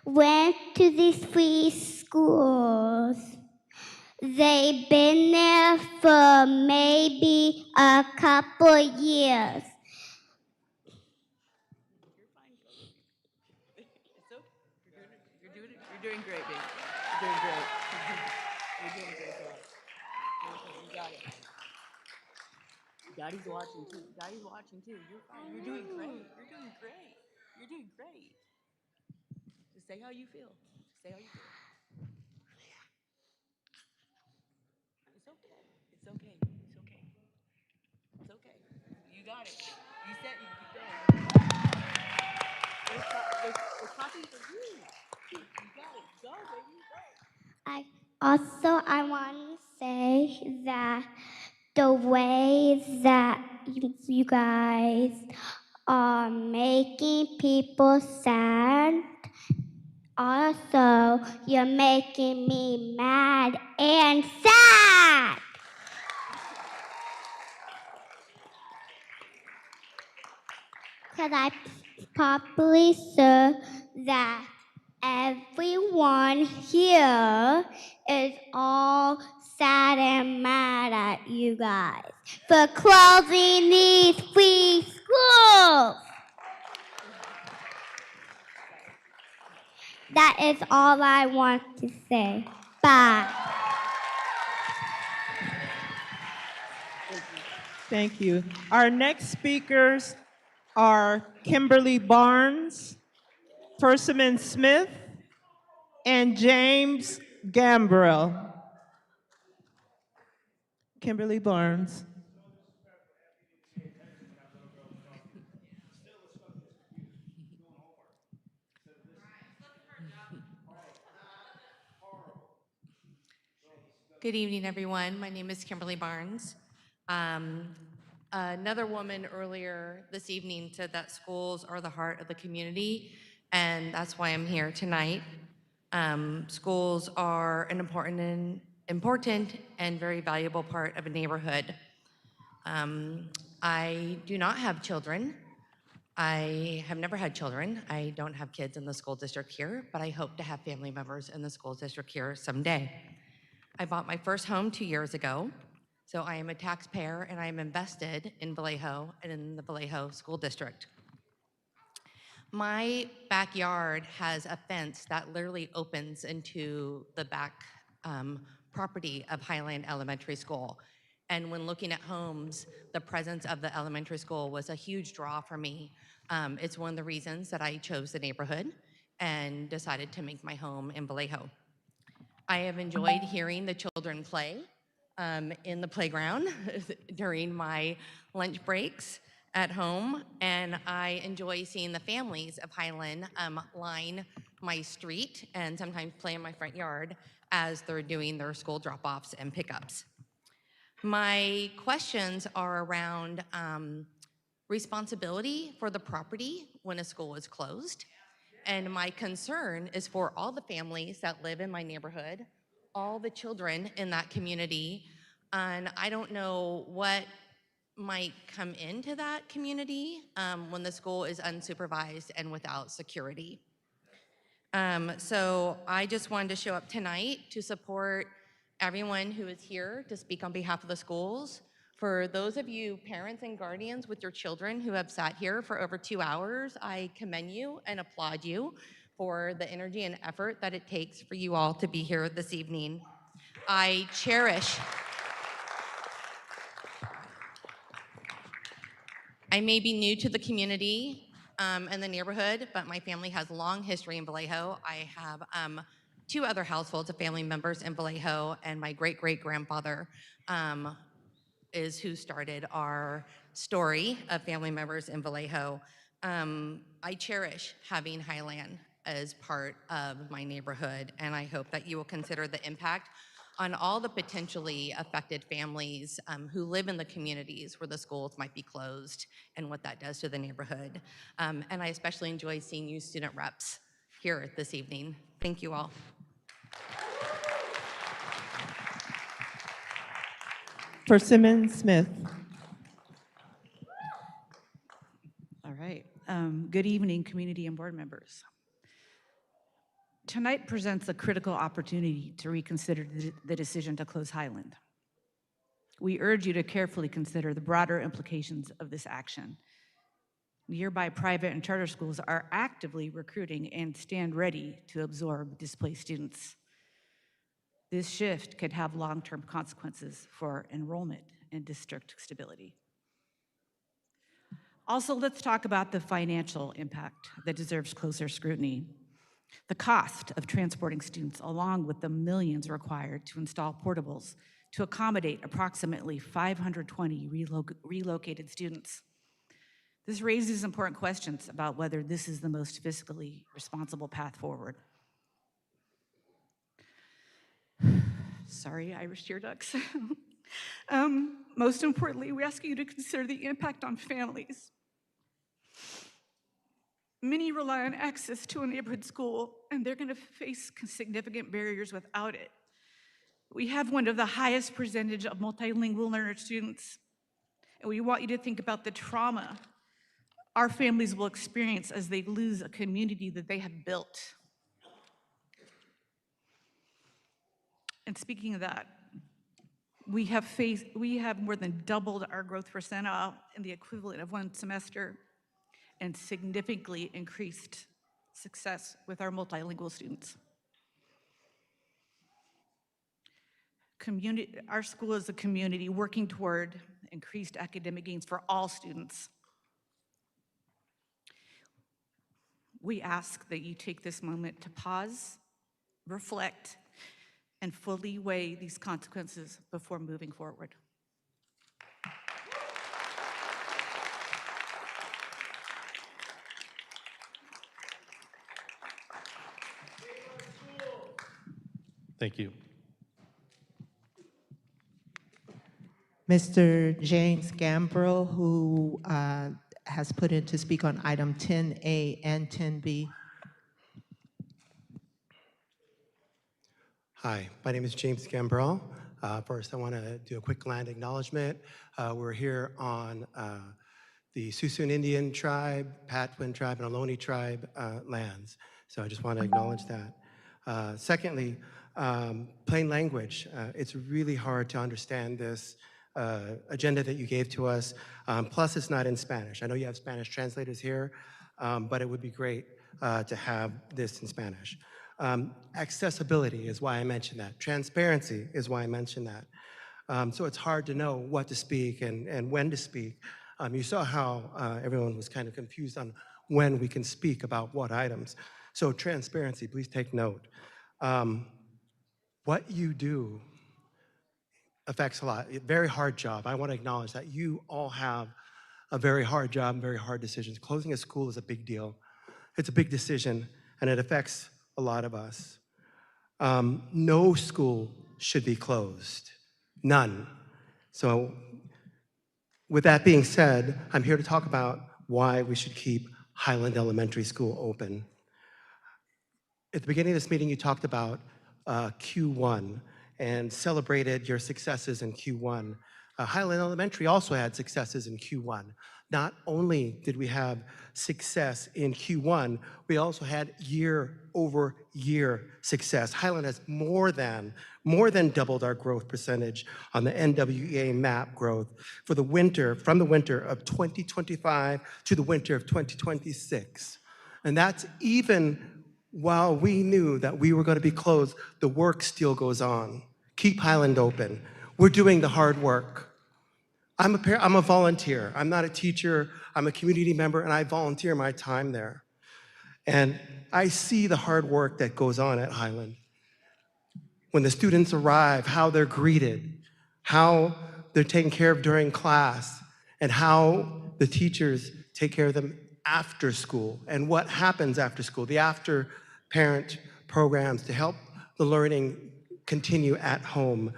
went to these free schools, they've been there for maybe a couple years.
You're doing great, baby. You're doing great. You're doing a great job. You got it. Daddy's watching too. Daddy's watching too. You're fine. You're doing great. You're doing great. You're doing great. Just say how you feel. Say how you feel. It's okay. It's okay. It's okay. It's okay. You got it. You said you keep going. We're talking for you. You got it. Go, baby. Go.
I want to say that the ways that you guys are making people sad, also you're making me mad and sad. Because I probably saw that everyone here is all sad and mad at you guys for closing these free schools. That is all I want to say. Bye.
Thank you. Our next speakers are Kimberly Barnes, Persimmon Smith, and James Gambrell. Kimberly Barnes.
Good evening, everyone. My name is Kimberly Barnes. Another woman earlier this evening said that schools are the heart of the community, and that's why I'm here tonight. Schools are an important and very valuable part of a neighborhood. I do not have children. I have never had children. I don't have kids in the school district here, but I hope to have family members in the school district here someday. I bought my first home 2 years ago, so I am a taxpayer and I am invested in Vallejo and in the Vallejo School District. My backyard has a fence that literally opens into the back property of Highland Elementary School. And when looking at homes, the presence of the elementary school was a huge draw for me. It's one of the reasons that I chose the neighborhood and decided to make my home in Vallejo. I have enjoyed hearing the children play in the playground during my lunch breaks at home, and I enjoy seeing the families of Highland line my street and sometimes play in my front yard as they're doing their school drop-offs and pickups. My questions are around responsibility for the property when a school is closed. And my concern is for all the families that live in my neighborhood, all the children in that community, and I don't know what might come into that community when the school is unsupervised and without security. So I just wanted to show up tonight to support everyone who is here to speak on behalf of the schools. For those of you parents and guardians with your children who have sat here for over 2 hours, I commend you and applaud you for the energy and effort that it takes for you all to be here this evening. I may be new to the community and the neighborhood, but my family has a long history in Vallejo. I have 2 other households of family members in Vallejo, and my great-great-grandfather is who started our story of family members in Vallejo. I cherish having Highland as part of my neighborhood, and I hope that you will consider the impact on all the potentially affected families who live in the communities where the schools might be closed and what that does to the neighborhood. And I especially enjoy seeing you student reps here this evening. Thank you all.
Persimmon Smith.
All right. Good evening, community and board members. Tonight presents a critical opportunity to reconsider the decision to close Highland. We urge you to carefully consider the broader implications of this action. Nearby private and charter schools are actively recruiting and stand ready to absorb displaced students. This shift could have long-term consequences for enrollment and district stability. Also, let's talk about the financial impact that deserves closer scrutiny. The cost of transporting students, along with the millions required to install portables to accommodate approximately 520 relocated students. This raises important questions about whether this is the most fiscally responsible path forward. Sorry, Irish tear ducts. Most importantly, we ask you to consider the impact on families. Many rely on access to a neighborhood school, and they're going to face significant barriers without it. We have one of the highest percentage of multilingual learner students, and we want you to think about the trauma our families will experience as they lose a community that they have built. And speaking of that, we have more than doubled our growth percentile in the equivalent of 1 semester and significantly increased success with our multilingual students. Our school is a community working toward increased academic gains for all students. We ask that you take this moment to pause, reflect, and fully weigh these consequences before moving forward.
Thank you.
Mr. James Gambrill, who has put in to speak on item 10A and 10B.
Hi, my name is James Gambrell. First, I want to do a quick land acknowledgement. We're here on the Suisun Indian tribe, Patwin tribe, and Ohlone tribe lands. So I just want to acknowledge that. Secondly, plain language. It's really hard to understand this agenda that you gave to us. Plus, it's not in Spanish. I know you have Spanish translators here, but it would be great to have this in Spanish. Accessibility is why I mentioned that. Transparency is why I mentioned that. So it's hard to know what to speak and when to speak. You saw how everyone was kind of confused on when we can speak about what items. So transparency, please take note. What you do affects a lot. Very hard job. I want to acknowledge that you all have a very hard job and very hard decisions. Closing a school is a big deal. It's a big decision, and it affects a lot of us. No school should be closed. None. So with that being said, I'm here to talk about why we should keep Highland Elementary School open. At the beginning of this meeting, you talked about Q1 and celebrated your successes in Q1. Highland Elementary also had successes in Q1. Not only did we have success in Q1, we also had year-over-year success. Highland has more than doubled our growth percentage on the NWEA map growth for the winter, from the winter of 2025 to the winter of 2026. And that's even while we knew that we were going to be closed, the work still goes on. Keep Highland open. We're doing the hard work. I'm a volunteer. I'm not a teacher. I'm a community member, and I volunteer my time there. And I see the hard work that goes on at Highland. When the students arrive, how they're greeted, how they're taken care of during class, and how the teachers take care of them after school, and what happens after school, the after-parent programs to help the learning continue at home.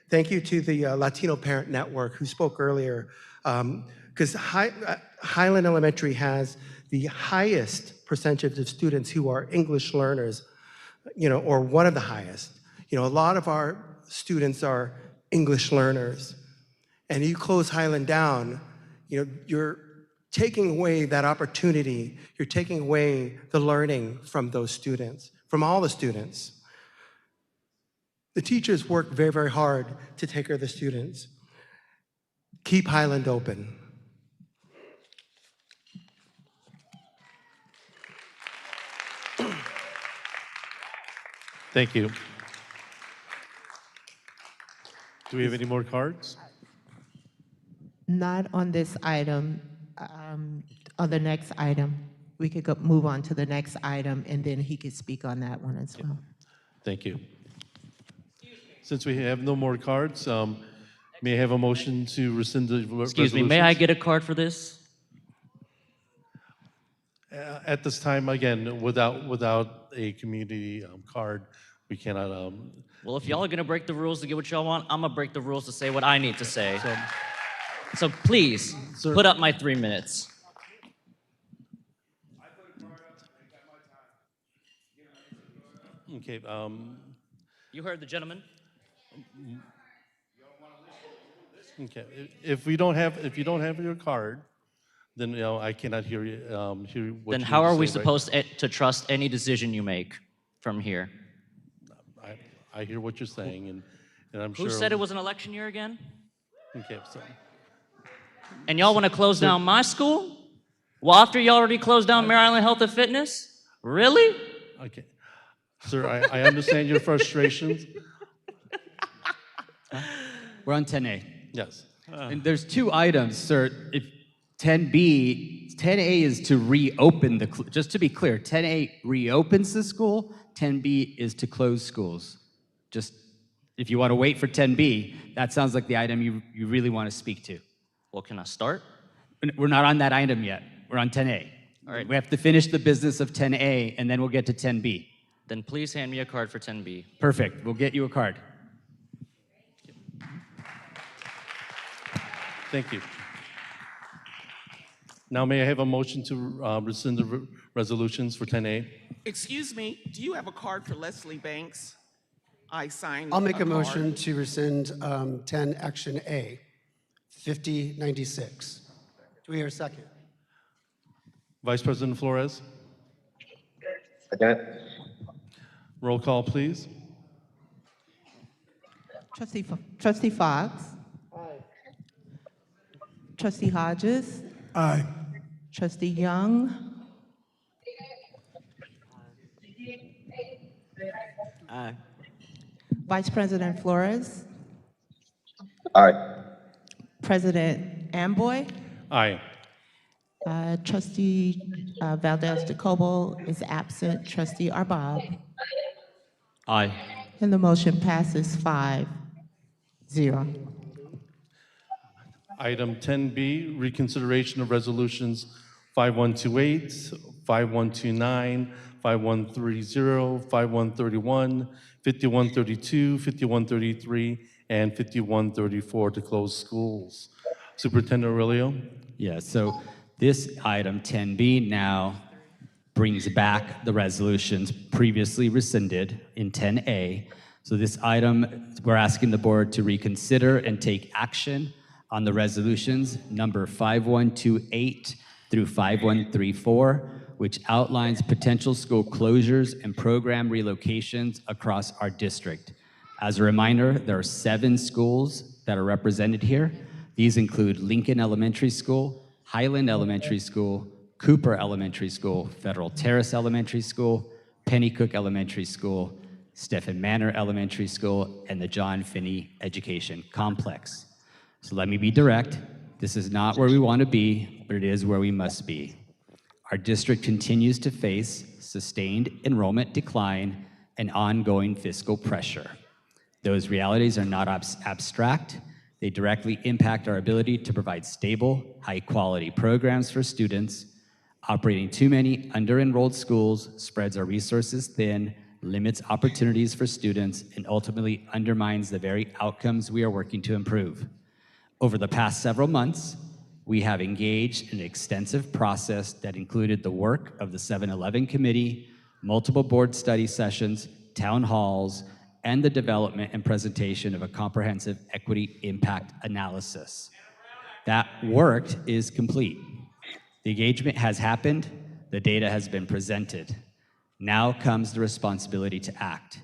Thank you to the Latino Parent Network who spoke earlier, because Highland Elementary has the highest percentage of students who are English learners, or one of the highest. A lot of our students are English learners, and you close Highland down, you're taking away that opportunity, you're taking away the learning from those students, from all the students. The teachers work very, very hard to take care of the students. Keep Highland open.
Thank you. Do we have any more cards?
Not on this item. On the next item, we could move on to the next item, and then he could speak on that one as well.
Thank you. Since we have no more cards, may I have a motion to rescind the
Excuse me, may I get a card for this?
At this time, again, without a community card, we cannot.
Well, if y'all are gonna break the rules to get what y'all want, I'm gonna break the rules to say what I need to say. So please, put up my 3 minutes.
Okay.
You heard the gentleman?
Okay. If you don't have your card, then I cannot hear you. Hear what
Then
you
how are we
say, right?
supposed to trust any decision you make from here?
I hear what you're saying, and I'm sure.
Who said it was an election year again?
Okay. So.
And y'all want to close down my school? Well, after you already closed down Mare Island Health and Fitness? Really?
Okay. Sir, I understand your frustrations.
We're on 10A.
Yes.
And there's two items, sir. If 10B, 10A is to reopen the, just to be clear, 10A reopens the school, 10B is to close schools. Just, if you want to wait for 10B, that sounds like the item you really want to speak to.
Well, can I start?
We're not on that item yet. We're on 10A.
All right.
We have to finish the business of 10A, and then we'll get to 10B.
Then please hand me a card for 10B.
Perfect. We'll get you a card.
Thank you. Now, may I have a motion to rescind the resolutions for 10A?
Excuse me, do you have a card for Leslie Banks? I signed
I'll make a
card.
motion to rescind 10 Action A, 5096. Do we hear a second?
Vice President Flores?
Second.
Roll call, please.
Trustee Fox? Aye. Trustee Hodges?
Aye.
Trustee Young?
Aye.
Vice President Flores?
Aye.
President Amboy?
Aye.
Trustee Valdez DeCobo is absent. Trustee Arbab?
Aye.
And the motion passes 5-0.
Item 10B, reconsideration of resolutions 5128, 5129, 5130, 5131, 5132, 5133, and 5134 to close schools. Superintendent Aurelio?
Yeah, so this item 10B now brings back the resolutions previously rescinded in 10A. So this item, we're asking the board to reconsider and take action on the resolutions number 5128 through 5134, which outlines potential school closures and program relocations across our district. As a reminder, there are 7 schools that are represented here. These include Lincoln Elementary School, Highland Elementary School, Cooper Elementary School, Federal Terrace Elementary School, Pennycook Elementary School, Stephen Manor Elementary School, and the John Finney Education Complex. So let me be direct. This is not where we want to be, but it is where we must be. Our district continues to face sustained enrollment decline and ongoing fiscal pressure. Those realities are not abstract. They directly impact our ability to provide stable, high-quality programs for students. Operating too many under-enrolled schools spreads our resources thin, limits opportunities for students, and ultimately undermines the very outcomes we are working to improve. Over the past several months, we have engaged in an extensive process that included the work of the 7-Eleven Committee, multiple board study sessions, town halls, and the development and presentation of a comprehensive equity impact analysis. That work is complete. The engagement has happened, the data has been presented. Now comes the responsibility to act.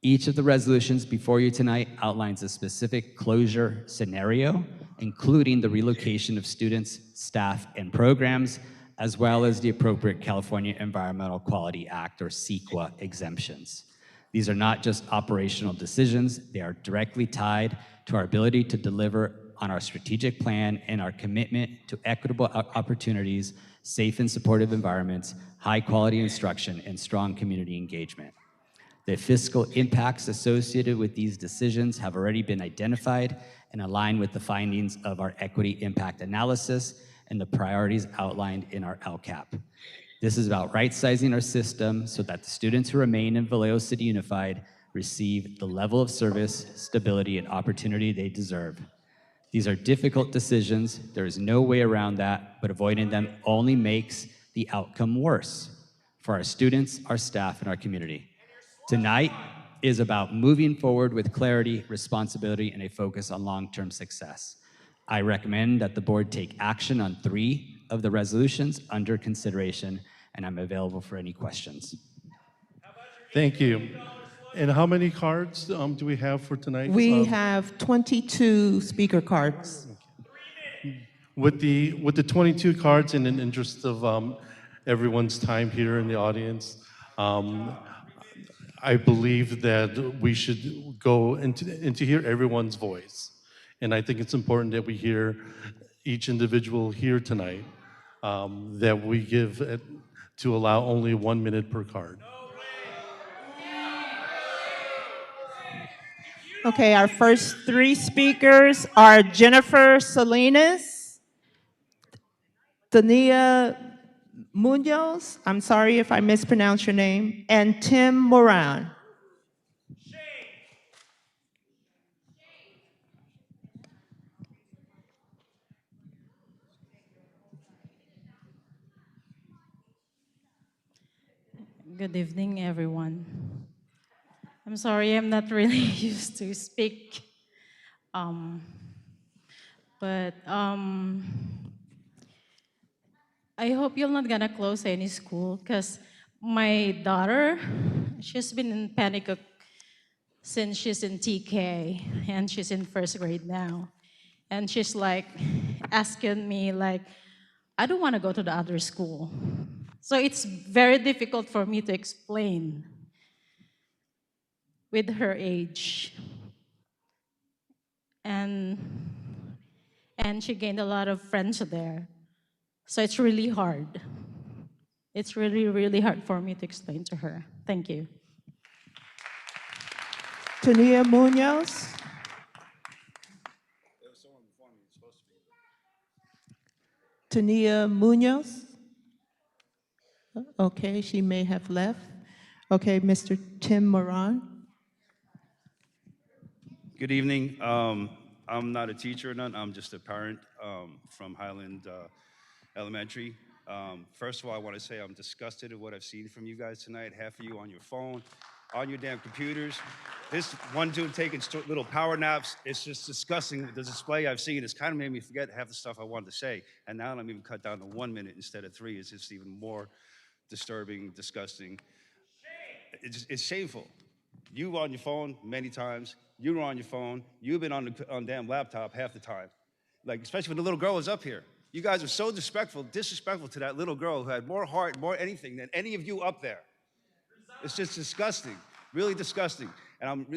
Each of the resolutions before you tonight outlines a specific closure scenario, including the relocation of students, staff, and programs, as well as the appropriate California Environmental Quality Act, or CEQA, exemptions. These are not just operational decisions, they are directly tied to our ability to deliver on our strategic plan and our commitment to equitable opportunities, safe and supportive environments, high quality instruction, and strong community engagement. The fiscal impacts associated with these decisions have already been identified and aligned with the findings of our equity impact analysis and the priorities outlined in our LCAP. This is about right-sizing our system so that the students who remain in Vallejo City Unified receive the level of service, stability, and opportunity they deserve. These are difficult decisions. There is no way around that, but avoiding them only makes the outcome worse for our students, our staff, and our community. Tonight is about moving forward with clarity, responsibility, and a focus on long-term success. I recommend that the board take action on 3 of the resolutions under consideration, and I'm available for any questions.
Thank you. And how many cards do we have for tonight?
We have 22 speaker cards.
With the 22 cards, in the interest of everyone's time here in the audience, I believe that we should go into hear everyone's voice. And I think it's important that we hear each individual here tonight, that we give it to allow only 1 minute per card.
Okay, our first three speakers are Jennifer Salinas, Dania Munoz, I'm sorry if I mispronounced your name, and Tim Moran.
Good evening, everyone. I'm sorry, I'm not really used to speak. But I hope you're not gonna close any school because my daughter, she's been in panic since she's in TK and she's in first grade now. And she's like asking me like, I don't wanna go to the other school. So it's very difficult for me to explain with her age. And she gained a lot of friends there. So it's really hard. It's really, really hard for me to explain to her. Thank you.
Tania Munoz. Tania Munoz. Okay, she may have left. Okay, Mr. Tim Moran.
Good evening. I'm not a teacher or none. I'm just a parent from Highland Elementary. First of all, I want to say I'm disgusted at what I've seen from you guys tonight. Half of you on your phone, on your damn computers. This one dude taking little power naps. It's just disgusting. The display I've seen has kind of made me forget half the stuff I wanted to say. And now I'm even cut down to 1 minute instead of 3. It's just even more disturbing, disgusting. It's shameful. You were on your phone many times. You were on your phone. You've been on damn laptop half the time. Like, especially when the little girl was up here. You guys are so disrespectful to that little girl who had more heart, more anything than any of you up there. It's just disgusting, really disgusting. And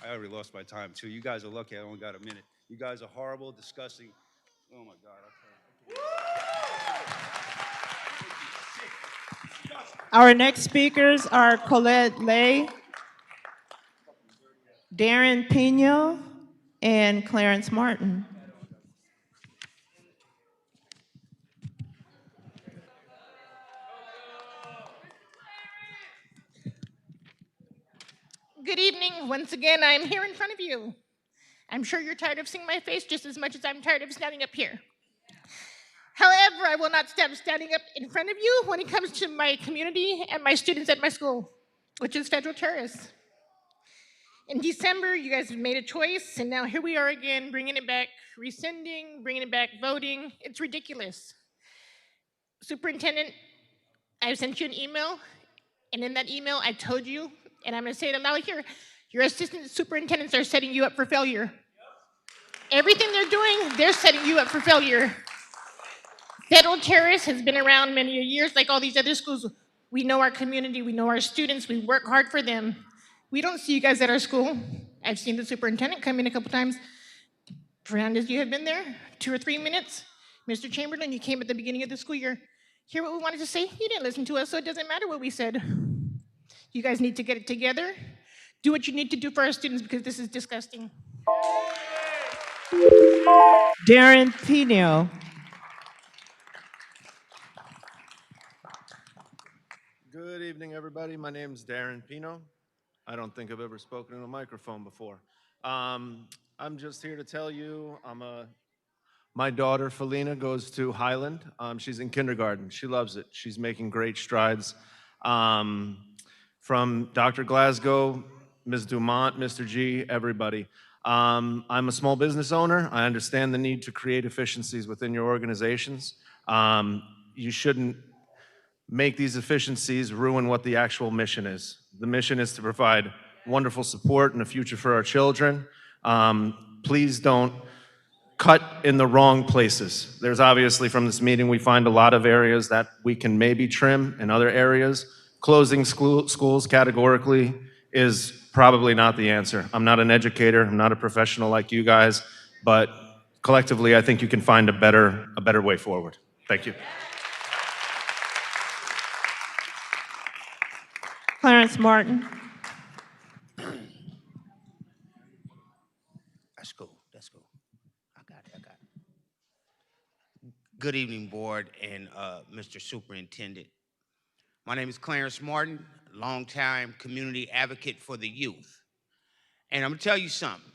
I already lost my time too. You guys are lucky I only got a minute. You guys are horrible, disgusting. Oh my God.
Our next speakers are Colette Lay, Darren Pino, and Clarence Martin.
Good evening. Once again, I'm here in front of you. I'm sure you're tired of seeing my face just as much as I'm tired of standing up here. However, I will not stop standing up in front of you when it comes to my community and my students at my school, which is federal terrorists. In December, you guys have made a choice, and now here we are again, bringing it back, rescinding, bringing it back, voting. It's ridiculous. Superintendent, I've sent you an email, and in that email, I told you, and I'm gonna say it aloud here, your assistant superintendents are setting you up for failure. Everything they're doing, they're setting you up for failure. Federal terrorists has been around many years, like all these other schools. We know our community, we know our students, we work hard for them. We don't see you guys at our school. I've seen the superintendent come in a couple times. Fernandez, you have been there 2 or 3 minutes. Mr. Chamberlain, you came at the beginning of the school year. Hear what we wanted to say? You didn't listen to us, so it doesn't matter what we said. You guys need to get it together. Do what you need to do for our students because this is disgusting.
Darren Pino.
Good evening, everybody. My name is Darren Pino. I don't think I've ever spoken in a microphone before. I'm just here to tell you, my daughter, Felina, goes to Highland. She's in kindergarten. She loves it. She's making great strides. From Dr. Glasgow, Ms. Dumont, Mr. G, everybody. I'm a small business owner. I understand the need to create efficiencies within your organizations. You shouldn't make these efficiencies ruin what the actual mission is. The mission is to provide wonderful support and a future for our children. Please don't cut in the wrong places. There's obviously, from this meeting, we find a lot of areas that we can maybe trim in other areas. Closing schools categorically is probably not the answer. I'm not an educator, I'm not a professional like you guys, but collectively, I think you can find a better way forward. Thank you.
Clarence Martin.
That's cool. That's cool. I got it. I got it. Good evening, board and Mr. Superintendent. My name is Clarence Martin, longtime community advocate for the youth. And I'm gonna tell you something.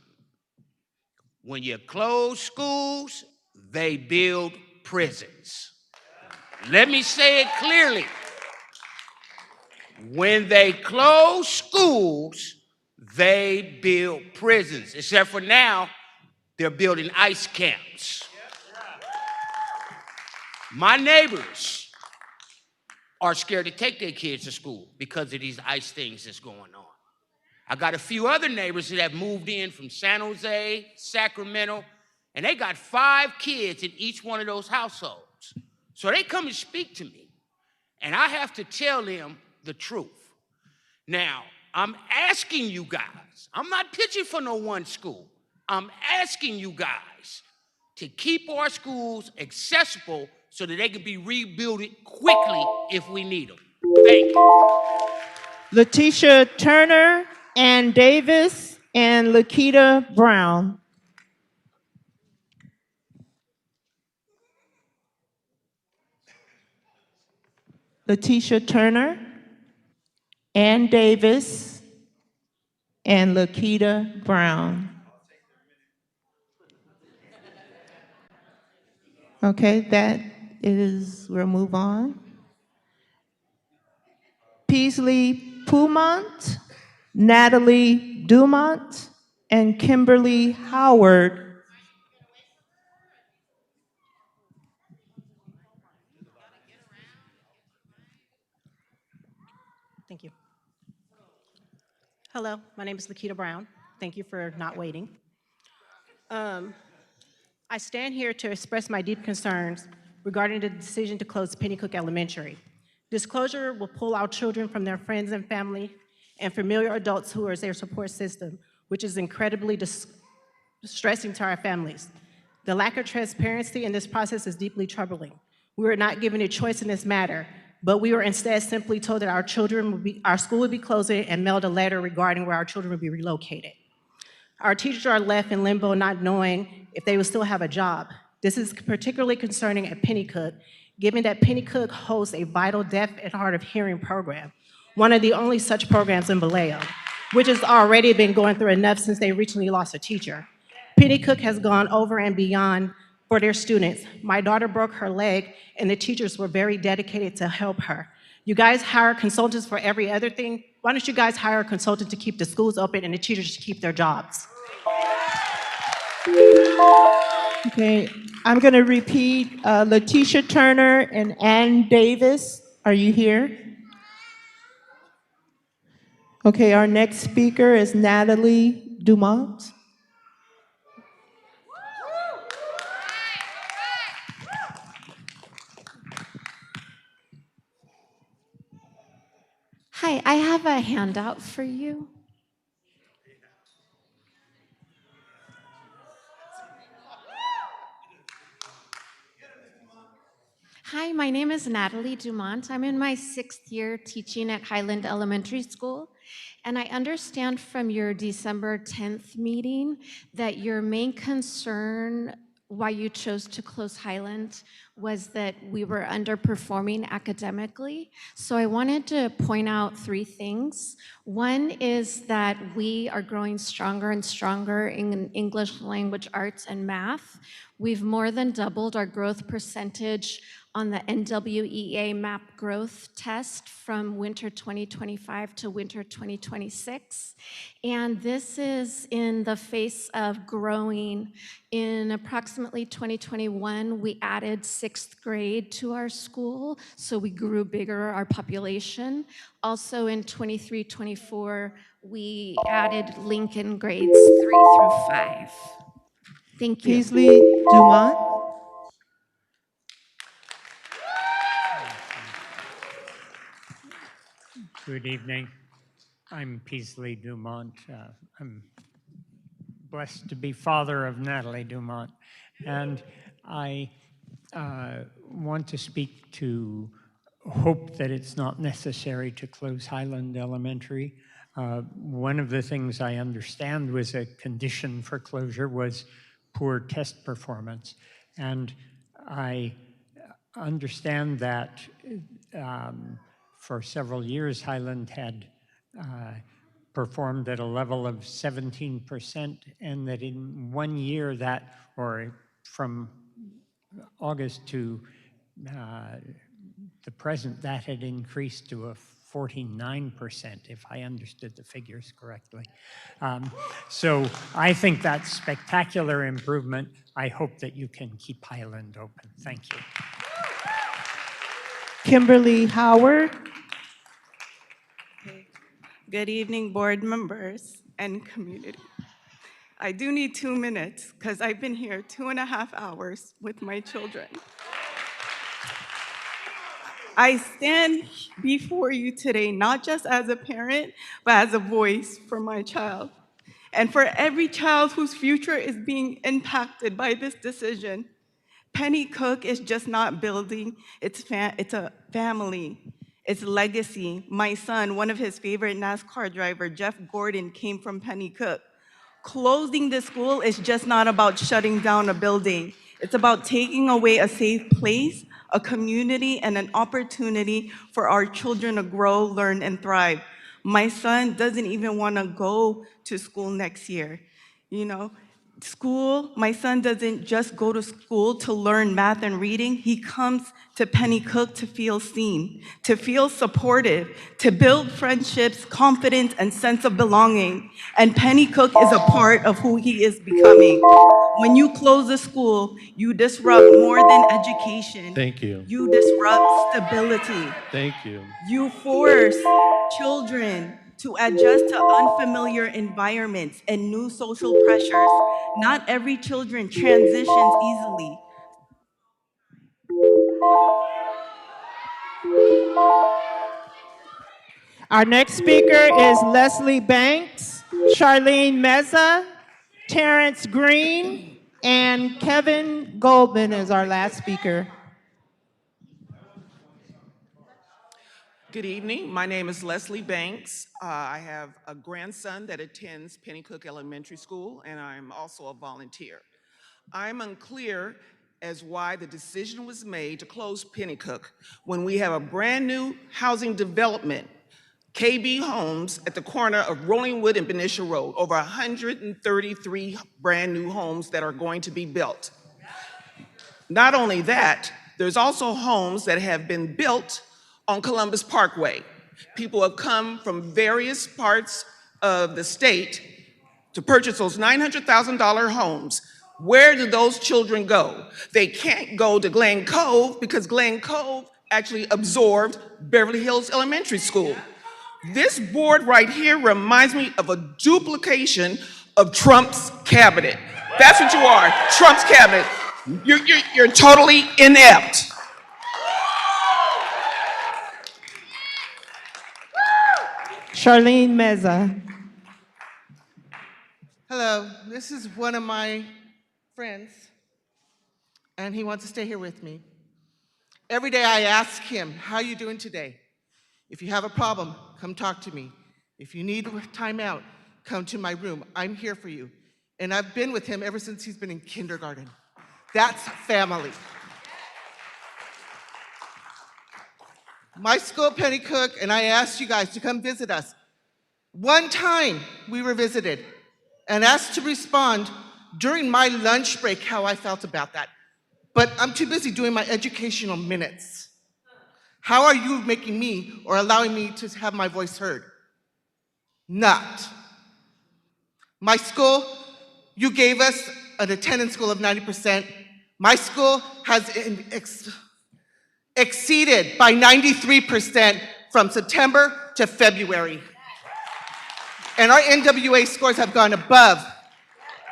When you close schools, they build prisons. Let me say it clearly. When they close schools, they build prisons. Except for now, they're building ICE camps. My neighbors are scared to take their kids to school because of these ICE things that's going on. I got a few other neighbors that have moved in from San Jose, Sacramento, and they got 5 kids in each one of those households. So they come and speak to me, and I have to tell them the truth. Now, I'm asking you guys, I'm not pitching for no one school. I'm asking you guys to keep our schools accessible so that they can be rebuilt quickly if we need them. Thank you.
Letitia Turner, Ann Davis, and Lakita Brown. Letitia Turner, Ann Davis, and Lakita Brown. Okay, we'll move on. Peasley Pumont, Natalie Dumont, and Kimberly Howard.
Thank you. Hello, my name is Lakita Brown. Thank you for not waiting. I stand here to express my deep concerns regarding the decision to close Pennycook Elementary. This closure will pull our children from their friends and family and familiar adults who are their support system, which is incredibly distressing to our families. The lack of transparency in this process is deeply troubling. We were not given a choice in this matter, but we were instead simply told that our school would be closing and mailed a letter regarding where our children would be relocated. Our teachers are left in limbo not knowing if they will still have a job. This is particularly concerning at Pennycook, given that Pennycook hosts a vital deaf and hard of hearing program, one of the only such programs in Vallejo, which has already been going through enough since they recently lost a teacher. Pennycook has gone over and beyond for their students. My daughter broke her leg, and the teachers were very dedicated to help her. You guys hire consultants for every other thing. Why don't you guys hire a consultant to keep the schools open and the teachers to keep their jobs?
Okay, I'm going to repeat. Letitia Turner and Ann Davis, are you here? Okay, our next speaker is Natalie Dumont.
Hi, I have a handout for you. Hi, my name is Natalie Dumont. I'm in my 6th year teaching at Highland Elementary School. And I understand from your December 10th meeting that your main concern why you chose to close Highland was that we were underperforming academically. So I wanted to point out 3 things. One is that we are growing stronger and stronger in English language arts and math. We've more than doubled our growth percentage on the NWEA MAP growth test from winter 2025 to winter 2026. And this is in the face of growing. In approximately 2021, we added 6th grade to our school, so we grew bigger, our population. Also in 23-24, we added Lincoln grades 3 through 5. Thank you.
Peasley Dumont.
Good evening. I'm Peasley Dumont. I'm blessed to be father of Natalie Dumont. And I want to speak to hope that it's not necessary to close Highland Elementary. One of the things I understand was a condition for closure was poor test performance. And I understand that for several years, Highland had performed at a level of 17%, and that in 1 year that, or from August to the present, that had increased to a 49%, if I understood the figures correctly. So I think that's spectacular improvement. I hope that you can keep Highland open. Thank you.
Kimberly Howard.
Good evening, board members and community. I do need 2 minutes because I've been here 2.5 hours with my children. I stand before you today not just as a parent, but as a voice for my child. And for every child whose future is being impacted by this decision. Penny Cook is just not building, it's a family, it's legacy. My son, one of his favorite NASCAR driver, Jeff Gordon, came from Penny Cook. Closing the school is just not about shutting down a building. It's about taking away a safe place, a community, and an opportunity for our children to grow, learn, and thrive. My son doesn't even want to go to school next year. You know, school, my son doesn't just go to school to learn math and reading. He comes to Penny Cook to feel seen, to feel supportive, to build friendships, confidence, and sense of belonging. And Penny Cook is a part of who he is becoming. When you close the school, you disrupt more than education.
Thank you.
You disrupt stability.
Thank you.
You force children to adjust to unfamiliar environments and new social pressures. Not every children transitions easily.
Our next speaker is Leslie Banks, Charlene Meza, Terrence Green, and Kevin Goldman is our last speaker.
Good evening. My name is Leslie Banks. I have a grandson that attends Penny Cook Elementary School, and I'm also a volunteer. I'm unclear as why the decision was made to close Penny Cook when we have a brand new housing development, KB Homes, at the corner of Rollingwood and Benicia Road, over 133 brand new homes that are going to be built. Not only that, there's also homes that have been built on Columbus Parkway. People have come from various parts of the state to purchase those $900,000 homes. Where do those children go? They can't go to Glen Cove because Glen Cove actually absorbed Beverly Hills Elementary School. This board right here reminds me of a duplication of Trump's cabinet. That's what you are, Trump's cabinet. You're totally inept.
Charlene Meza.
Hello, this is one of my friends, and he wants to stay here with me. Every day I ask him, how are you doing today? If you have a problem, come talk to me. If you need time out, come to my room. I'm here for you. And I've been with him ever since he's been in kindergarten. That's family. My school, Penny Cook, and I asked you guys to come visit us. One time we were visited and asked to respond during my lunch break how I felt about that. But I'm too busy doing my educational minutes. How are you making me or allowing me to have my voice heard? Not. My school, you gave us an attendance goal of 90%. My school has exceeded by 93% from September to February. And our NWA scores have gone above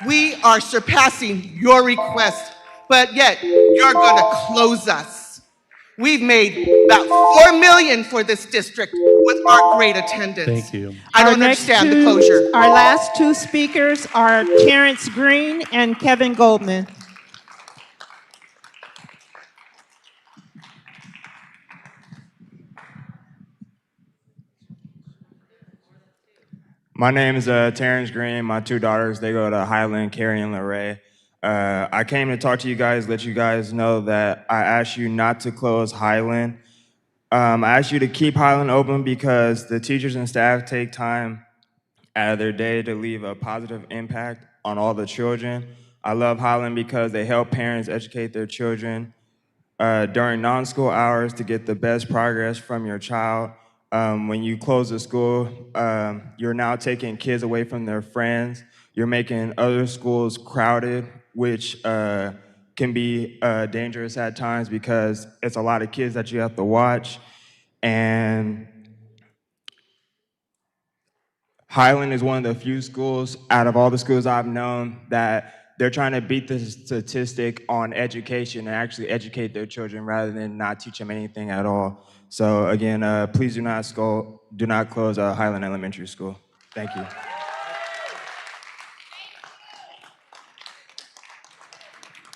We are surpassing your request, but yet you're going to close us. We've made about $4 million for this district with our great attendance.
Thank you.
I don't understand the closure.
Our last two speakers are Terrence Green and Kevin Goldman.
My name is Terrence Green. My two daughters, they go to Highland, Carrie and Lorraine. I came to talk to you guys, let you guys know that I asked you not to close Highland. I asked you to keep Highland open because the teachers and staff take time out of their day to leave a positive impact on all the children. I love Highland because they help parents educate their children during non-school hours to get the best progress from your child. When you close the school, you're now taking kids away from their friends. You're making other schools crowded, which can be dangerous at times because it's a lot of kids that you have to watch. And Highland is one of the few schools out of all the schools I've known that they're trying to beat the statistic on education and actually educate their children rather than not teach them anything at all. So again, please do not close Highland Elementary School. Thank you.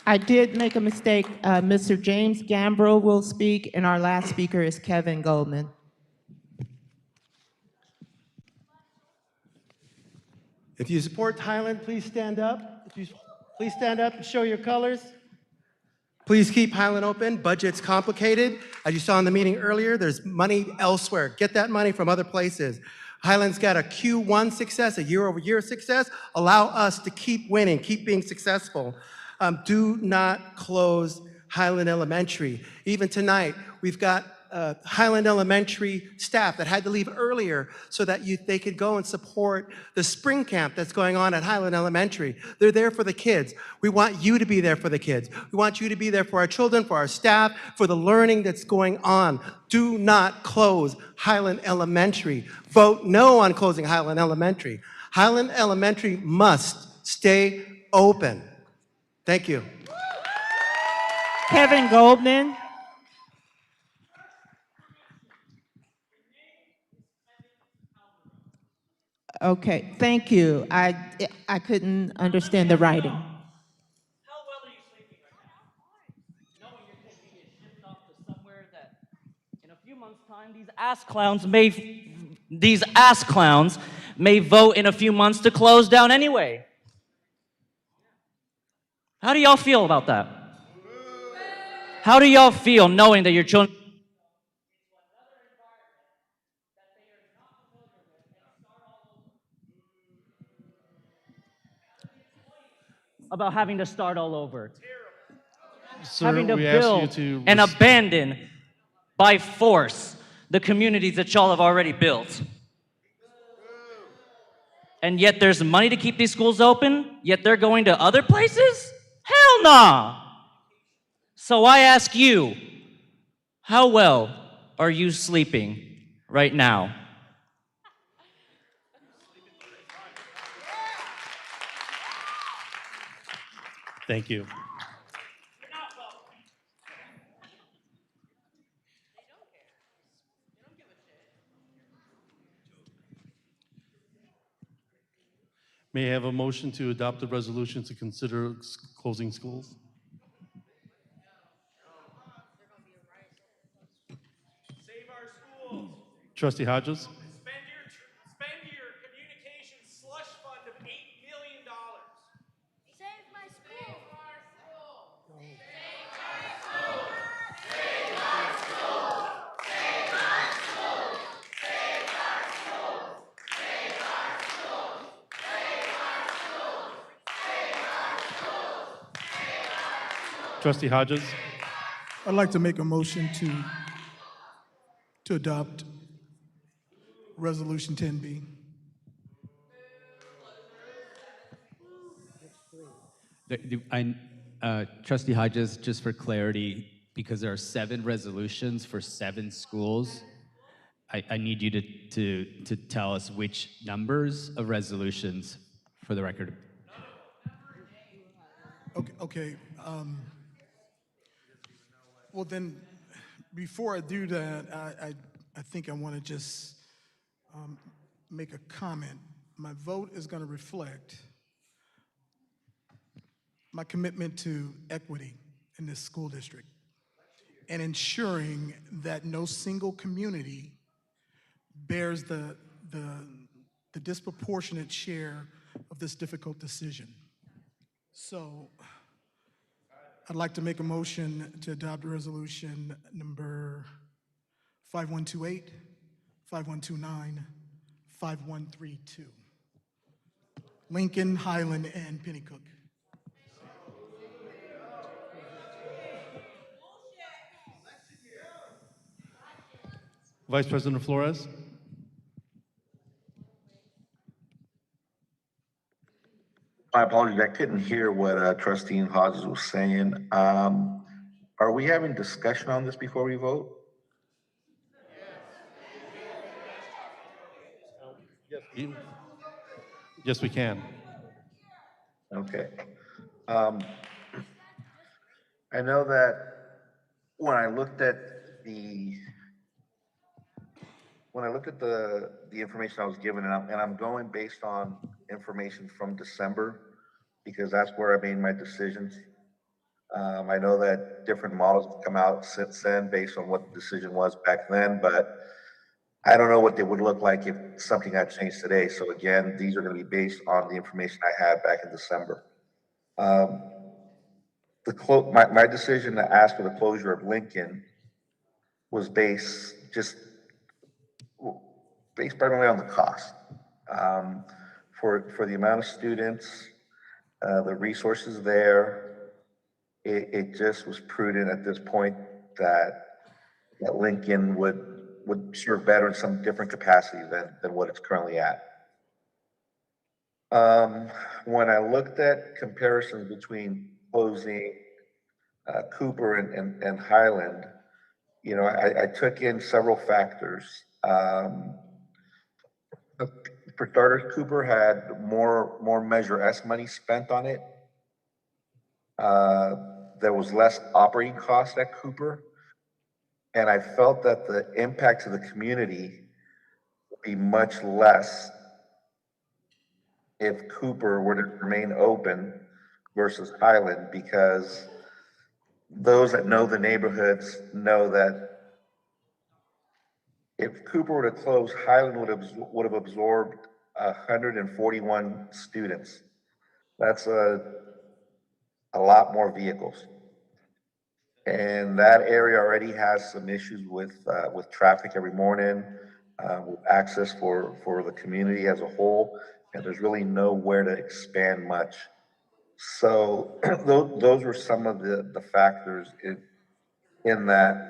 I did make a mistake. Mr. James Gambrill will speak, and our last speaker is Kevin Goldman.
If you support Highland, please stand up. Please stand up and show your colors. Please keep Highland open. Budget's complicated. As you saw in the meeting earlier, there's money elsewhere. Get that money from other places. Highland's got a Q1 success, a year-over-year success. Allow us to keep winning, keep being successful. Do not close Highland Elementary. Even tonight, we've got Highland Elementary staff that had to leave earlier so that they could go and support the spring camp that's going on at Highland Elementary. They're there for the kids. We want you to be there for the kids. We want you to be there for our children, for our staff, for the learning that's going on. Do not close Highland Elementary. Vote no on closing Highland Elementary. Highland Elementary must stay open. Thank you.
Kevin Goldman. Okay, thank you. I couldn't understand the writing.
These ass clowns may vote in a few months to close down anyway. How do y'all feel about that? How do y'all feel knowing that your children about having to start all over?
Sir,
Having to
we ask you
build
to
and abandon by force the communities that y'all have already built. And yet there's money to keep these schools open, yet they're going to other places? Hell nah! So I ask you, how well are you sleeping right now?
Thank you. May I have a motion to adopt the resolution to consider closing schools?
Save our schools.
Trustee Hodges?
Spend your communications slush fund of $8 million.
Save my school.
Trustee Hodges?
I'd like to make a motion to adopt Resolution 10B.
Trustee Hodges, just for clarity, because there are 7 resolutions for 7 schools, I need you to tell us which numbers of resolutions for the record.
Okay. Well, then, before I do that, I think I want to just make a comment. My vote is going to reflect my commitment to equity in this school district and ensuring that no single community bears the disproportionate share of this difficult decision. So I'd like to make a motion to adopt resolution number 5128, 5129, 5132. Lincoln, Highland, and Pennycook.
Vice President Flores.
My apologies, I couldn't hear what Trustee Hodges was saying. Are we having discussion on this before we vote?
Yes, we can.
Okay. I know that when I looked at the information I was given, and I'm going based on information from December, because that's where I made my decisions. I know that different models have come out since then based on what the decision was back then, but I don't know what they would look like if something had changed today. So again, these are going to be based on the information I had back in December. My decision to ask for the closure of Lincoln was based primarily on the cost. For the amount of students, the resources there, it just was prudent at this point that Lincoln would serve better in some different capacity than what it's currently at. When I looked at comparisons between closing Cooper and Highland, you know, I took in several factors. For starters, Cooper had more Measure S money spent on it. There was less operating costs at Cooper. And I felt that the impact to the community would be much less if Cooper were to remain open versus Highland, because those that know the neighborhoods know that if Cooper were to close, Highland would have absorbed 141 students. That's a lot more vehicles. And that area already has some issues with traffic every morning, with access for the community as a whole, and there's really nowhere to expand much. So those were some of the factors in that.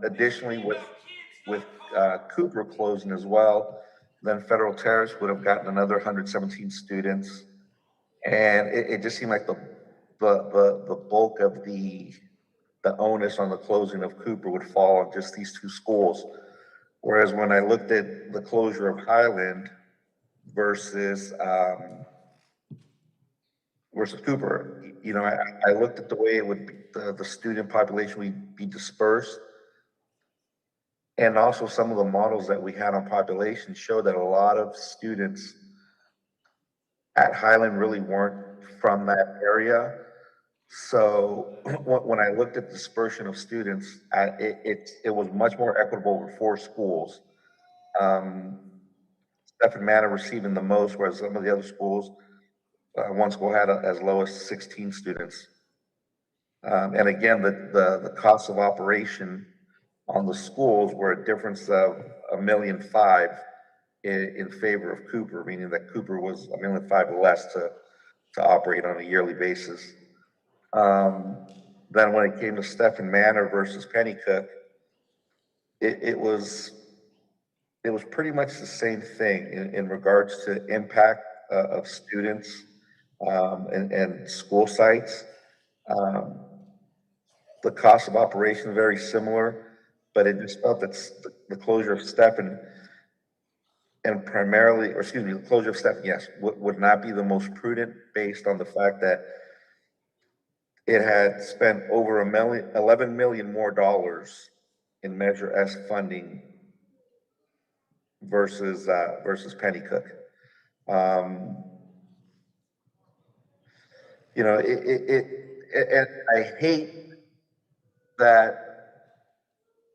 Additionally, with Cooper closing as well, then Federal Terrace would have gotten another 117 students, and it just seemed like the bulk of the onus on the closing of Cooper would fall on just these two schools. Whereas when I looked at the closure of Highland versus Cooper, you know, I looked at the way it would be, the student population would be dispersed. And also some of the models that we had on population showed that a lot of students at Highland really weren't from that area. So when I looked at the dispersion of students, it was much more equitable over 4 schools. Stephen Manor receiving the most, whereas some of the other schools, one school had as low as 16 students. And again, the cost of operation on the schools were a difference of $1.5 million in favor of Cooper, meaning that Cooper was $1.5 million less to operate on a yearly basis. Then when it came to Stephen Manor versus Pennycook, it was pretty much the same thing in regards to impact of students and school sites. The cost of operation is very similar, but it just felt that the closure of Stephen and the closure of Stephen, yes, would not be the most prudent based on the fact that it had spent over 11 million more dollars in Measure S funding versus Pennycook. You know, and I hate that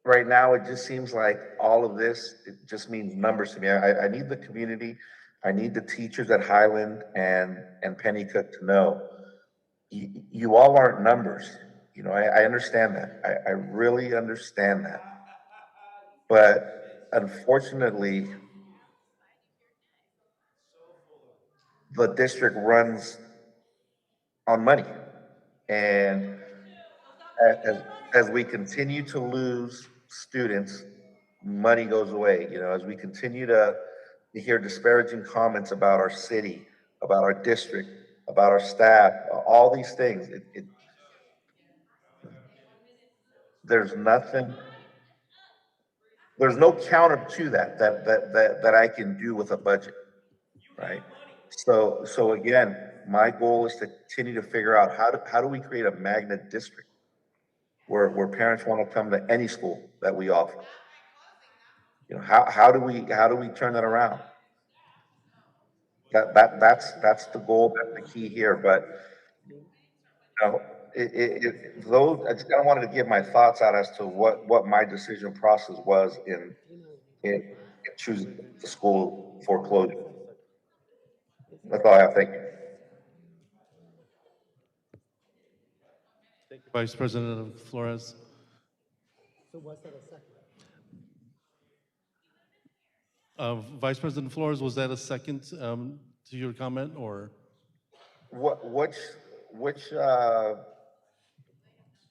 right now it just seems like all of this, it just means numbers to me. I need the community, I need the teachers at Highland and Pennycook to know you all aren't numbers. You know, I understand that. I really understand that. But unfortunately, the district runs on money. And as we continue to lose students, money goes away. You know, as we continue to hear disparaging comments about our city, about our district, about our staff, all these things, there's nothing, there's no counter to that I can do with a budget, right? So again, my goal is to continue to figure out how do we create a magnet district where parents want to come to any school that we offer. You know, how do we turn that around? That's the goal, that's the key here. But you know, those I just kind of wanted to give my thoughts out as to what my decision process was in choosing the school for closure. That's all I have. Thank you.
Vice President Flores. Vice President Flores, was that a second to your comment, or?
Which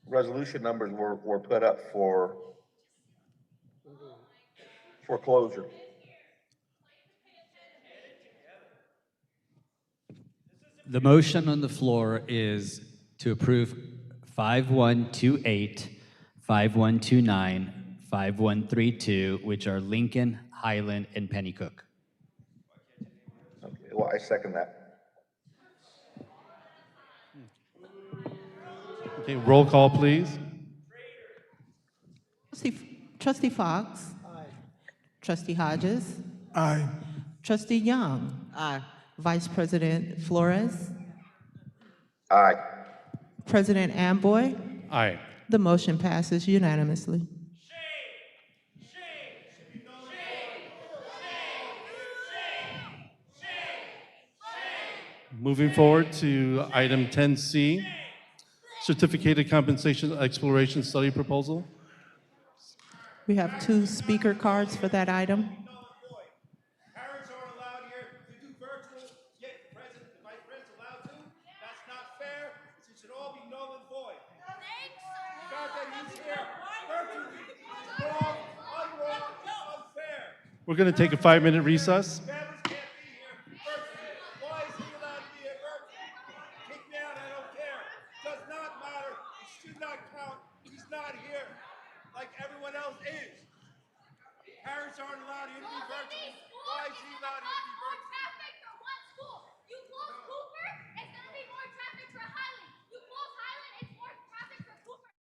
resolution numbers were put up for closure?
The motion on the floor is to approve 5128, 5129, 5132, which are Lincoln, Highland, and Pennycook.
Okay, well, I second that.
Okay, roll call, please.
Trustee Fox. Aye. Trustee Hodges.
Aye.
Trustee Young.
Aye.
Vice President Flores.
Aye.
President Amboy.
Aye.
The motion passes unanimously.
Moving forward to item 10C, Certificated Compensation Exploration Study Proposal.
We have 2 speaker cards for that item.
Parents aren't allowed here to do virtual, yet the vice president's allowed to. That's not fair. It should all be null and void. The fact that he's here virtually is wrong, unwrong, unfair.
We're going to take a 5-minute recess.
Families can't be here virtually. Why is he allowed to be here virtually? Kick me out, I don't care. Does not matter. It should not count. He's not here like everyone else is. Parents aren't allowed here to be virtual. Why is he allowed here to be virtual?
Traffic for one school. You close Cooper, it's gonna be more traffic for Highland. You close Highland, it's more traffic for Cooper.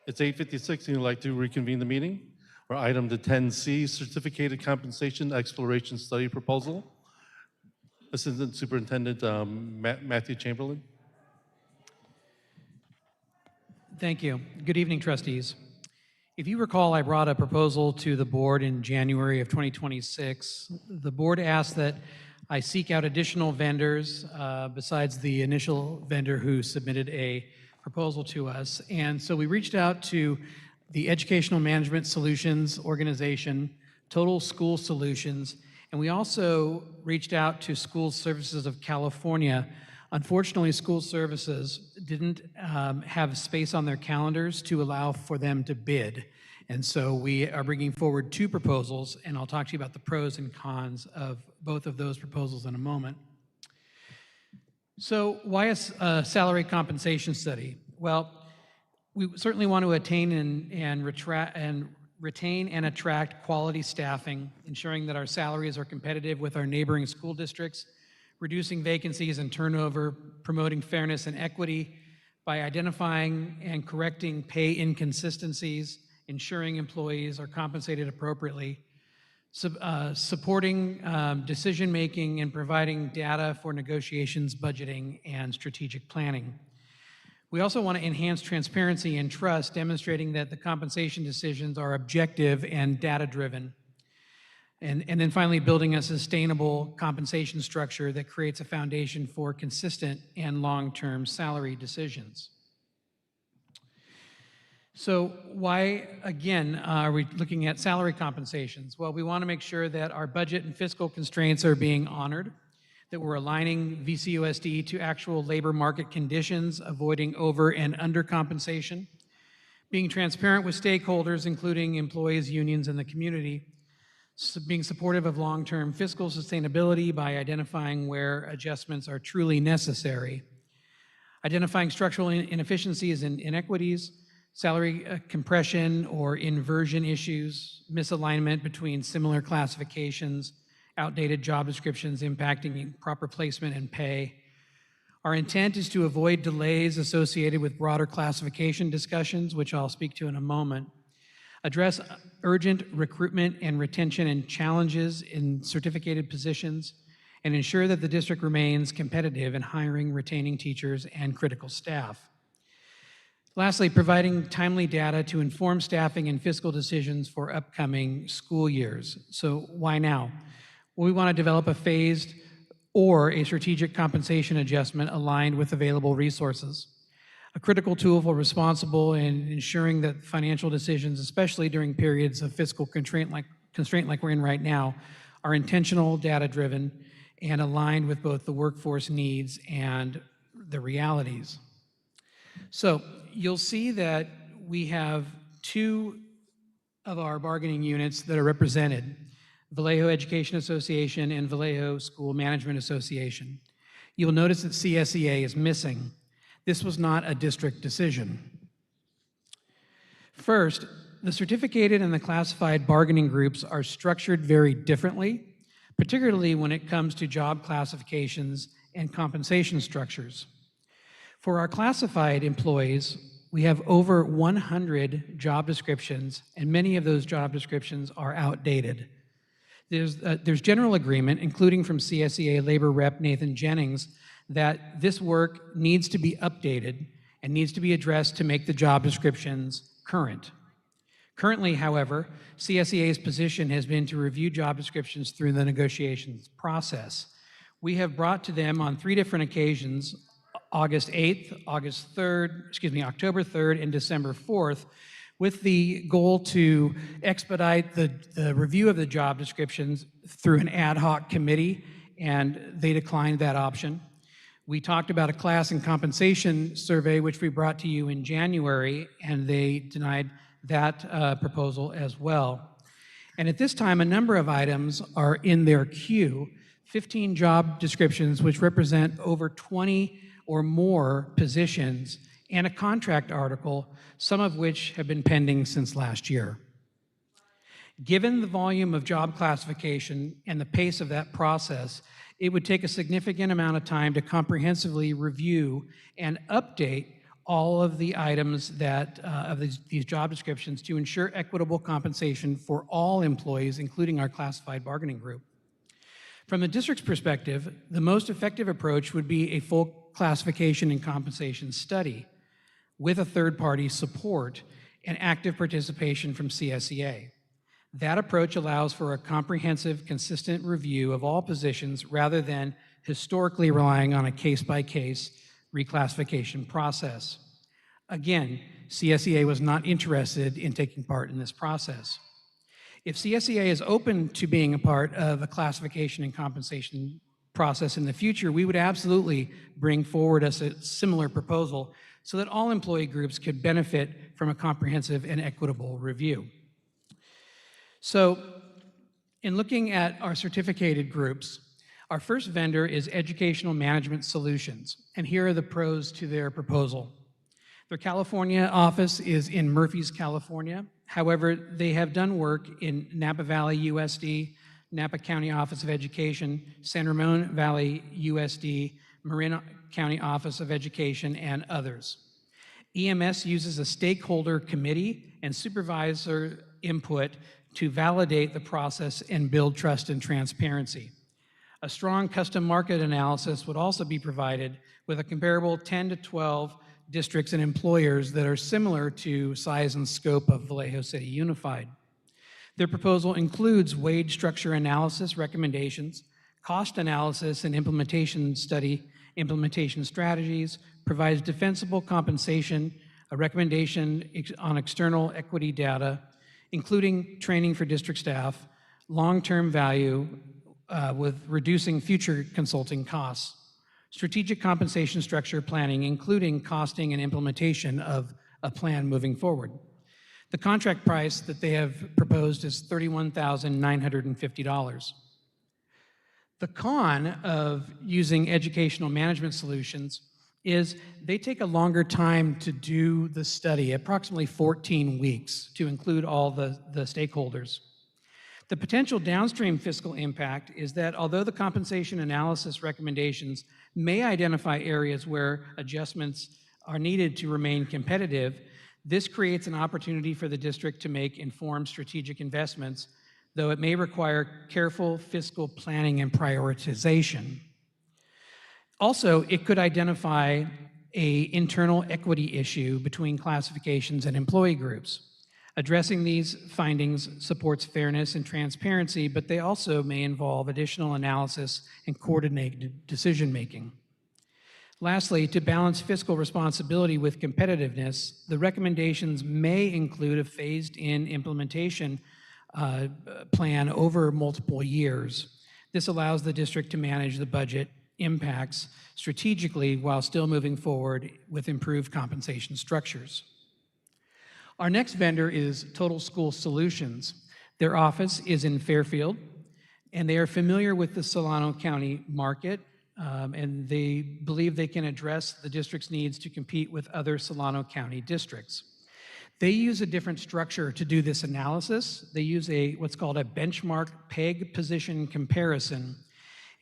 It's 8:56, and you'd like to reconvene the meeting? Or item to 10C, Certificated Compensation Exploration Study Proposal. Assistant Superintendent Matthew Chamberlain.
Thank you. Good evening, trustees. If you recall, I brought a proposal to the board in January of 2026. The board asked that I seek out additional vendors besides the initial vendor who submitted a proposal to us. And so we reached out to the Educational Management Solutions Organization, Total School Solutions, and we also reached out to School Services of California. Unfortunately, School Services didn't have space on their calendars to allow for them to bid. And so we are bringing forward two proposals, and I'll talk to you about the pros and cons of both of those proposals in a moment. So why a salary compensation study? Well, we certainly want to attain and retain and attract quality staffing, ensuring that our salaries are competitive with our neighboring school districts, reducing vacancies and turnover, promoting fairness and equity by identifying and correcting pay inconsistencies, ensuring employees are compensated appropriately, supporting decision-making and providing data for negotiations, budgeting, and strategic planning. We also want to enhance transparency and trust, demonstrating that the compensation decisions are objective and data-driven. And then finally, building a sustainable compensation structure that creates a foundation for consistent and long-term salary decisions. So why, again, are we looking at salary compensations? Well, we want to make sure that our budget and fiscal constraints are being honored, that we're aligning VCUSD to actual labor market conditions, avoiding over and under compensation, being transparent with stakeholders, including employees, unions, and the community, being supportive of long-term fiscal sustainability by identifying where adjustments are truly necessary, identifying structural inefficiencies and inequities, salary compression or inversion issues, misalignment between similar classifications, outdated job descriptions impacting proper placement and pay. Our intent is to avoid delays associated with broader classification discussions, which I'll speak to in a moment, address urgent recruitment and retention and challenges in certificated positions, and ensure that the district remains competitive in hiring, retaining teachers, and critical staff. Lastly, providing timely data to inform staffing and fiscal decisions for upcoming school years. So why now? Well, we want to develop a phased or a strategic compensation adjustment aligned with available resources. A critical tool for responsible in ensuring that financial decisions, especially during periods of fiscal constraint like we're in right now, are intentional, data-driven, and aligned with both the workforce needs and the realities. So you'll see that we have two of our bargaining units that are represented, Vallejo Education Association and Vallejo School Management Association. You'll notice that CSEA is missing. This was not a district decision. First, the certificated and the classified bargaining groups are structured very differently, particularly when it comes to job classifications and compensation structures. For our classified employees, we have over 100 job descriptions, and many of those job descriptions are outdated. There's general agreement, including from CSEA labor rep Nathan Jennings, that this work needs to be updated and needs to be addressed to make the job descriptions current. Currently, however, CSEA's position has been to review job descriptions through the negotiations process. We have brought to them on 3 different occasions, August 8th, October 3rd, and December 4th, with the goal to expedite the review of the job descriptions through an ad hoc committee, and they declined that option. We talked about a class and compensation survey, which we brought to you in January, and they denied that proposal as well. And at this time, a number of items are in their queue, 15 job descriptions, which represent over 20 or more positions, and a contract article, some of which have been pending since last year. Given the volume of job classification and the pace of that process, it would take a significant amount of time to comprehensively review and update all of the items that, of these job descriptions to ensure equitable compensation for all employees, including our classified bargaining group. From the district's perspective, the most effective approach would be a full classification and compensation study with a third-party support and active participation from CSEA. That approach allows for a comprehensive, consistent review of all positions rather than historically relying on a case-by-case reclassification process. Again, CSEA was not interested in taking part in this process. If CSEA is open to being a part of a classification and compensation process in the future, we would absolutely bring forward a similar proposal so that all employee groups could benefit from a comprehensive and equitable review. So, in looking at our certificated groups, our first vendor is Educational Management Solutions, and here are the pros to their proposal. Their California office is in Murphy's, California. However, they have done work in Napa Valley USD, Napa County Office of Education, San Ramon Valley USD, Marin County Office of Education, and others. EMS uses a stakeholder committee and supervisor input to validate the process and build trust and transparency. A strong custom market analysis would also be provided with a comparable 10 to 12 districts and employers that are similar to size and scope of Vallejo City Unified. Their proposal includes wage structure analysis recommendations, cost analysis and implementation study, implementation strategies, provides defensible compensation, a recommendation on external equity data, including training for district staff, long-term value with reducing future consulting costs, strategic compensation structure planning, including costing and implementation of a plan moving forward. The contract price that they have proposed is $31,950. The con of using educational management solutions is they take a longer time to do the study, approximately 14 weeks, to include all the stakeholders. The potential downstream fiscal impact is that although the compensation analysis recommendations may identify areas where adjustments are needed to remain competitive, this creates an opportunity for the district to make informed strategic investments, though it may require careful fiscal planning and prioritization. Also, it could identify an internal equity issue between classifications and employee groups. Addressing these findings supports fairness and transparency, but they also may involve additional analysis and coordinated decision-making. Lastly, to balance fiscal responsibility with competitiveness, the recommendations may include a phased-in implementation plan over multiple years. This allows the district to manage the budget impacts strategically while still moving forward with improved compensation structures. Our next vendor is Total School Solutions. Their office is in Fairfield, and they are familiar with the Solano County market, and they believe they can address the district's needs to compete with other Solano County districts. They use a different structure to do this analysis. They use what's called a benchmark peg position comparison,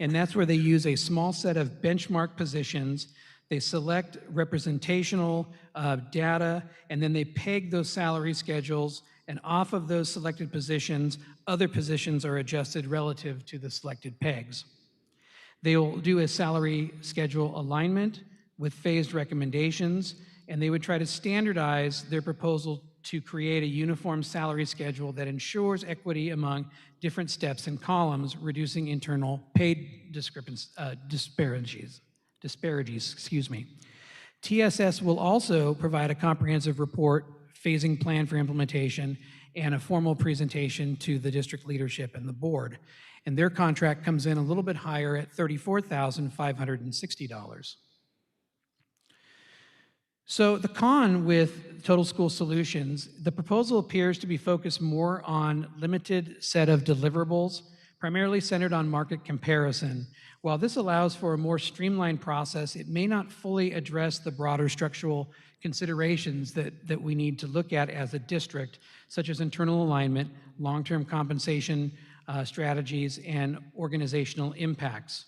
and that's where they use a small set of benchmark positions. They select representational data, and then they peg those salary schedules, and off of those selected positions, other positions are adjusted relative to the selected pegs. They will do a salary schedule alignment with phased recommendations, and they would try to standardize their proposal to create a uniform salary schedule that ensures equity among different steps and columns, reducing internal pay disparities. TSS will also provide a comprehensive report, phasing plan for implementation, and a formal presentation to the district leadership and the board. And their contract comes in a little bit higher at $34,560. So the con with Total School Solutions, the proposal appears to be focused more on limited set of deliverables, primarily centered on market comparison. While this allows for a more streamlined process, it may not fully address the broader structural considerations that we need to look at as a district, such as internal alignment, long-term compensation strategies, and organizational impacts.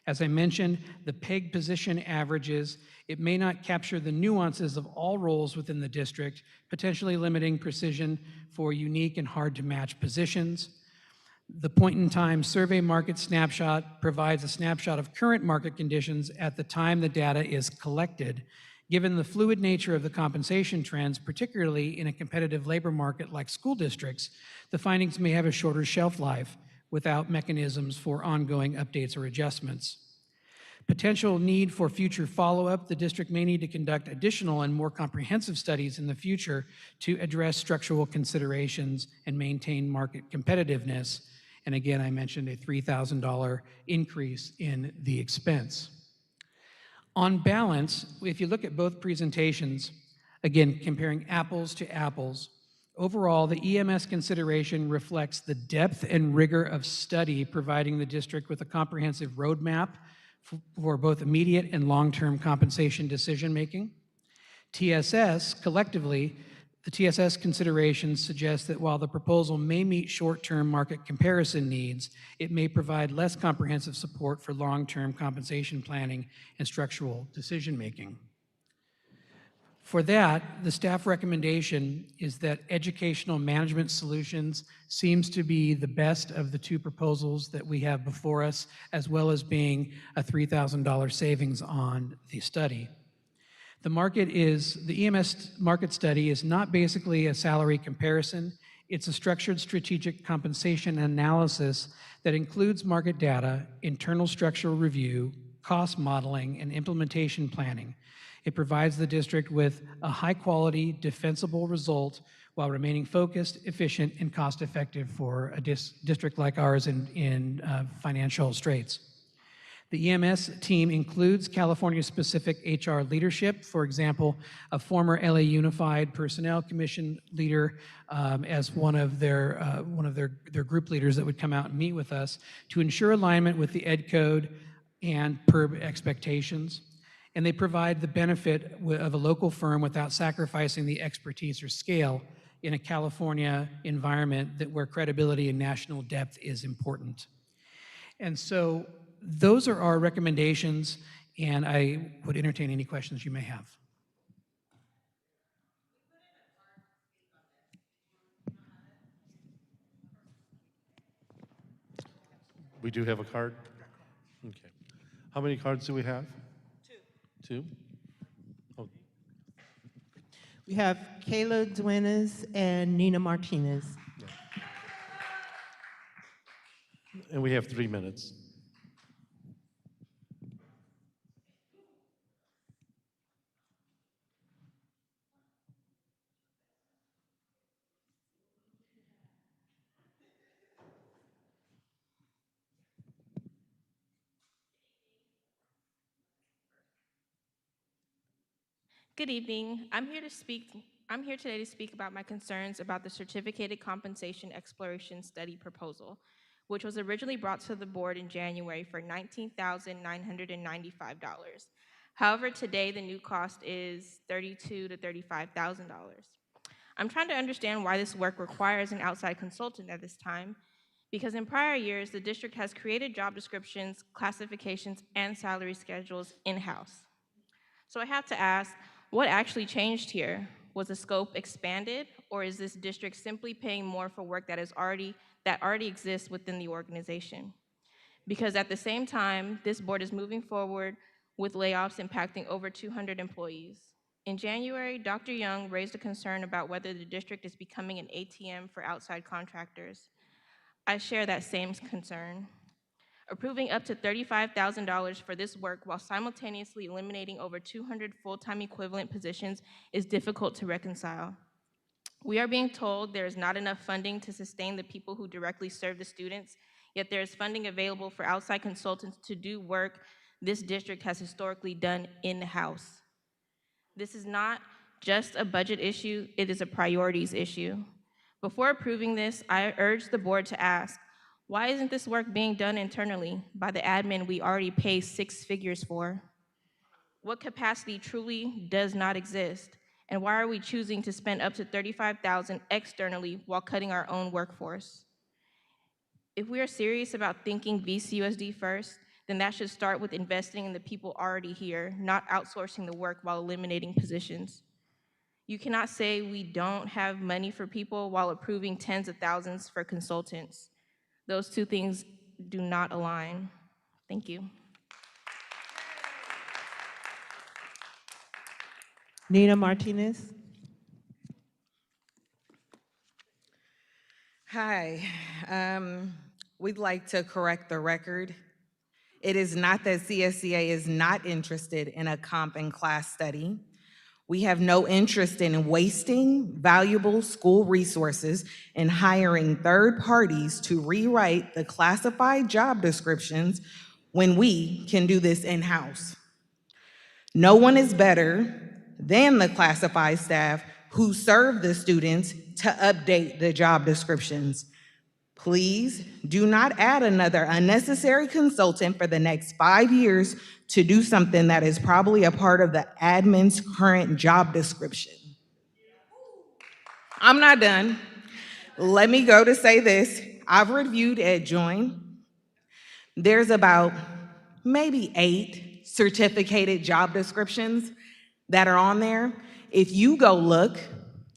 As I mentioned, the PEG position averages, it may not capture the nuances of all roles within the district, potentially limiting precision for unique and hard to match positions. The point-in-time survey market snapshot provides a snapshot of current market conditions at the time the data is collected. Given the fluid nature of the compensation trends, particularly in a competitive labor market like school districts, the findings may have a shorter shelf life without mechanisms for ongoing updates or adjustments. Potential need for future follow-up, the district may need to conduct additional and more comprehensive studies in the future to address structural considerations and maintain market competitiveness. And again, I mentioned a $3,000 increase in the expense. On balance, if you look at both presentations, again, comparing apples to apples, overall, the EMS consideration reflects the depth and rigor of study, providing the district with a comprehensive roadmap for both immediate and long-term compensation decision-making. TSS, collectively, the TSS considerations suggest that while the proposal may meet short-term market comparison needs, it may provide less comprehensive support for long-term compensation planning and structural decision-making. For that, the staff recommendation is that Educational Management Solutions seems to be the best of the two proposals that we have before us, as well as being a $3,000 savings on the study. The EMS market study is not basically a salary comparison. It's a structured strategic compensation analysis that includes market data, internal structural review, cost modeling, and implementation planning. It provides the district with a high-quality, defensible result while remaining focused, efficient, and cost-effective for a district like ours in financial straits. The EMS team includes California-specific HR leadership, for example, a former LA Unified Personnel Commission leader as one of their group leaders that would come out and meet with us to ensure alignment with the Ed Code and PERB expectations. And they provide the benefit of a local firm without sacrificing the expertise or scale in a California environment where credibility and national depth is important. And so those are our recommendations, and I would entertain any questions you may have.
We do have a card? Okay. How many cards do we have? Two. Oh.
We have Kayla Duenas and Nina Martinez.
And we have 3 minutes.
Good evening. I'm here today to speak about my concerns about the Certificated Compensation Exploration Study proposal, which was originally brought to the board in January for $19,995. However, today the new cost is $32,000 to $35,000. I'm trying to understand why this work requires an outside consultant at this time, because in prior years, the district has created job descriptions, classifications, and salary schedules in-house. So I have to ask, what actually changed here? Was the scope expanded, or is this district simply paying more for work that already exists within the organization? Because at the same time, this board is moving forward with layoffs impacting over 200 employees. In January, Dr. Young raised a concern about whether the district is becoming an ATM for outside contractors. I share that same concern. Approving up to $35,000 for this work while simultaneously eliminating over 200 full-time equivalent positions is difficult to reconcile. We are being told there is not enough funding to sustain the people who directly serve the students, yet there is funding available for outside consultants to do work this district has historically done in-house. This is not just a budget issue, it is a priorities issue. Before approving this, I urge the board to ask, why isn't this work being done internally by the admin we already pay 6 figures for? What capacity truly does not exist? And why are we choosing to spend up to $35,000 externally while cutting our own workforce? If we are serious about thinking VCUSD first, then that should start with investing in the people already here, not outsourcing the work while eliminating positions. You cannot say we don't have money for people while approving tens of thousands for consultants. Those two things do not align. Thank you.
Nina Martinez.
Hi. We'd like to correct the record. It is not that CSCA is not interested in a comp and class study. We have no interest in wasting valuable school resources and hiring third parties to rewrite the classified job descriptions when we can do this in-house. No one is better than the classified staff who serve the students to update the job descriptions. Please do not add another unnecessary consultant for the next 5 years to do something that is probably a part of the admin's current job description. I'm not done. Let me go to say this. I've reviewed EdJoin. There's about maybe 8 certificated job descriptions that are on there. If you go look,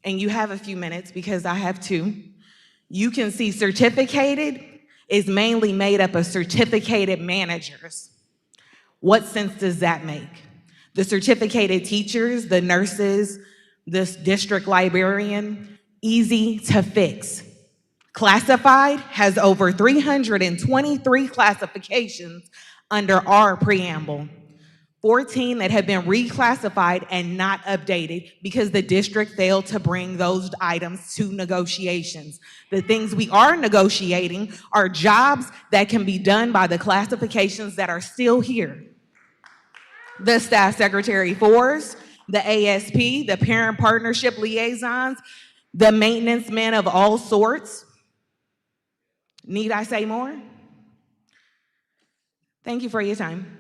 and you have a few minutes because I have 2, you can see certificated is mainly made up of certificated managers. What sense does that make? The certificated teachers, the nurses, this district librarian, easy to fix. Classified has over 323 classifications under our preamble. 14 that have been reclassified and not updated because the district failed to bring those items to negotiations. The things we are negotiating are jobs that can be done by the classifications that are still here. The staff secretary 4s, the ASP, the parent partnership liaisons, the maintenance men of all sorts. Need I say more? Thank you for your time.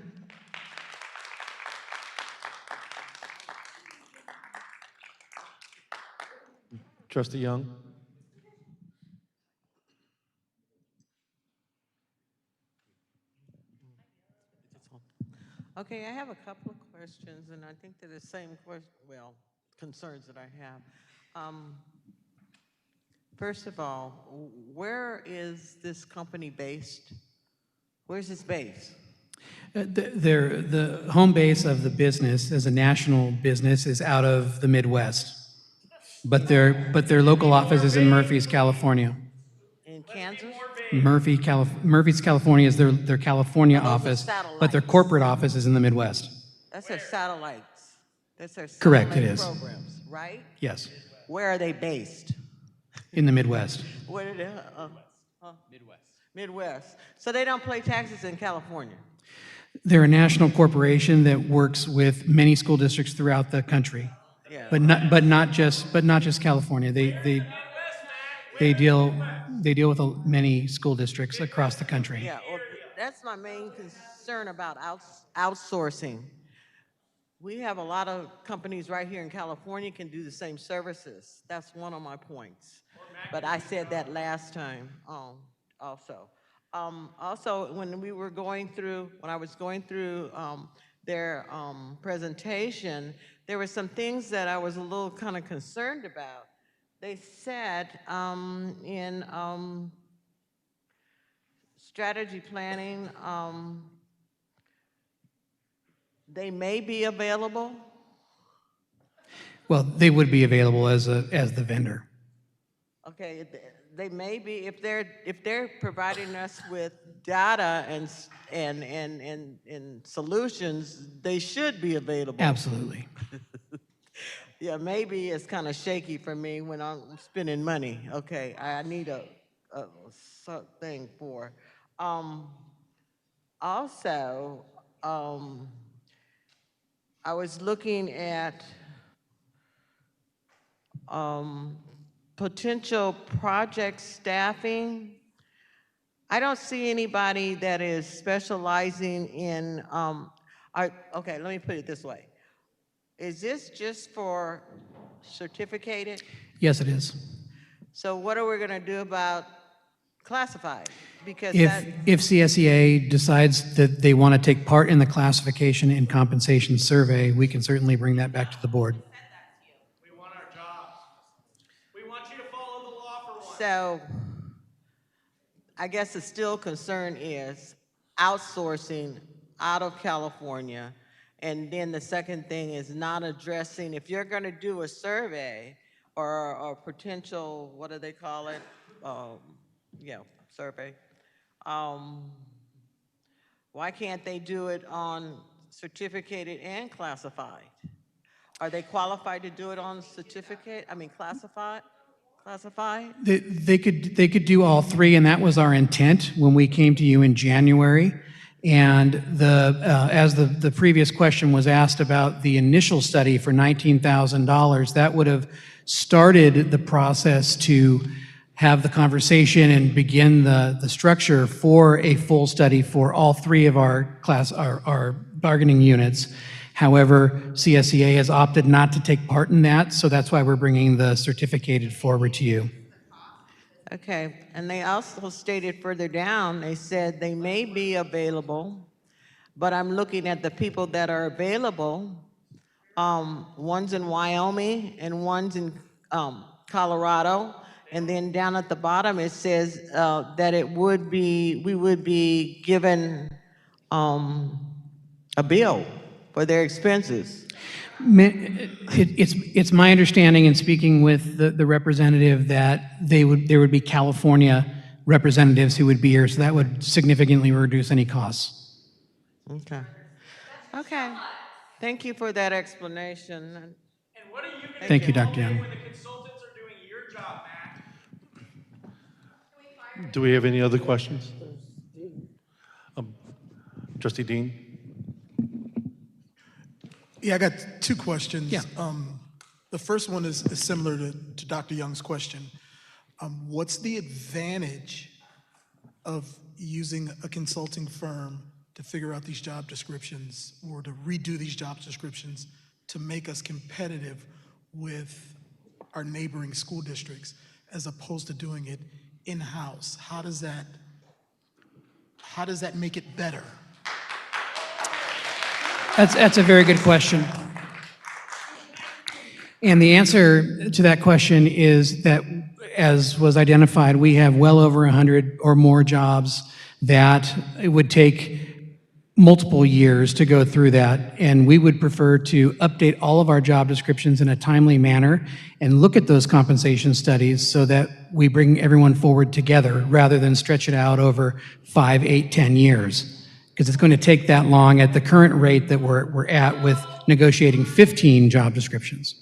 Trustee Young.
Okay, I have a couple of questions, and I think they're the same concerns that I have. First of all, where is this company based? Where's its base?
The home base of the business as a national business is out of the Midwest, but their local office is in Murphy's, California.
In Kansas?
Murphy's, California is their California
Those are
office,
satellites.
but their corporate office is in the Midwest.
That's their satellites. That's their
Correct,
satellite
it is.
programs, right?
Yes,
Where are they based?
in the Midwest.
Where are they? Midwest. So they don't pay taxes in California.
They're a national corporation that works with many school districts throughout the country,
Yeah.
but not just California. They deal with many school districts across the country.
Yeah, well, that's my main concern about outsourcing. We have a lot of companies right here in California can do the same services. That's one of my points. But I said that last time also. Also, when I was going through their presentation, there were some things that I was a little kind of concerned about. They said in strategy planning, they may be available.
Well, they would be available as the vendor.
Okay, they may be if they're providing us with data and solutions, they should be available.
Absolutely.
Yeah, maybe it's kind of shaky for me when I'm spending money. Okay, I need a thing for. Also, I was looking at potential project staffing. I don't see anybody that is specializing in, okay, let me put it this way. Is this just for certificated?
Yes, it is.
So what are we gonna do about classified? Because
If CSEA decides that they want to take part in the classification and compensation survey, we can certainly bring that back to the board.
So I guess the still concern is outsourcing out of California. And then the second thing is not addressing, if you're gonna do a survey or potential, what do they call it? Yeah, survey. Why can't they do it on certificated and classified? Are they qualified to do it on certificate, classified? Classified?
They could do all three, and that was our intent when we came to you in January. And as the previous question was asked about the initial study for $19,000, that would have started the process to have the conversation and begin the structure for a full study for all three of our bargaining units. However, CSEA has opted not to take part in that, so that's why we're bringing the certificated forward to you.
Okay, and they also stated further down, they said they may be available, but I'm looking at the people that are available. One's in Wyoming and one's in Colorado. And then down at the bottom, it says that we would be given a bill for their expenses.
It's my understanding in speaking with the representative that there would be California representatives who would be here, so that would significantly reduce any costs.
Okay. Okay. Thank you for that explanation. And
Thank you, Dr. Young.
Do we have any other questions? Trustee Dean?
Yeah, I got two questions.
Yeah.
The first one is similar to Dr. Young's question. What's the advantage of using a consulting firm to figure out these job descriptions or to redo these job descriptions to make us competitive with our neighboring school districts as opposed to doing it in-house? How does that make it better?
That's a very good question. And the answer to that question is that, as was identified, we have well over 100 or more jobs that it would take multiple years to go through that. And we would prefer to update all of our job descriptions in a timely manner and look at those compensation studies so that we bring everyone forward together rather than stretch it out over 5, 8, 10 years. Because it's going to take that long at the current rate that we're at with negotiating 15 job descriptions.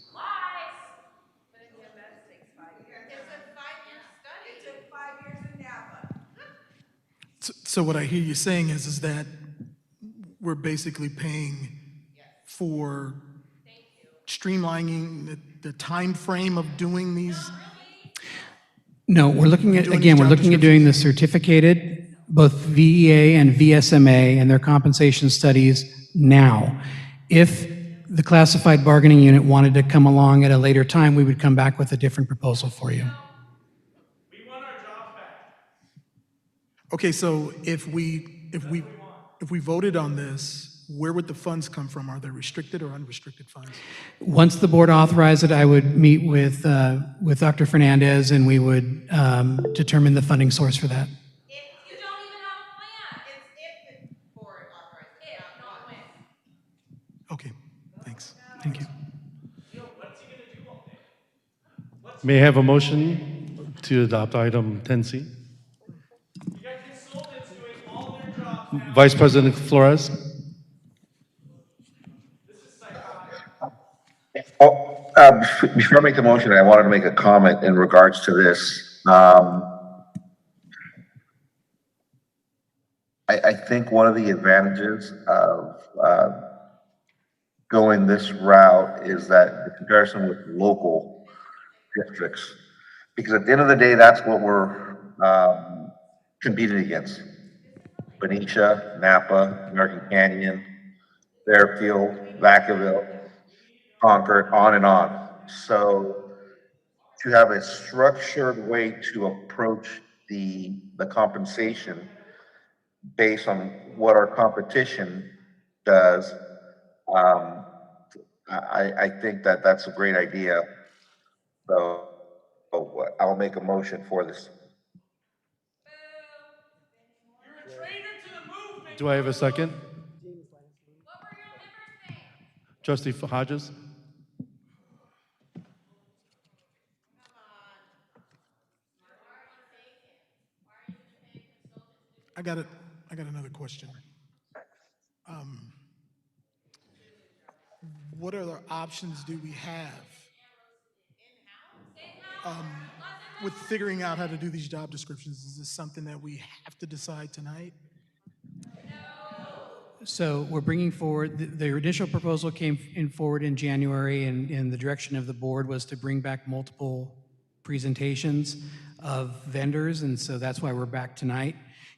So what I hear you saying is that we're basically paying for streamlining the time frame of doing these?
No, we're looking at doing the certificated, both VEA and VSMA and their compensation studies now. If the classified bargaining unit wanted to come along at a later time, we would come back with a different proposal for you.
Okay, so if we voted on this, where would the funds come from? Are they restricted or unrestricted funds?
Once the board authorized it, I would meet with Dr. Fernandez and we would determine the funding source for that.
You don't even have a plan. It's if the board authorizes it, not when.
Okay, thanks.
Thank you.
May I have a motion to adopt item 10C? Vice President Flores?
Before I make the motion, I wanted to make a comment in regards to this. I think one of the advantages of going this route is that the comparison with local districts, because at the end of the day, that's what we're competing against. Benicia, Napa, American Canyon, Fairfield, Vacaville, Concord, on and on. So to have a structured way to approach the compensation based on what our competition does. Um, I think that that's a great idea. So I'll make a motion for this.
Do I have a second? Trustee Hodges?
I got another question. What other options do we have with figuring out how to do these job descriptions? Is this something that we have to decide tonight?
So we're bringing forward, the initial proposal came forward in January, and the direction of the board was to bring back multiple presentations of vendors, and so that's why we're back tonight.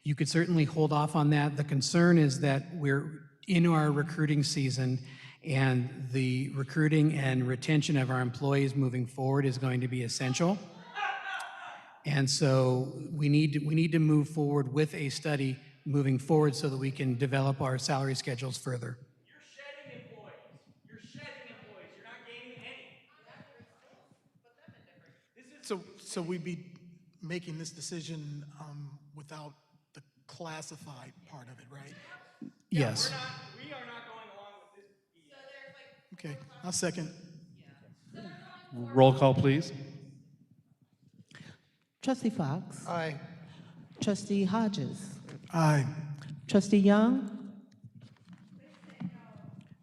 You could certainly hold off on that. The concern is that we're in our recruiting season, and the recruiting and retention of our employees moving forward is going to be essential. And so we need to move forward with a study moving forward so that we can develop our salary schedules further.
You're shedding employees. You're shedding employees. You're not gaining any.
So we'd be making this decision without the classified part of it, right?
Yes.
We are not going along with this.
Okay, I'll second.
Roll call, please.
Trustee Fox.
Aye.
Trustee Hodges.
Aye.
Trustee Young.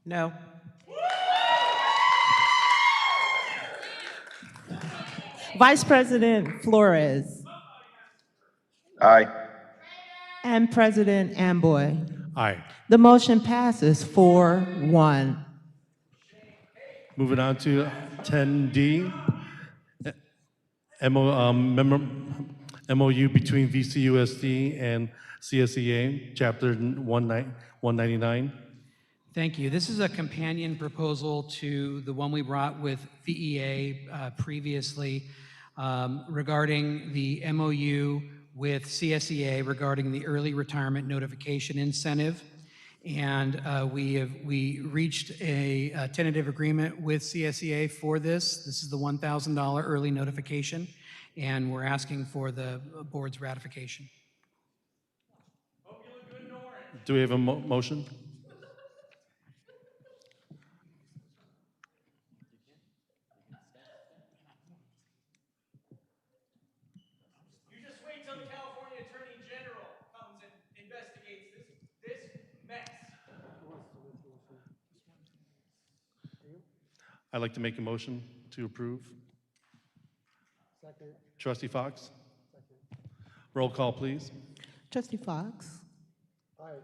No.
Vice President Flores.
Aye.
And President Amboy.
Aye.
The motion passes 4-1.
Moving on to 10D, MOU between VCUSD and CSEA, Chapter 199.
Thank you. This is a companion proposal to the one we brought with VEA previously regarding the MOU with CSEA regarding the early retirement notification incentive. And we reached a tentative agreement with CSEA for this. This is the $1,000 early notification, and we're asking for the board's ratification.
Do we have a motion?
You just wait till the California Attorney General comes and investigates this mess.
I'd like to make a motion to approve.
Second.
Trustee Fox? Roll call, please.
Trustee Fox.
Aye.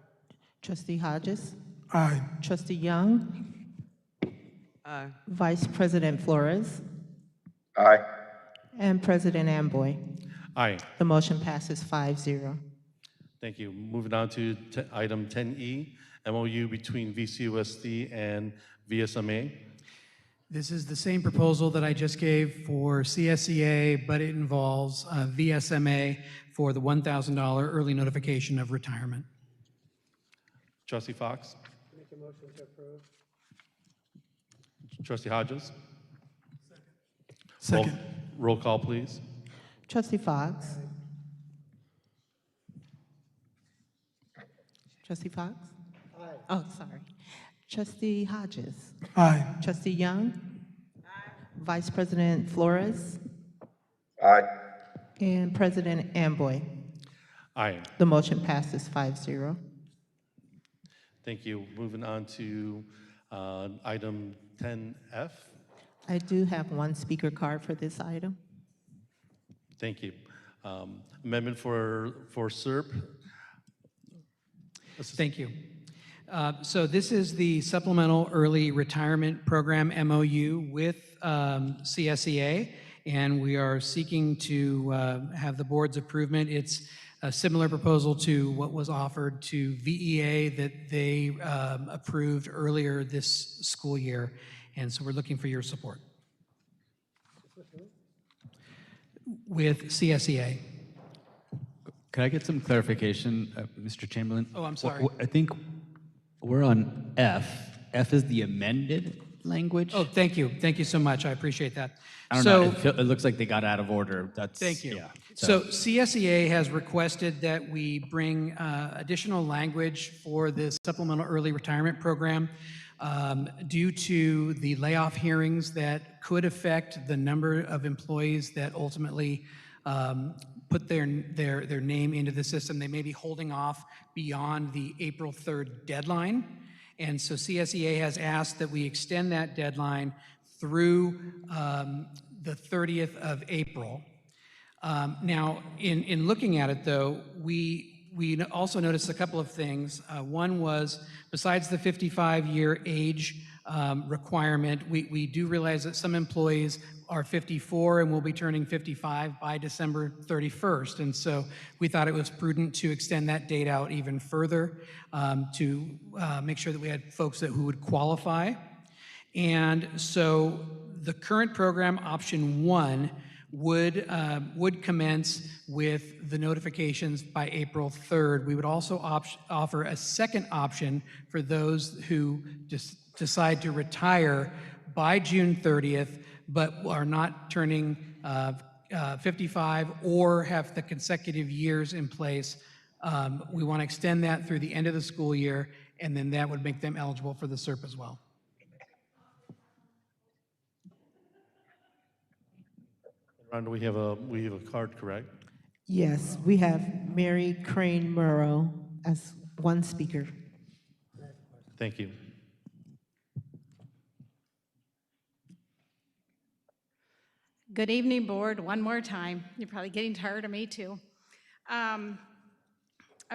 Trustee Hodges.
Aye.
Trustee Young.
Aye.
Vice President Flores.
Aye.
And President Amboy.
Aye.
The motion passes 5-0.
Thank you. Moving on to item 10E, MOU between VCUSD and VSMA.
This is the same proposal that I just gave for CSEA, but it involves VSMA for the $1,000 early notification of retirement.
Trustee Fox?
Make a motion to approve.
Trustee Hodges?
Second.
Roll call, please.
Trustee Fox. Trustee Fox?
Aye.
Oh, sorry. Trustee Hodges.
Aye.
Trustee Young. Vice President Flores.
Aye.
And President Amboy.
Aye.
The motion passes 5-0.
Thank you. Moving on to item 10F.
I do have one speaker card for this item.
Thank you. Amendment for SERP.
Thank you. So this is the Supplemental Early Retirement Program MOU with CSEA, and we are seeking to have the board's approval. It's a similar proposal to what was offered to VEA that they approved earlier this school year, and so we're looking for your support. With CSEA.
Could I get some clarification, Mr. Chamberlain?
Oh, I'm sorry.
I think we're on F. F is the amended language.
Oh, thank you. Thank you so much. I appreciate that.
I don't know. It looks like they got out of order. That's
Thank you.
Yeah.
So CSEA has requested that we bring additional language for the supplemental early retirement program due to the layoff hearings that could affect the number of employees that ultimately put their name into the system. They may be holding off beyond the April 3rd deadline. And so CSEA has asked that we extend that deadline through the 30th of April. Now, in looking at it, though, we also noticed a couple of things. One was, besides the 55-year age requirement, we do realize that some employees are 54 and will be turning 55 by December 31st. And so we thought it was prudent to extend that date out even further to make sure that we had folks who would qualify. And so the current program, option 1, would commence with the notifications by April 3rd. We would also offer a second option for those who decide to retire by June 30th, but are not turning 55 or have the consecutive years in place. We want to extend that through the end of the school year, and then that would make them eligible for the SERP as well.
Rhonda, we have a card, correct?
Yes, we have Mary Crane Murrow as one speaker.
Thank you.
Good evening, board, one more time. You're probably getting tired of me too. I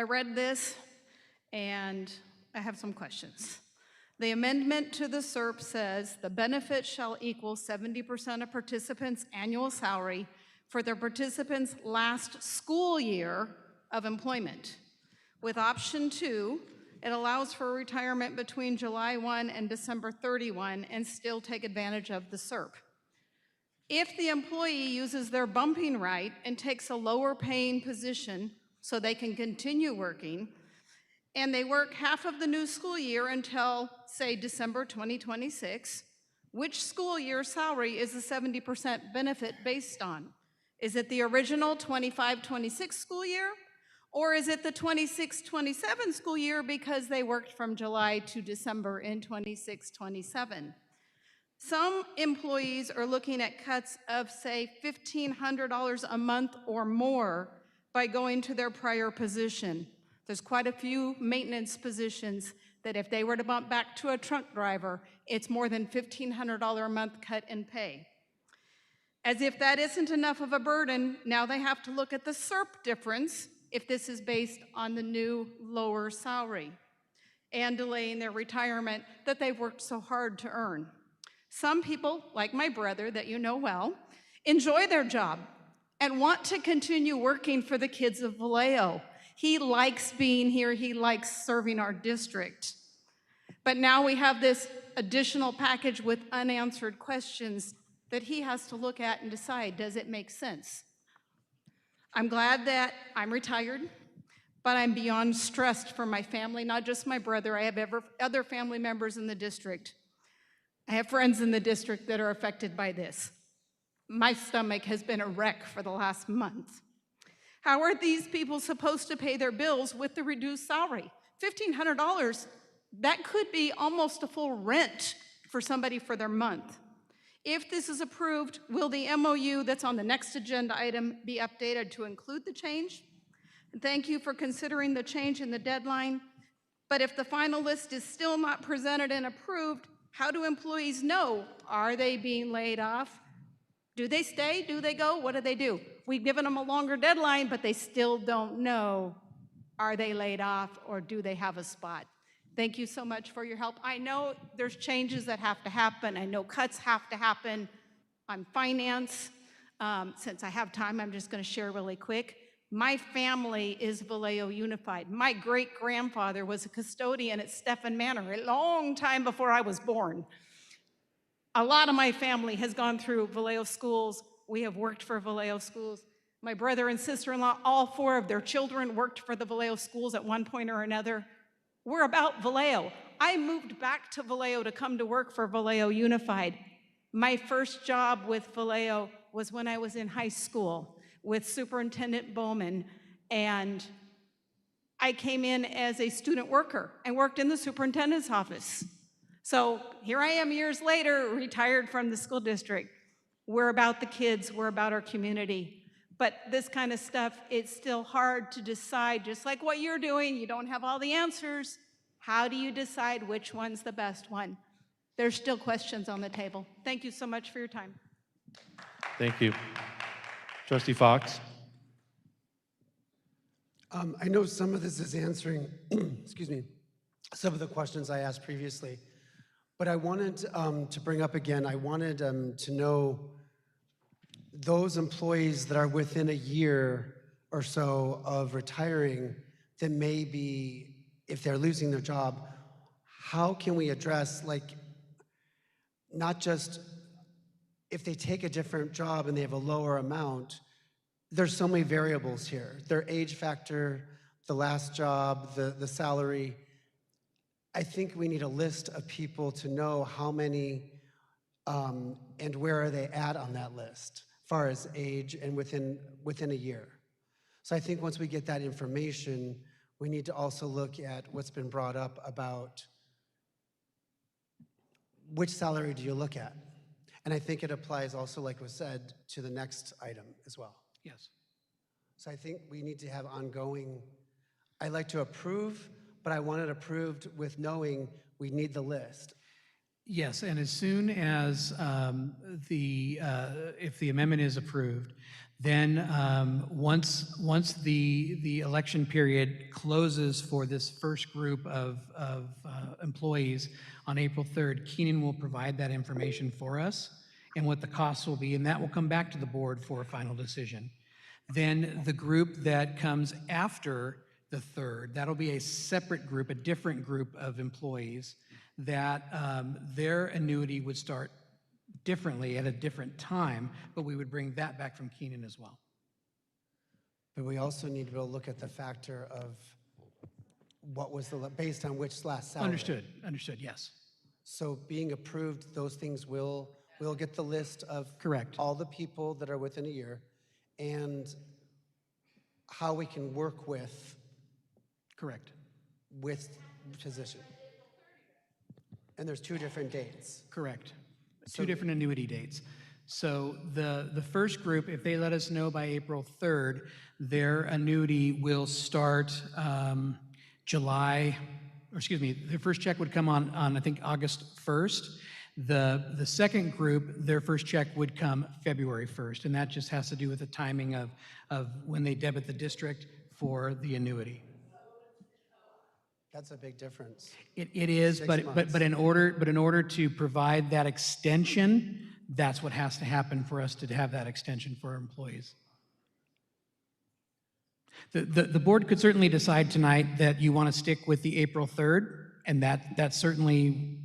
read this and I have some questions. The amendment to the SERP says the benefit shall equal 70% of participants' annual salary for their participants' last school year of employment. With option 2, it allows for retirement between July 1 and December 31 and still take advantage of the SERP. If the employee uses their bumping right and takes a lower paying position so they can continue working, and they work half of the new school year until, say, December 2026, which school year salary is the 70% benefit based on? Is it the original 25-26 school year, or is it the 26-27 school year because they worked from July to December in 26-27? Some employees are looking at cuts of, say, $1,500 a month or more by going to their prior position. There's quite a few maintenance positions that if they were to bump back to a truck driver, it's more than $1,500 a month cut in pay. As if that isn't enough of a burden, now they have to look at the SERP difference if this is based on the new lower salary and delaying their retirement that they've worked so hard to earn. Some people, like my brother that you know well, enjoy their job and want to continue working for the kids of Vallejo. He likes being here, he likes serving our district. But now we have this additional package with unanswered questions that he has to look at and decide, does it make sense? I'm glad that I'm retired, but I'm beyond stressed for my family, not just my brother. I have other family members in the district. I have friends in the district that are affected by this. My stomach has been a wreck for the last month. How are these people supposed to pay their bills with the reduced salary? $1,500, that could be almost a full rent for somebody for their month. If this is approved, will the MOU that's on the next agenda item be updated to include the change? And thank you for considering the change in the deadline. But if the final list is still not presented and approved, how do employees know? Are they being laid off? Do they stay? Do they go? What do they do? We've given them a longer deadline, but they still don't know. Are they laid off or do they have a spot? Thank you so much for your help. I know there's changes that have to happen. I know cuts have to happen on finance. Since I have time, I'm just going to share really quick. My family is Vallejo Unified. My great-grandfather was a custodian at Stephan Manor a long time before I was born. A lot of my family has gone through Vallejo schools. We have worked for Vallejo schools. My brother and sister-in-law, all four of their children worked for the Vallejo schools at one point or another. We're about Vallejo. I moved back to Vallejo to come to work for Vallejo Unified. My first job with Vallejo was when I was in high school with Superintendent Bowman, and I came in as a student worker and worked in the superintendent's office. So here I am years later, retired from the school district. We're about the kids, we're about our community. But this kind of stuff, it's still hard to decide, just like what you're doing, you don't have all the answers. How do you decide which one's the best one? There's still questions on the table. Thank you so much for your time.
Thank you. Trustee Fox?
I know some of this is answering, excuse me, some of the questions I asked previously, but I wanted to bring up again, I wanted to know those employees that are within a year or so of retiring that may be, if they're losing their job, how can we address, like, not just if they take a different job and they have a lower amount, there's so many variables here. Their age factor, the last job, the salary. I think we need a list of people to know how many and where are they at on that list, as far as age and within a year. So I think once we get that information, we need to also look at what's been brought up about which salary do you look at? And I think it applies also, like was said, to the next item as well.
Yes.
So I think we need to have ongoing, I like to approve, but I want it approved with knowing we need the list.
Yes, and as soon as if the amendment is approved, then once the election period closes for this first group of employees on April 3rd, Keenan will provide that information for us and what the costs will be, and that will come back to the board for a final decision. Then the group that comes after the 3rd, that'll be a separate group, a different group of employees that their annuity would start differently at a different time, but we would bring that back from Keenan as well.
But we also need to be able to look at the factor of what was based on which last salary.
Understood, yes.
So being approved, those things we'll get the list of
correct
all the people that are within a year and how we can work with
correct
with position. And there's 2 different dates.
Correct. 2 different annuity dates. So the first group, if they let us know by April 3rd, their annuity will start their first check would come on I think August 1st. The second group, their first check would come February 1st, and that just has to do with the timing of when they debit the district for the annuity.
That's a big difference.
It is, but in order to provide that extension, that's what has to happen for us to have that extension for our employees. The board could certainly decide tonight that you want to stick with the April 3rd, and that certainly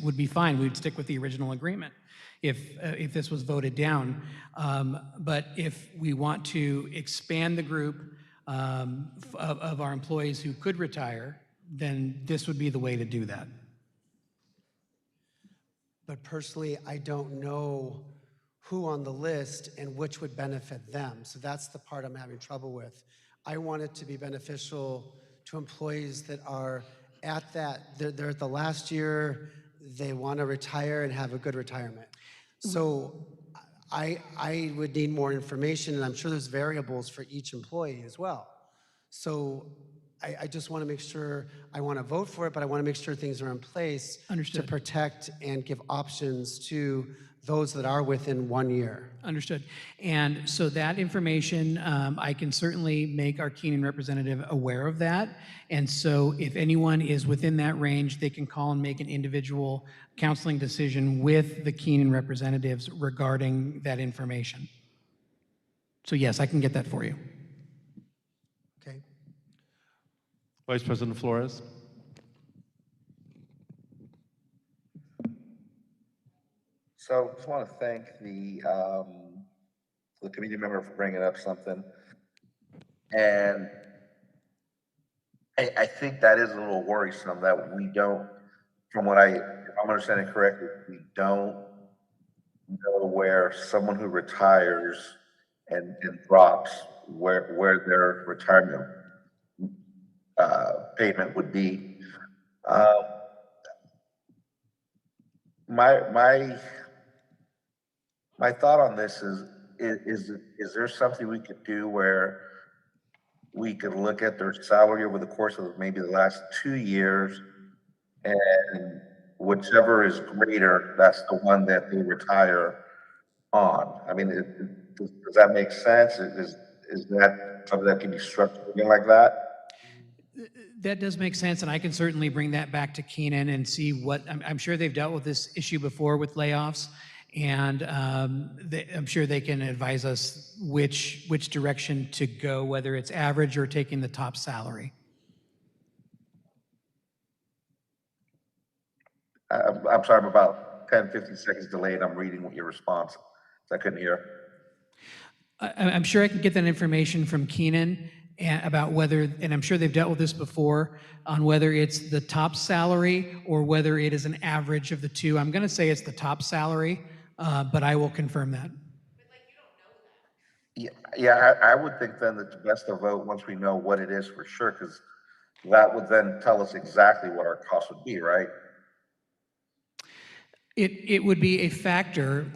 would be fine. We'd stick with the original agreement if this was voted down. But if we want to expand the group of our employees who could retire, then this would be the way to do that.
But personally, I don't know who on the list and which would benefit them. So that's the part I'm having trouble with. I want it to be beneficial to employees that are at that, they're at the last year, they want to retire and have a good retirement. So I would need more information, and I'm sure there's variables for each employee as well. So I just want to make sure, I want to vote for it, but I want to make sure things are in place to protect and give options to those that are within 1 year.
Understood. And so that information, I can certainly make our Keenan representative aware of that. And so if anyone is within that range, they can call and make an individual counseling decision with the Keenan representatives regarding that information. So yes, I can get that for you.
Okay.
Vice President Flores.
So just want to thank the the committee member for bringing up something. And I think that is a little worrisome that we don't, from what if I'm understanding correctly, we don't know where someone who retires and drops where their retirement payment would be. My thought on this is there something we could do where we could look at their salary over the course of maybe the last 2 years, and whichever is greater, that's the one that they retire on? I mean, does that make sense? Is that something that can be structured again like that?
That does make sense, and I can certainly bring that back to Keenan and see what, I'm sure they've dealt with this issue before with layoffs, and I'm sure they can advise us which direction to go, whether it's average or taking the top salary.
I'm sorry, I'm about 10, 15 seconds delayed. I'm reading your response. I couldn't hear.
I'm sure I can get that information from Keenan about whether, and I'm sure they've dealt with this before, on whether it's the top salary or whether it is an average of the two. I'm going to say it's the top salary, but I will confirm that.
Yeah, I would think then that it's best to vote once we know what it is for sure, because that would then tell us exactly what our cost would be, right?
It would be a factor,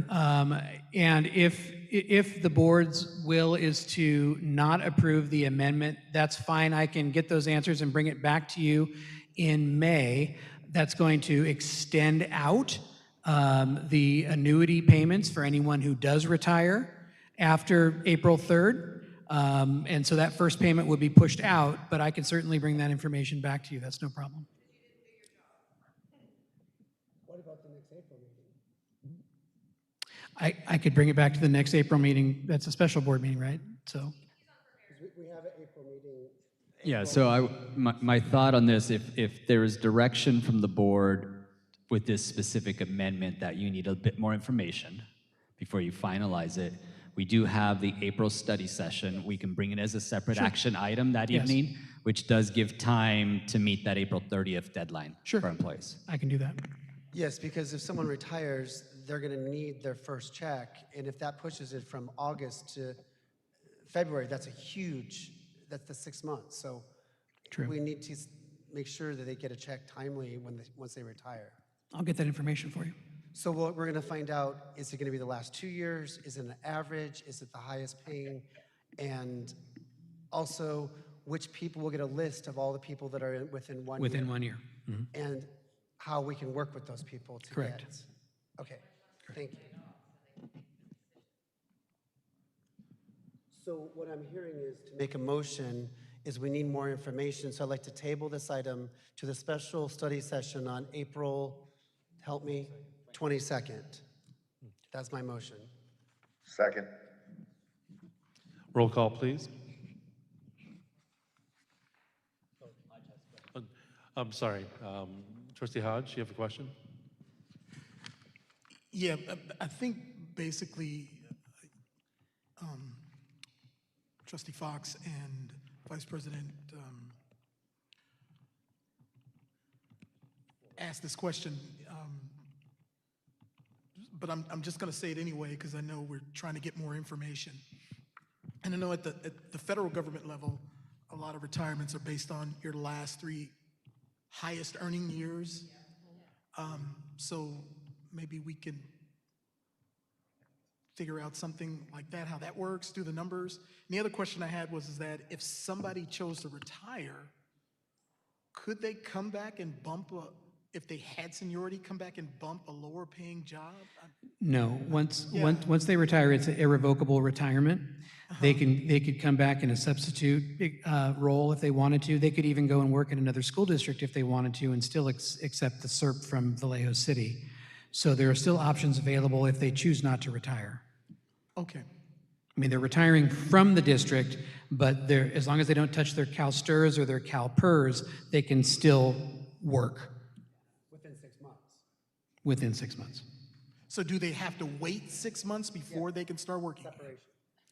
and if the board's will is to not approve the amendment, that's fine. I can get those answers and bring it back to you in May. That's going to extend out the annuity payments for anyone who does retire after April 3rd. And so that first payment would be pushed out, but I can certainly bring that information back to you. That's no problem.
What about the next April meeting?
I could bring it back to the next April meeting. That's a special board meeting, right? So.
We have an April meeting.
Yeah, so my thought on this, if there is direction from the board with this specific amendment that you need a bit more information before you finalize it, we do have the April study session. We can bring it as a separate action item that evening, which does give time to meet that April 30th deadline for employees.
I can do that.
Yes, because if someone retires, they're going to need their first check, and if that pushes it from August to February, that's the 6 months. So we need to make sure that they get a check timely once they retire.
I'll get that information for you.
So what we're going to find out, is it going to be the last 2 years? Is it an average? Is it the highest paying? And also, which people will get a list of all the people that are within 1 year?
Within 1 year.
And how we can work with those people to
Correct.
get. Okay, thank you. So what I'm hearing is to make a motion is we need more information. So I'd like to table this item to the special study session on April, help me, 22nd. That's my motion.
Second.
Roll call, please. I'm sorry. Trustee Hodge, you have a question?
Yeah, I think basically Trustee Fox and Vice President asked this question, but I'm just going to say it anyway because I know we're trying to get more information. And I know at the federal government level, a lot of retirements are based on your last 3 highest earning years. So maybe we can figure out something like that, how that works, do the numbers. And the other question I had was that if somebody chose to retire, could they come back and if they had seniority, come back and bump a lower paying job?
No, once they retire, it's an irrevocable retirement. They could come back in a substitute role if they wanted to. They could even go and work in another school district if they wanted to and still accept the CERP from Vallejo City. So there are still options available if they choose not to retire.
Okay.
I mean, they're retiring from the district, but as long as they don't touch their CalSTRS or their CalPERS, they can still work.
Within 6 months.
Within 6 months.
So do they have to wait 6 months before they can start working?
Separation.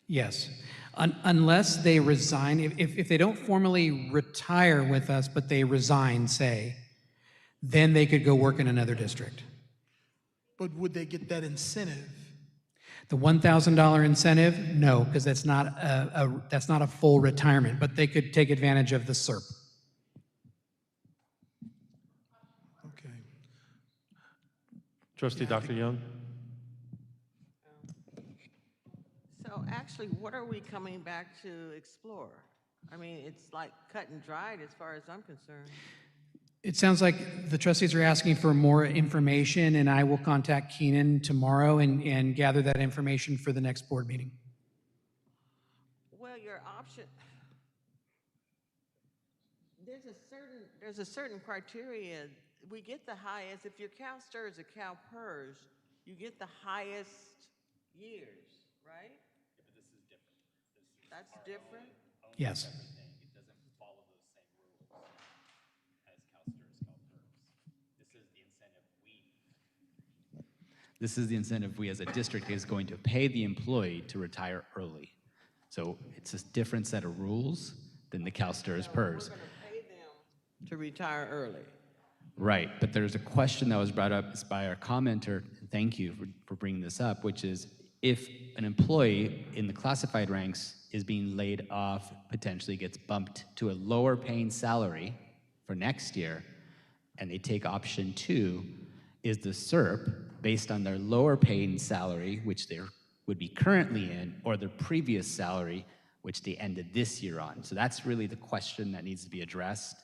Yes. Unless they resign, if they don't formally retire with us, but they resign, say, then they could go work in another district.
But would they get that incentive?
The $1,000 incentive, no, because that's not a full retirement, but they could take advantage of the SERP.
Okay.
Trustee Dr. Young?
So actually, what are we coming back to explore? I mean, it's like cut and dried as far as I'm concerned.
It sounds like the trustees are asking for more information, and I will contact Keenan tomorrow and gather that information for the next board meeting.
Well, your option, there's a certain criteria. We get the highest, if your CalSTR is a CalPERS, you get the highest years, right? Yeah, but this is different. That's different?
Yes.
This is the incentive we as a district is going to pay the employee to retire early. So it's a different set of rules than the CalSTRS PERS.
We're going to pay them to retire early.
Right, but there's a question that was brought up by our commenter, thank you for bringing this up, which is if an employee in the classified ranks is being laid off, potentially gets bumped to a lower paying salary for next year, and they take option 2, is the SERP based on their lower paying salary, which they would be currently in, or their previous salary, which they ended this year on. So that's really the question that needs to be addressed.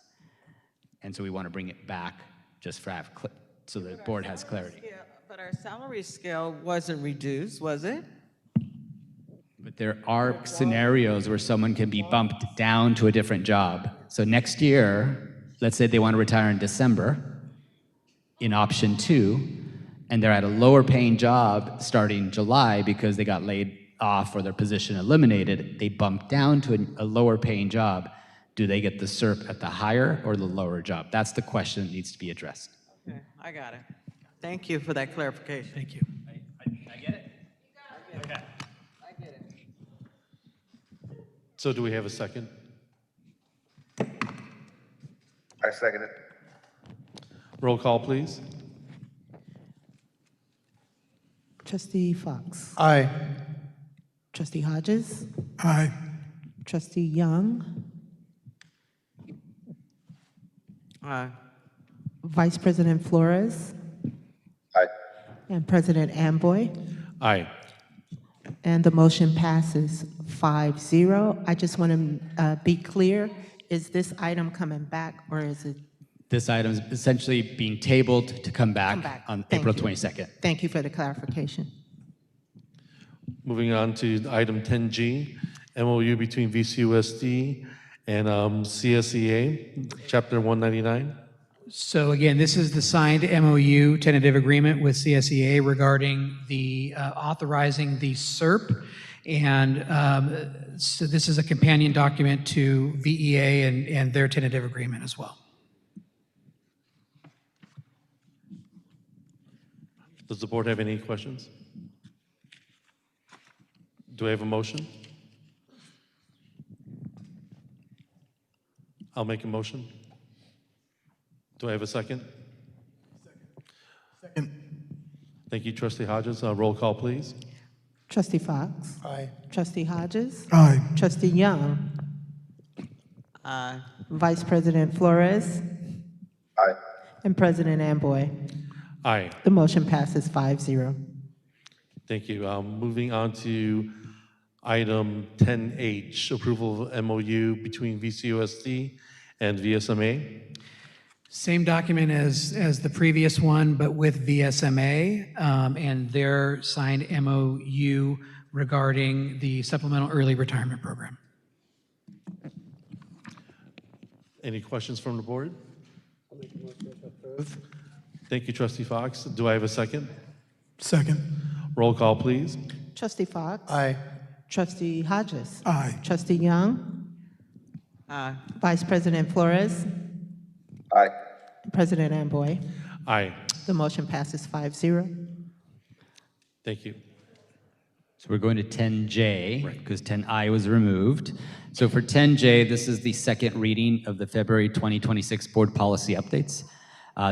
And so we want to bring it back just for so the board has clarity.
But our salary scale wasn't reduced, was it?
But there are scenarios where someone can be bumped down to a different job. So next year, let's say they want to retire in December in option 2, and they're at a lower paying job starting July because they got laid off or their position eliminated, they bump down to a lower paying job. Do they get the SERP at the higher or the lower job? That's the question that needs to be addressed.
Okay, I got it. Thank you for that clarification.
Thank you.
I get it?
Okay. I get it.
So do we have a second?
I second it.
Roll call, please.
Trustee Fox.
Aye.
Trustee Hodges.
Aye.
Trustee Young.
Aye.
Vice President Flores.
Aye.
And President Amboy.
Aye.
And the motion passes 5-0. I just want to be clear, is this item coming back or is it?
This item is essentially being tabled to come back on
Thank
April
you.
22nd.
Thank you for the clarification.
Moving on to item 10G, MOU between VCUSD and CSEA, Chapter 199.
So again, this is the signed MOU, tentative agreement with CSEA regarding the authorizing the SERP. And so this is a companion document to VEA and their tentative agreement as well.
Does the board have any questions? Do I have a motion? I'll make a motion. Do I have a second?
Second.
Thank you, Trustee Hodges. Roll call, please.
Trustee Fox.
Aye.
Trustee Hodges.
Aye.
Trustee Young.
Aye.
Vice President Flores.
Aye.
And President Amboy.
Aye.
The motion passes 5-0.
Thank you. Moving on to item 10H, approval of MOU between VCUSD and VSMA.
Same document as the previous one, but with VSMA and their signed MOU regarding the supplemental early retirement program.
Any questions from the board? Thank you, Trustee Fox. Do I have a second?
Second.
Roll call, please.
Trustee Fox.
Aye.
Trustee Hodges.
Aye.
Trustee Young.
Aye.
Vice President Flores.
Aye.
President Amboy.
Aye.
The motion passes 5-0.
Thank you.
So we're going to 10J, because 10I was removed. So for 10J, this is the second reading of the February 2026 board policy updates.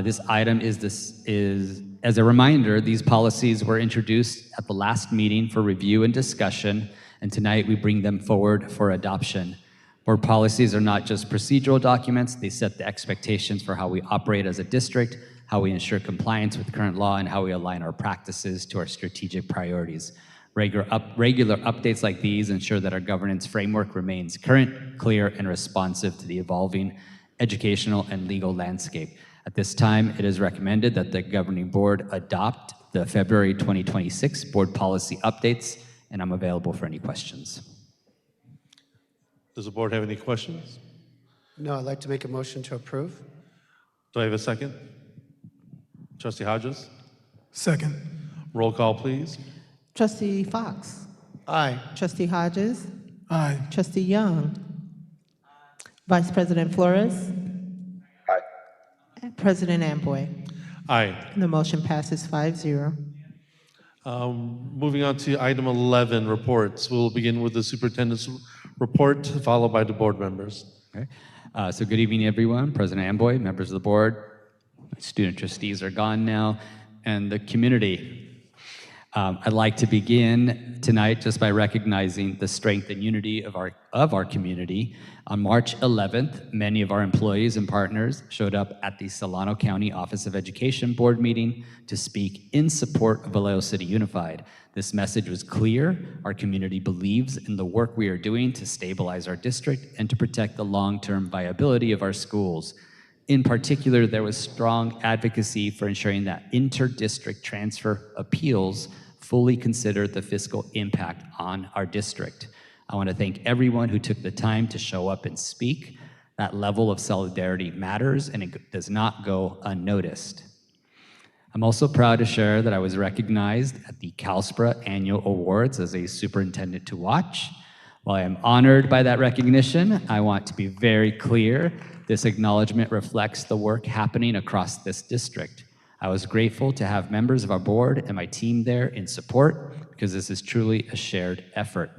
This item is as a reminder, these policies were introduced at the last meeting for review and discussion, and tonight we bring them forward for adoption. Board policies are not just procedural documents, they set the expectations for how we operate as a district, how we ensure compliance with current law, and how we align our practices to our strategic priorities. Regular updates like these ensure that our governance framework remains current, clear, and responsive to the evolving educational and legal landscape. At this time, it is recommended that the governing board adopt the February 2026 board policy updates, and I'm available for any questions.
Does the board have any questions?
No, I'd like to make a motion to approve.
Do I have a second? Trustee Hodges?
Second.
Roll call, please.
Trustee Fox.
Aye.
Trustee Hodges.
Aye.
Trustee Young. Vice President Flores.
Aye.
And President Amboy.
Aye.
And the motion passes 5-0.
Moving on to item 11, reports. We'll begin with the superintendent's report, followed by the board members.
Okay. So good evening, everyone. President Amboy, members of the board, student trustees are gone now, and the community. I'd like to begin tonight just by recognizing the strength and unity of our community. On March 11th, many of our employees and partners showed up at the Solano County Office of Education board meeting to speak in support of Vallejo City Unified. This message was clear. Our community believes in the work we are doing to stabilize our district and to protect the long-term viability of our schools. In particular, there was strong advocacy for ensuring that inter-district transfer appeals fully consider the fiscal impact on our district. I want to thank everyone who took the time to show up and speak. That level of solidarity matters, and it does not go unnoticed. I'm also proud to share that I was recognized at the CalSPRA Annual Awards as a superintendent to watch. While I am honored by that recognition, I want to be very clear. This acknowledgement reflects the work happening across this district. I was grateful to have members of our board and my team there in support, because this is truly a shared effort.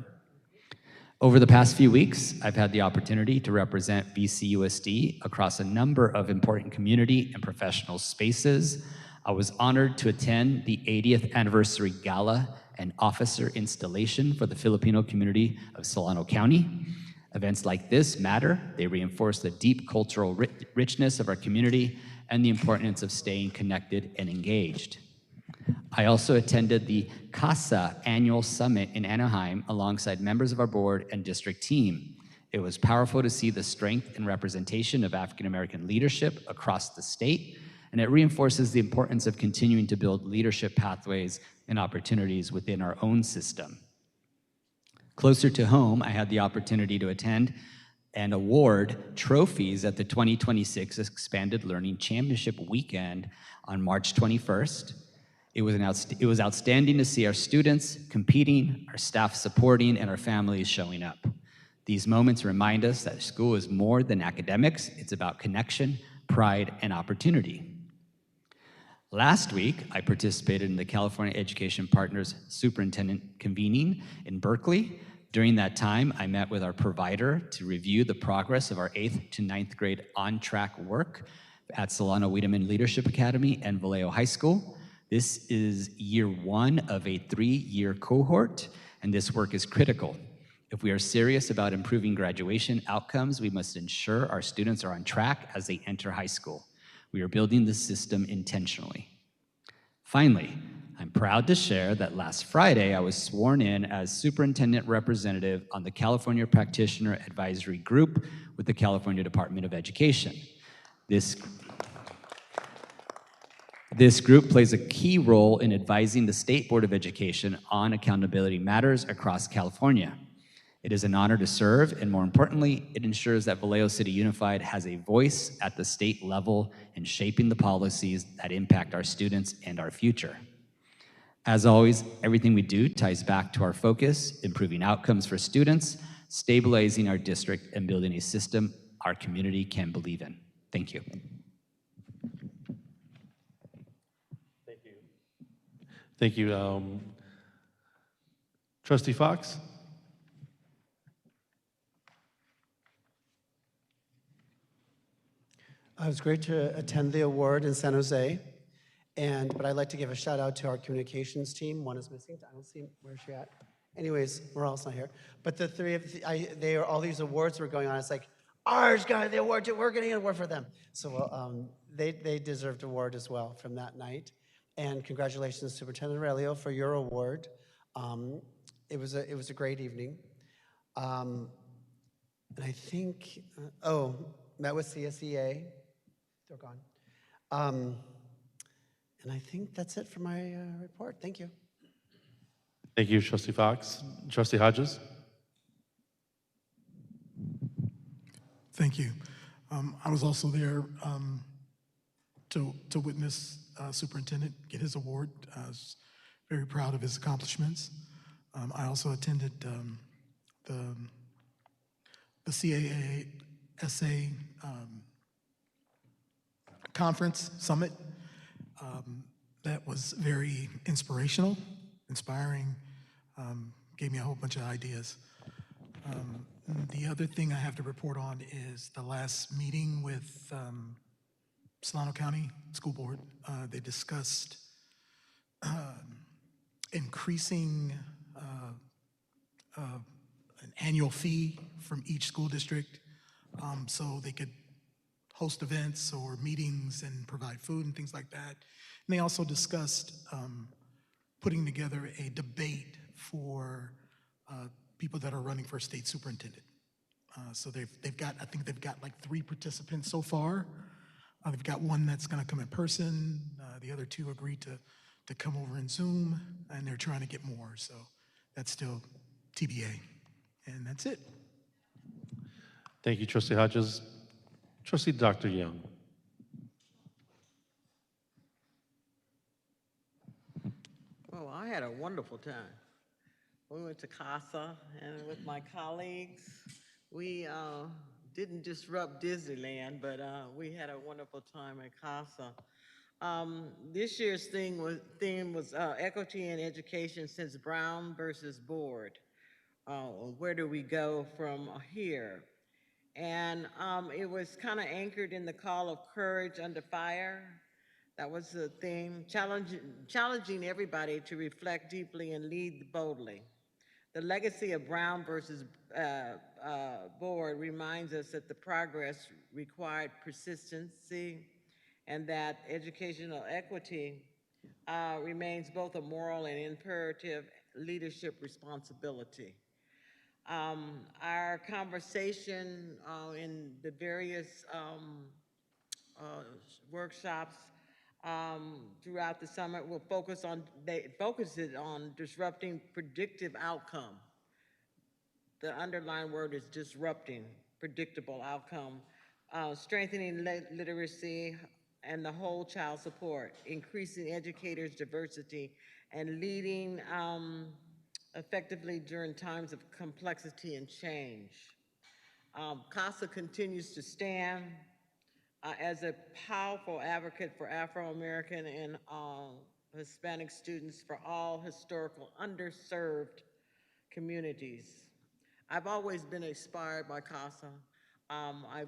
Over the past few weeks, I've had the opportunity to represent VCUSD across a number of important community and professional spaces. I was honored to attend the 80th anniversary gala and officer installation for the Filipino community of Solano County. Events like this matter. They reinforce the deep cultural richness of our community and the importance of staying connected and engaged. I also attended the CASA Annual Summit in Anaheim alongside members of our board and district team. It was powerful to see the strength and representation of African American leadership across the state, and it reinforces the importance of continuing to build leadership pathways and opportunities within our own system. Closer to home, I had the opportunity to attend and award trophies at the 2026 Expanded Learning Championship Weekend on March 21st. It was outstanding to see our students competing, our staff supporting, and our families showing up. These moments remind us that school is more than academics. It's about connection, pride, and opportunity. Last week, I participated in the California Education Partners Superintendent Convening in Berkeley. During that time, I met with our provider to review the progress of our 8th to 9th grade on-track work at Solano Wiedemann Leadership Academy and Vallejo High School. This is year 1 of a 3-year cohort, and this work is critical. If we are serious about improving graduation outcomes, we must ensure our students are on track as they enter high school. We are building the system intentionally. Finally, I'm proud to share that last Friday, I was sworn in as superintendent representative on the California Practitioner Advisory Group with the California Department of Education. This group plays a key role in advising the State Board of Education on accountability matters across California. It is an honor to serve, and more importantly, it ensures that Vallejo City Unified has a voice at the state level in shaping the policies that impact our students and our future. As always, everything we do ties back to our focus, improving outcomes for students, stabilizing our district, and building a system our community can believe in. Thank you.
Thank you. Trustee Fox?
It was great to attend the award in San Jose, but I'd like to give a shout out to our communications team. One is missing. I don't see where's she at. Anyways, we're all not here. But the three of all these awards were going on. It's like ours got the award too. We're getting an award for them. So they deserved an award as well from that night. And congratulations, Superintendent Aurelio, for your award. It was a great evening. And I think met with CSEA. They're gone. And I think that's it for my report. Thank you.
Thank you, Trustee Fox. Trustee Hodges?
Thank you. I was also there to witness Superintendent get his award. I was very proud of his accomplishments. I also attended the CAA-SA conference summit. That was very inspirational, inspiring, gave me a whole bunch of ideas. The other thing I have to report on is the last meeting with Solano County School Board. They discussed increasing an annual fee from each school district so they could host events or meetings and provide food and things like that. And they also discussed putting together a debate for people that are running for state superintendent. So they've got, I think they've got like 3 participants so far. They've got one that's gonna come in person. The other 2 agreed to come over in Zoom, and they're trying to get more. So that's still TBA. And that's it.
Thank you, Trustee Hodges. Trustee Dr. Young.
Oh, I had a wonderful time. We went to CASA, and with my colleagues, we didn't disrupt Disneyland, but we had a wonderful time at CASA. This year's theme was equity in education since Brown versus Board. Where do we go from here? And it was kind of anchored in the call of courage under fire. That was the theme, challenging everybody to reflect deeply and lead boldly. The legacy of Brown versus Board reminds us that the progress required persistency and that educational equity remains both a moral and imperative leadership responsibility. Our conversation in the various workshops throughout the summit will focus it on disrupting predictive outcome. The underlying word is disrupting predictable outcome, strengthening literacy and the whole child support, increasing educators' diversity, and leading effectively during times of complexity and change. CASA continues to stand as a powerful advocate for Afro-American and Hispanic students for all historical underserved communities. I've always been inspired by CASA. I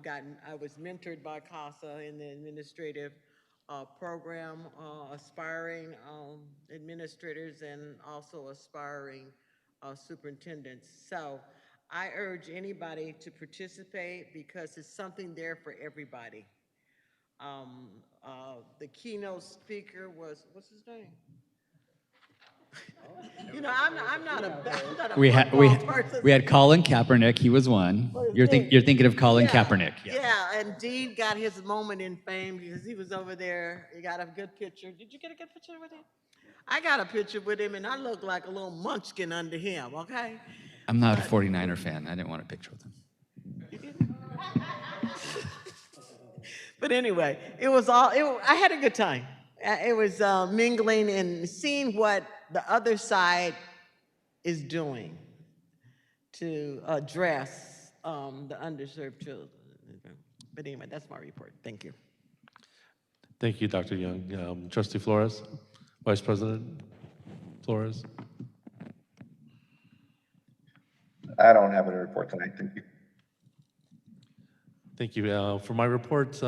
was mentored by CASA in the administrative program, aspiring administrators and also aspiring superintendents. So I urge anybody to participate because it's something there for everybody. The keynote speaker was, what's his name? You know, I'm not a
We
football person.
had Colin Kaepernick. He was one. You're thinking of Colin Kaepernick.
Yeah, and Dean got his moment in fame because he was over there. He got a good picture. Did you get a good picture with him? I got a picture with him, and I look like a little munchkin under him, okay?
I'm not a 49er fan. I didn't want a picture with him.
But anyway, I had a good time. It was mingling and seeing what the other side is doing to address the underserved children. But anyway, that's my report. Thank you.
Thank you, Dr. Young. Trustee Flores, Vice President Flores.
I don't have any report tonight, thank you.
Thank you. For my report,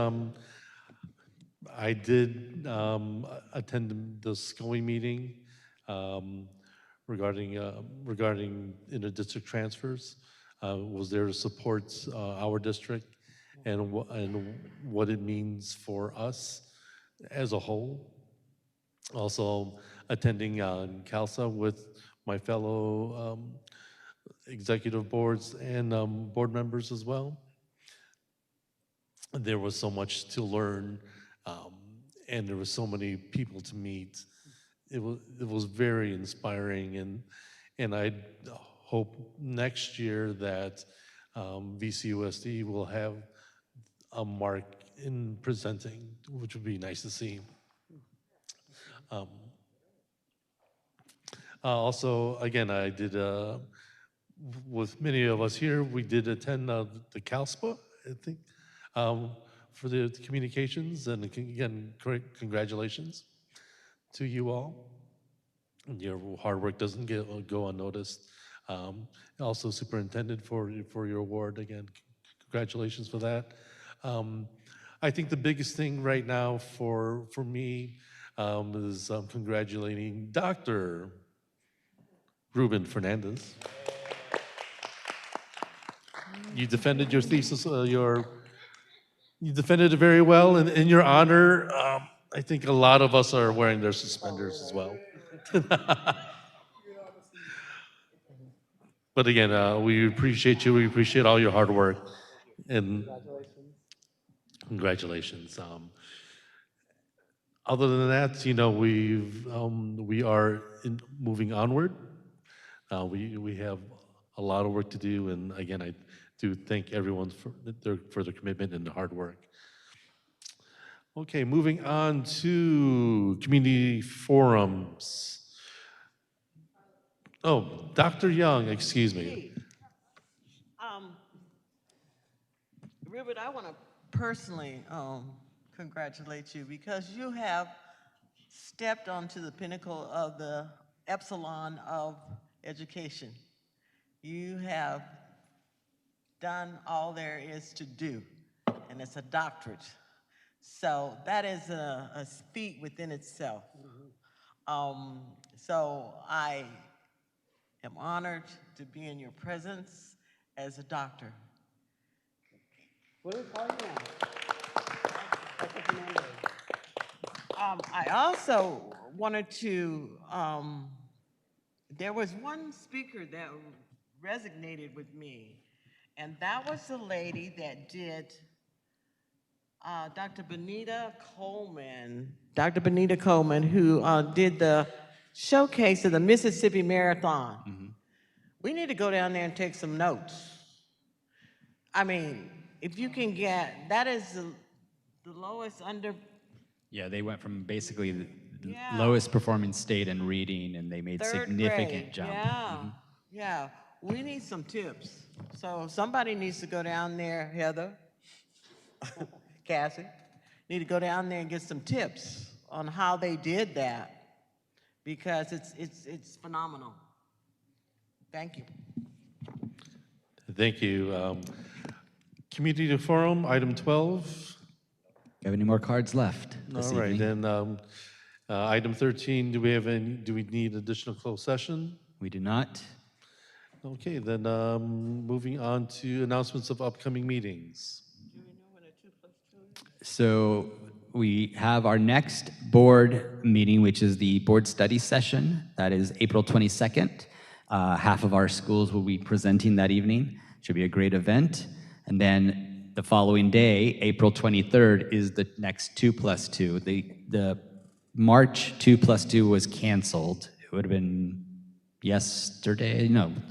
I did attend the SCOE meeting regarding inter-district transfers. Was there to support our district and what it means for us as a whole. Also attending CALSA with my fellow executive boards and board members as well. There was so much to learn, and there were so many people to meet. It was very inspiring, and I hope next year that VCUSD will have a mark in presenting, which would be nice to see. Also, again, I did, with many of us here, we did attend the CALSPA, I think, for the communications, and again, congratulations to you all. Your hard work doesn't go unnoticed. Also, Superintendent, for your award, again, congratulations for that. I think the biggest thing right now for me is congratulating Dr. Ruben Fernandez. You defended your thesis, you defended it very well, and in your honor, I think a lot of us are wearing their suspenders as well. But again, we appreciate you. We appreciate all your hard work, and congratulations. Other than that, you know, we are moving onward. We have a lot of work to do, and again, I do thank everyone for their commitment and their hard work. Okay, moving on to community forums. Oh, Dr. Young, excuse me.
Ruben, I want to personally congratulate you because you have stepped onto the pinnacle of the epsilon of education. You have done all there is to do, and it's a doctorate. So that is a feat within itself. So I am honored to be in your presence as a doctor. I also wanted to, there was one speaker that resonated with me, and that was the lady that did Dr. Benita Coleman. Dr. Benita Coleman, who did the showcase of the Mississippi Marathon.
Mm-hmm.
We need to go down there and take some notes. I mean, if you can get, that is the lowest under.
Yeah, they went from basically the lowest performing state in reading, and they made significant jump.
Yeah, yeah. We need some tips. So somebody needs to go down there, Heather, Cassie, need to go down there and get some tips on how they did that, because it's phenomenal. Thank you.
Thank you. Community forum, item 12.
Have any more cards left this
All right,
evening?
then item 13, do we need additional closed session?
We do not.
Okay, then moving on to announcements of upcoming meetings.
So we have our next board meeting, which is the board study session. That is April 22nd. Half of our schools will be presenting that evening. Should be a great event. And then the following day, April 23rd, is the next 2+2. The March 2+2 was canceled. It would have been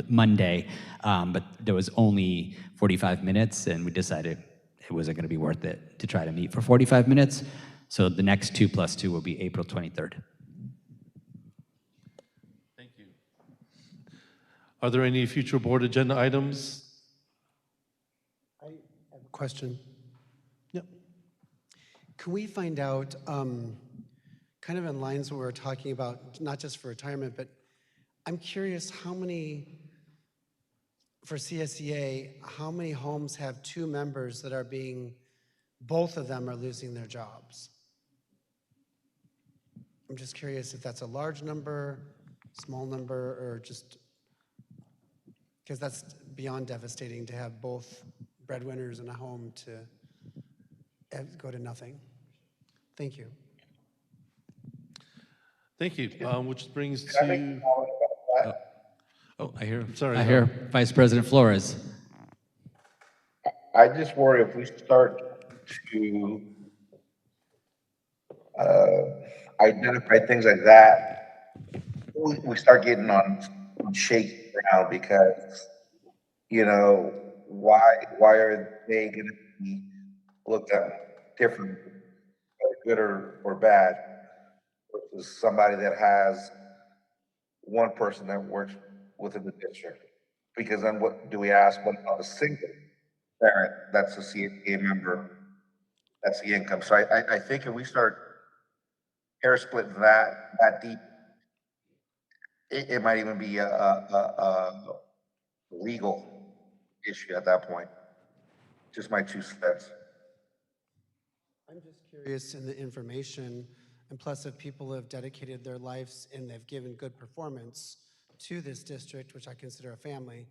Monday, but there was only 45 minutes, and we decided it wasn't going to be worth it to try to meet for 45 minutes. So the next 2+2 will be April 23rd.
Thank you. Are there any future board agenda items?
I have a question.
Yep.
Can we find out, kind of in lines where we're talking about, not just for retirement, but I'm curious how many for CSEA, how many homes have two members that are both of them are losing their jobs? I'm just curious if that's a large number, small number, or just, because that's beyond devastating to have both breadwinners in a home to go to nothing. Thank you.
Thank you. Which brings
Can I make a
to,
comment about that?
I hear,
sorry,
I
no.
hear Vice President Flores.
I just worry if we start to identify things like that, we start getting on shaky ground because, you know, why are they going to be looked at different, good or bad, versus somebody that has one person that works within the district? Because then what do we ask? What about a single parent that's a CSA member? That's the income. So I think if we start hair splitting that deep, it might even be a legal issue at that point. Just my 2 cents.
I'm just curious in the information, and plus if people have dedicated their lives and they've given good performance to this district, which I consider a family,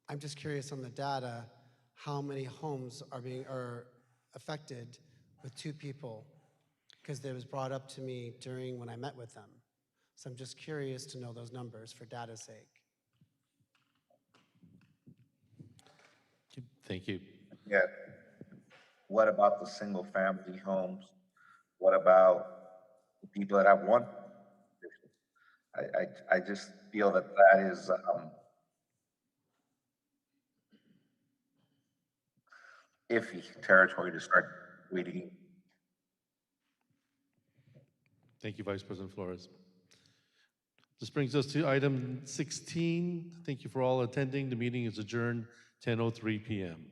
I'm just curious on the data, how many homes are affected with two people? Because it was brought up to me during when I met with them. So I'm just curious to know those numbers for data's sake.
Thank you.
Yeah. What about the single family homes? What about the people that have one? I just feel that is iffy territory to start reading.
Thank you, Vice President Flores. This brings us to item 16. Thank you for all attending. The meeting is adjourned 10:03 p.m.